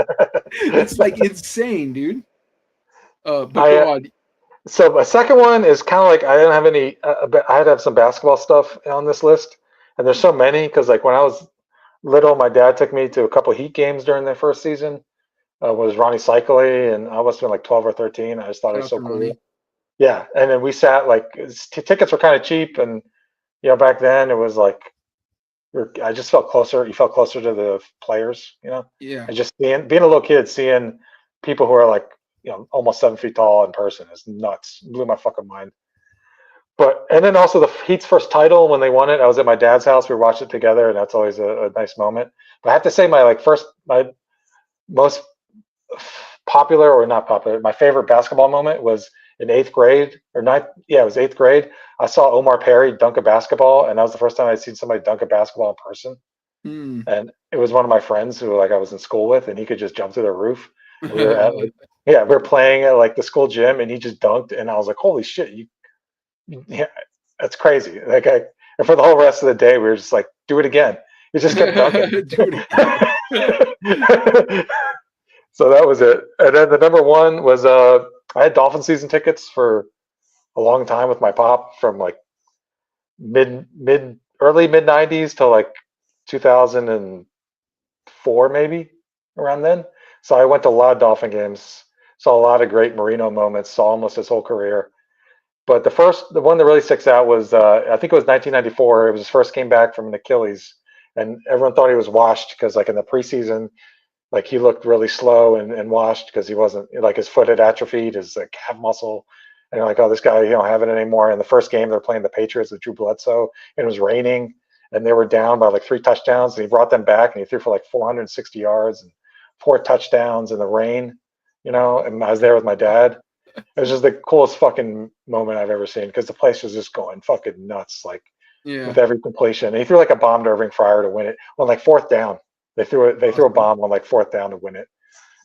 It's like insane, dude. But go on. So my second one is kind of like, I didn't have any. I had to have some basketball stuff on this list, and there's so many because like when I was little, my dad took me to a couple of Heat games during their first season. Was Ronnie Cycli, and I must have been like 12 or 13. I just thought it was so cool. Ronnie. Yeah, and then we sat like tickets were kind of cheap, and back then it was like I just felt closer. You felt closer to the players, you know. Yeah. And just being a little kid, seeing people who are like, you know, almost 7 feet tall in person is nuts. Blew my fucking mind. But and then also the Heat's first title when they won it, I was at my dad's house. We watched it together, and that's always a nice moment. But I have to say, my most popular or not popular, my favorite basketball moment was in 8th grade or ninth. Yeah, it was 8th grade. I saw Omar Perry dunk a basketball, and that was the first time I'd seen somebody dunk a basketball in person. And it was one of my friends who like I was in school with, and he could just jump through the roof. We were at we were playing at like the school gym, and he just dunked, and I was like, holy shit, yeah, that's crazy. Like and for the whole rest of the day, we were just like, do it again. He just kept dunking. So that was it. And then the number one was I had Dolphin season tickets for a long time with my pop from like early mid 90s to like 2004 maybe, around then. So I went to a lot of Dolphin games, saw a lot of great Marino moments, saw almost his whole career. But the one that really sticks out was I think it was 1994. It was his first game back from an Achilles, and everyone thought he was washed because like in the preseason, like he looked really slow and washed because he wasn't, like his foot had atrophied, his like calf muscle, and like, oh, this guy, you don't have it anymore. And the first game they're playing the Patriots with Drew Bledsoe, and it was raining, and they were down by like 3 touchdowns, and he brought them back, and he threw for like 460 yards and 4 touchdowns in the rain, you know. And I was there with my dad. It was just the coolest fucking moment I've ever seen because the place was just going fucking nuts, like with every completion. And he threw like a bomb to Irving Fryer to win it on like 4th down. They threw a bomb on like 4th down to win it,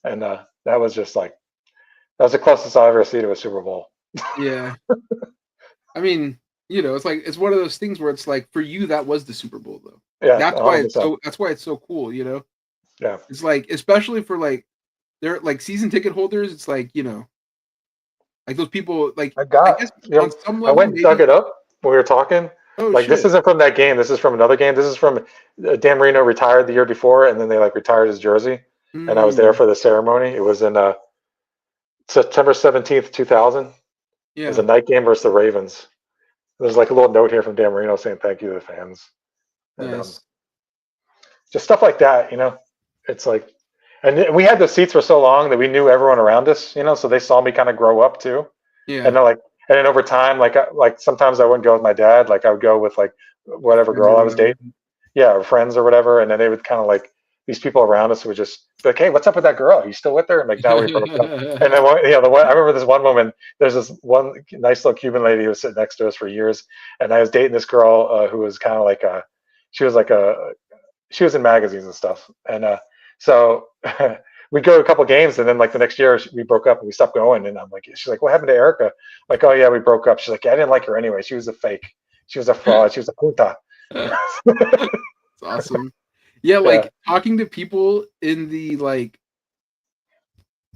and that was just like that was the closest I've ever seen to a Super Bowl. Yeah, I mean, you know, it's one of those things where it's like for you that was the Super Bowl though. Yeah, that's 100%. why it's so cool, you know. Yeah, it's like especially for like they're like season ticket holders. It's like, you know, like those people like I guess on some level, I went and dug it up when we were talking. Oh, like shit. This isn't from that game. This is from another game. This is from Dan Marino retired the year before, and then they like retired his jersey. And I was there for the ceremony. It was in September 17th, 2000. Yeah. It was a night game versus the Ravens. There's like a little note here from Dan Marino saying thank you to the fans. And, nice. Just stuff like that, you know. It's like, and we had the seats for so long that we knew everyone around us, you know. So they saw me kind of grow up too. Yeah. And they're like. And then over time, like sometimes I wouldn't go with my dad. Like I would go with like whatever girl I was dating, or friends or whatever. And then they would kind of like these people around us would just be like, "Hey, what's up with that girl? Are you still with her?" And like, "No, we broke up." And then I remember this one moment. There's this one nice little Cuban lady who was sitting next to us for years, and I was dating this girl who was kind of like she was in magazines and stuff, and so. We go to a couple games, and then like the next year we broke up and we stopped going. And I'm like, she's like, "What happened to Erica?" I'm like, "Oh yeah, we broke up." She's like, "Yeah, I didn't like her anyway. She was a fake. She was a fraud. She was a puta." That's awesome. Yeah, like talking to people in the like,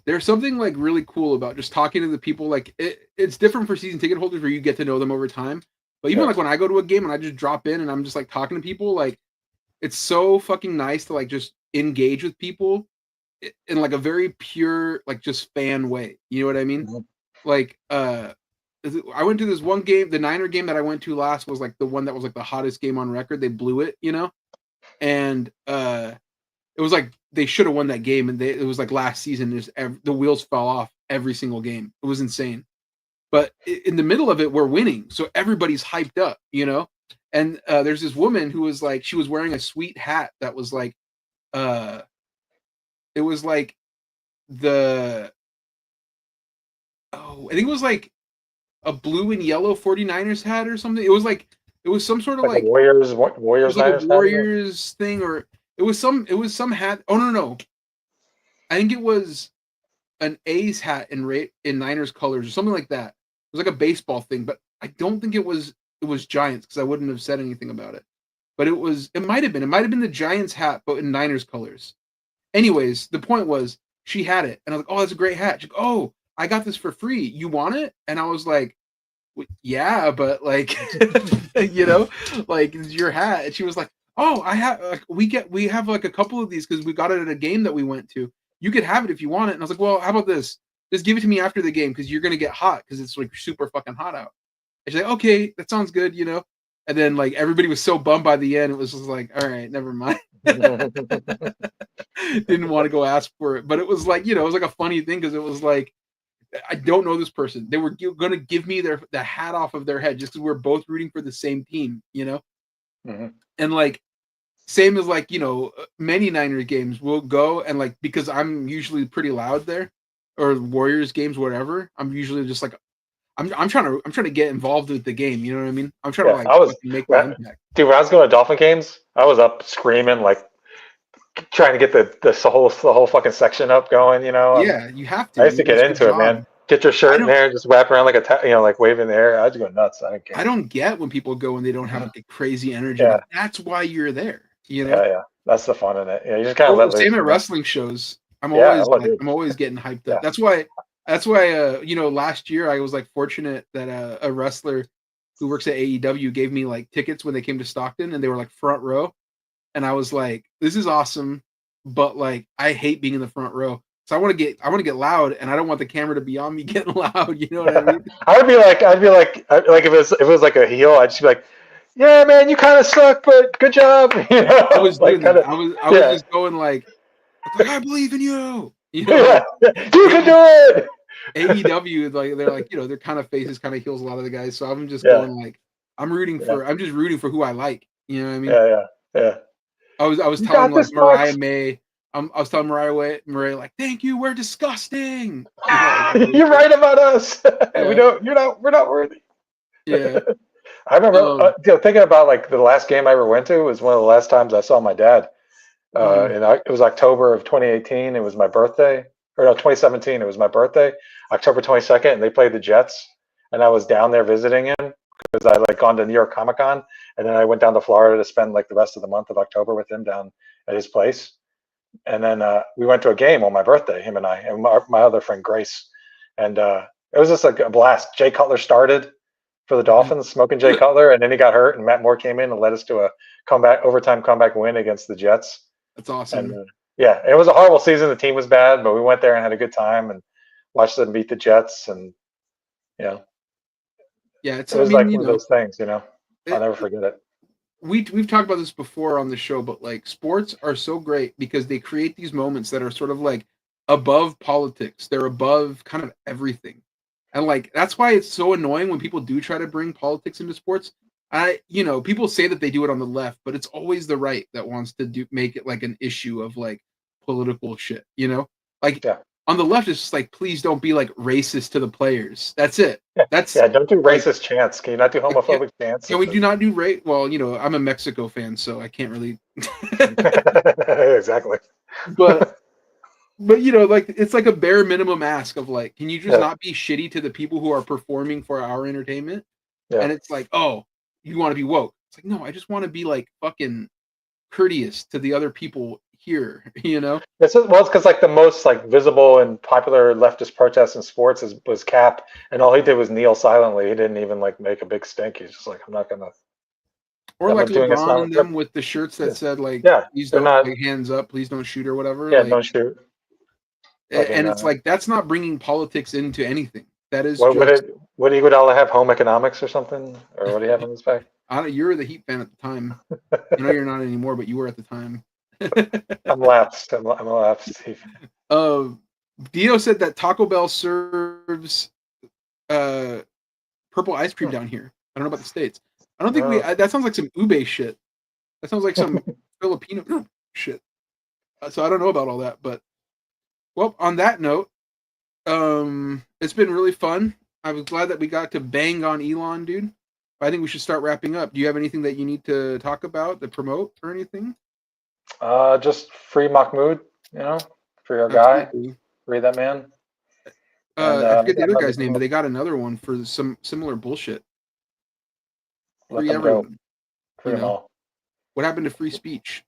there's something like really cool about just talking to the people. Like it's different for season ticket holders where you get to know them over time. But even like when I go to a game and I just drop in and I'm just like talking to people, like it's so fucking nice to like just engage with people in like a very pure, like just fan way. You know what I mean? Mm-hmm. Like, I went to this one game, the Niner game that I went to last was like the one that was like the hottest game on record. They blew it, you know? And it was like they should have won that game. And it was like last season, the wheels fell off every single game. It was insane. But in the middle of it, we're winning. So everybody's hyped up, you know? And there's this woman who was like, she was wearing a sweet hat that was like, it was like I think it was like a blue and yellow 49ers hat or something. It was some sort of like Warriors like a Warriors thing, or it was some hat. Oh no. I think it was an A's hat in Niners colors or something like that. It was like a baseball thing, but I don't think it was Giants because I wouldn't have said anything about it. But it might have been the Giants hat, but in Niners colors. Anyways, the point was she had it, and I was like, "Oh, that's a great hat." She's like, "Oh, I got this for free. You want it?" And I was like, well, "Yeah, but like, you know, like it's your hat." And she was like, "Oh, I have like we have like a couple of these because we got it at a game that we went to. You could have it if you want it." And I was like, "Well, how about this? Just give it to me after the game because you're gonna get hot because it's like super fucking hot out." And she's like, "Okay, that sounds good," you know. And then like everybody was so bummed by the end, it was just like, all right, never mind. Didn't want to go ask for it, but it was like, it was like a funny thing because it was like, I don't know this person. They were going to give me the hat off of their head just because we're both rooting for the same team, Mm-hmm. And like, same as like, many Niners games will go and like, because I'm usually pretty loud there, or Warriors games, whatever. I'm usually just like, I'm trying to get involved with the game. You know what I mean? I'm trying to like make my impact. Dude, when I was going to Dolphin games, I was up screaming, like trying to get the whole fucking section up going. Yeah, you have to. I used to get into it, man. Get your shirt in there and just wrap around like like waving in the air. I'd go nuts. I didn't care. I don't get when people go and they don't have like a crazy energy. Yeah. Like, that's why you're there. Yeah. That's the fun in it. Yeah, you just kind of let loose. Same at wrestling shows. I'm always getting hyped up. That's why last year I was like fortunate that a wrestler who works at AEW gave me like tickets when they came to Stockton, and they were like front row, and I was like, this is awesome, but like I hate being in the front row. So I want to get loud, and I don't want the camera to be on me getting loud. You know what I mean? I'd be like if it was like a heel, I'd just be like, yeah, man, you kind of suck, but good job. I was like, doing that. I was just going like, I believe in you. You can do it. AEW, like they're like, they're kind of faces, kind of heels a lot of the guys. So I'm just going like, I'm just rooting for who I like. You know what I mean? Yeah. I was telling like Mariah May. I was telling Mariah like, thank you, we're disgusting. You're right about us. Yeah. We're not worthy. Yeah. I remember thinking about like the last game I ever went to was one of the last times I saw my dad. And it was October of 2018. It was my birthday. Or no, 2017. It was my birthday, October 22nd, and they played the Jets. And I was down there visiting him because I like gone to New York Comic Con, and then I went down to Florida to spend like the rest of the month of October with him down at his place. And then we went to a game on my birthday, him and I, and my other friend Grace, and it was just like a blast. Jay Cutler started for the Dolphins, smoking Jay Cutler, and then he got hurt, and Matt Moore came in and led us to a overtime comeback win against the Jets. That's awesome. And, it was a horrible season. The team was bad, but we went there and had a good time and watched them beat the Jets, and it was like one of those things. I'll never forget it. We've talked about this before on the show, but like sports are so great because they create these moments that are sort of like above politics. They're above kind of everything. And like, that's why it's so annoying when people do try to bring politics into sports. People say that they do it on the left, but it's always the right that wants to make it like an issue of like political shit, on the left, it's just like, please don't be like racist to the players. That's it. Don't do racist chants. Can you not do homophobic chants? Can we do not do race? Well, I'm a Mexico fan, so I can't really. Exactly. But like it's like a bare minimum ask of like, can you just not be shitty to the people who are performing for our entertainment? Yeah. And it's like, oh, you want to be woke? It's like, no, I just want to be like fucking courteous to the other people here. It's because like the most like visible and popular leftist protest in sports was Cap, and all he did was kneel silently. He didn't even like make a big stink. He's just like, I'm not gonna. Or like LeBron and them with the shirts that said like, please don't like, hands up, please don't shoot or whatever. Yeah, don't shoot. And it's like, that's not bringing politics into anything. That is what do Iguodala have? Home economics or something? Or what do you have on his back? You were the Heat fan at the time. You're not anymore, but you were at the time. I'm lapsed. I'm a lapsed Heat fan. Dio said that Taco Bell serves purple ice cream down here. I don't know about the States. I don't think that sounds like some ube shit. That sounds like some Filipino shit. So I don't know about all that, but well, on that note, it's been really fun. I was glad that we got to bang on Elon, dude. I think we should start wrapping up. Do you have anything that you need to talk about, to promote, or anything? Just free Mahmoud, free our guy, free that man. I forget the other guy's name, but they got another one for some similar bullshit. Free everyone. Free them all. What happened to free speech?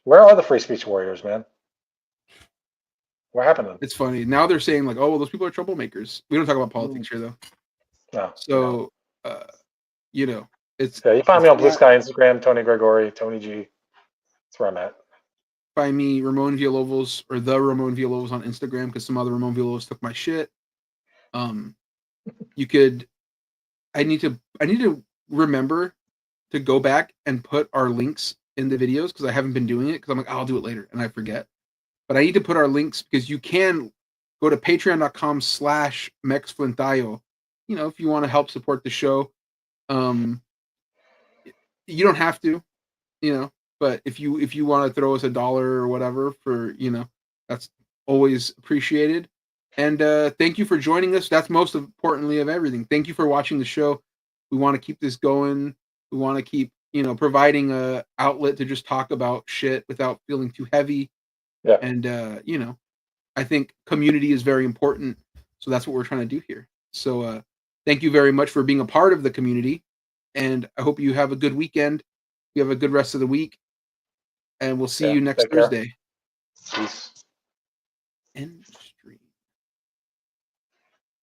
Where are the free speech warriors, man? What happened to them? It's funny. Now they're saying like, oh, well, those people are troublemakers. We don't talk about politics here, though. No. So, it's... Yeah, you find me on Blue Sky Instagram, Tony Gregory, Tony G. That's where I'm at. Find me Ramon Villalobos or the Ramon Villalobos on Instagram because some other Ramon Villalobos took my shit. You could... I need to remember to go back and put our links in the videos because I haven't been doing it because I'm like, I'll do it later and I forget. But I need to put our links because you can go to patreon.com/mexflintayo. You know, if you want to help support the show, you don't have to, you know, but if you want to throw us $1 or whatever for, you know, that's always appreciated. And thank you for joining us. That's most importantly of everything. Thank you for watching the show. We want to keep this going. We want to keep, you know, providing a outlet to just talk about shit without feeling too heavy. Yeah. And you know, I think community is very important. So that's what we're trying to do here. So thank you very much for being a part of the community. And I hope you have a good weekend. You have a good rest of the week. And we'll see you next take care. Thursday. Peace. And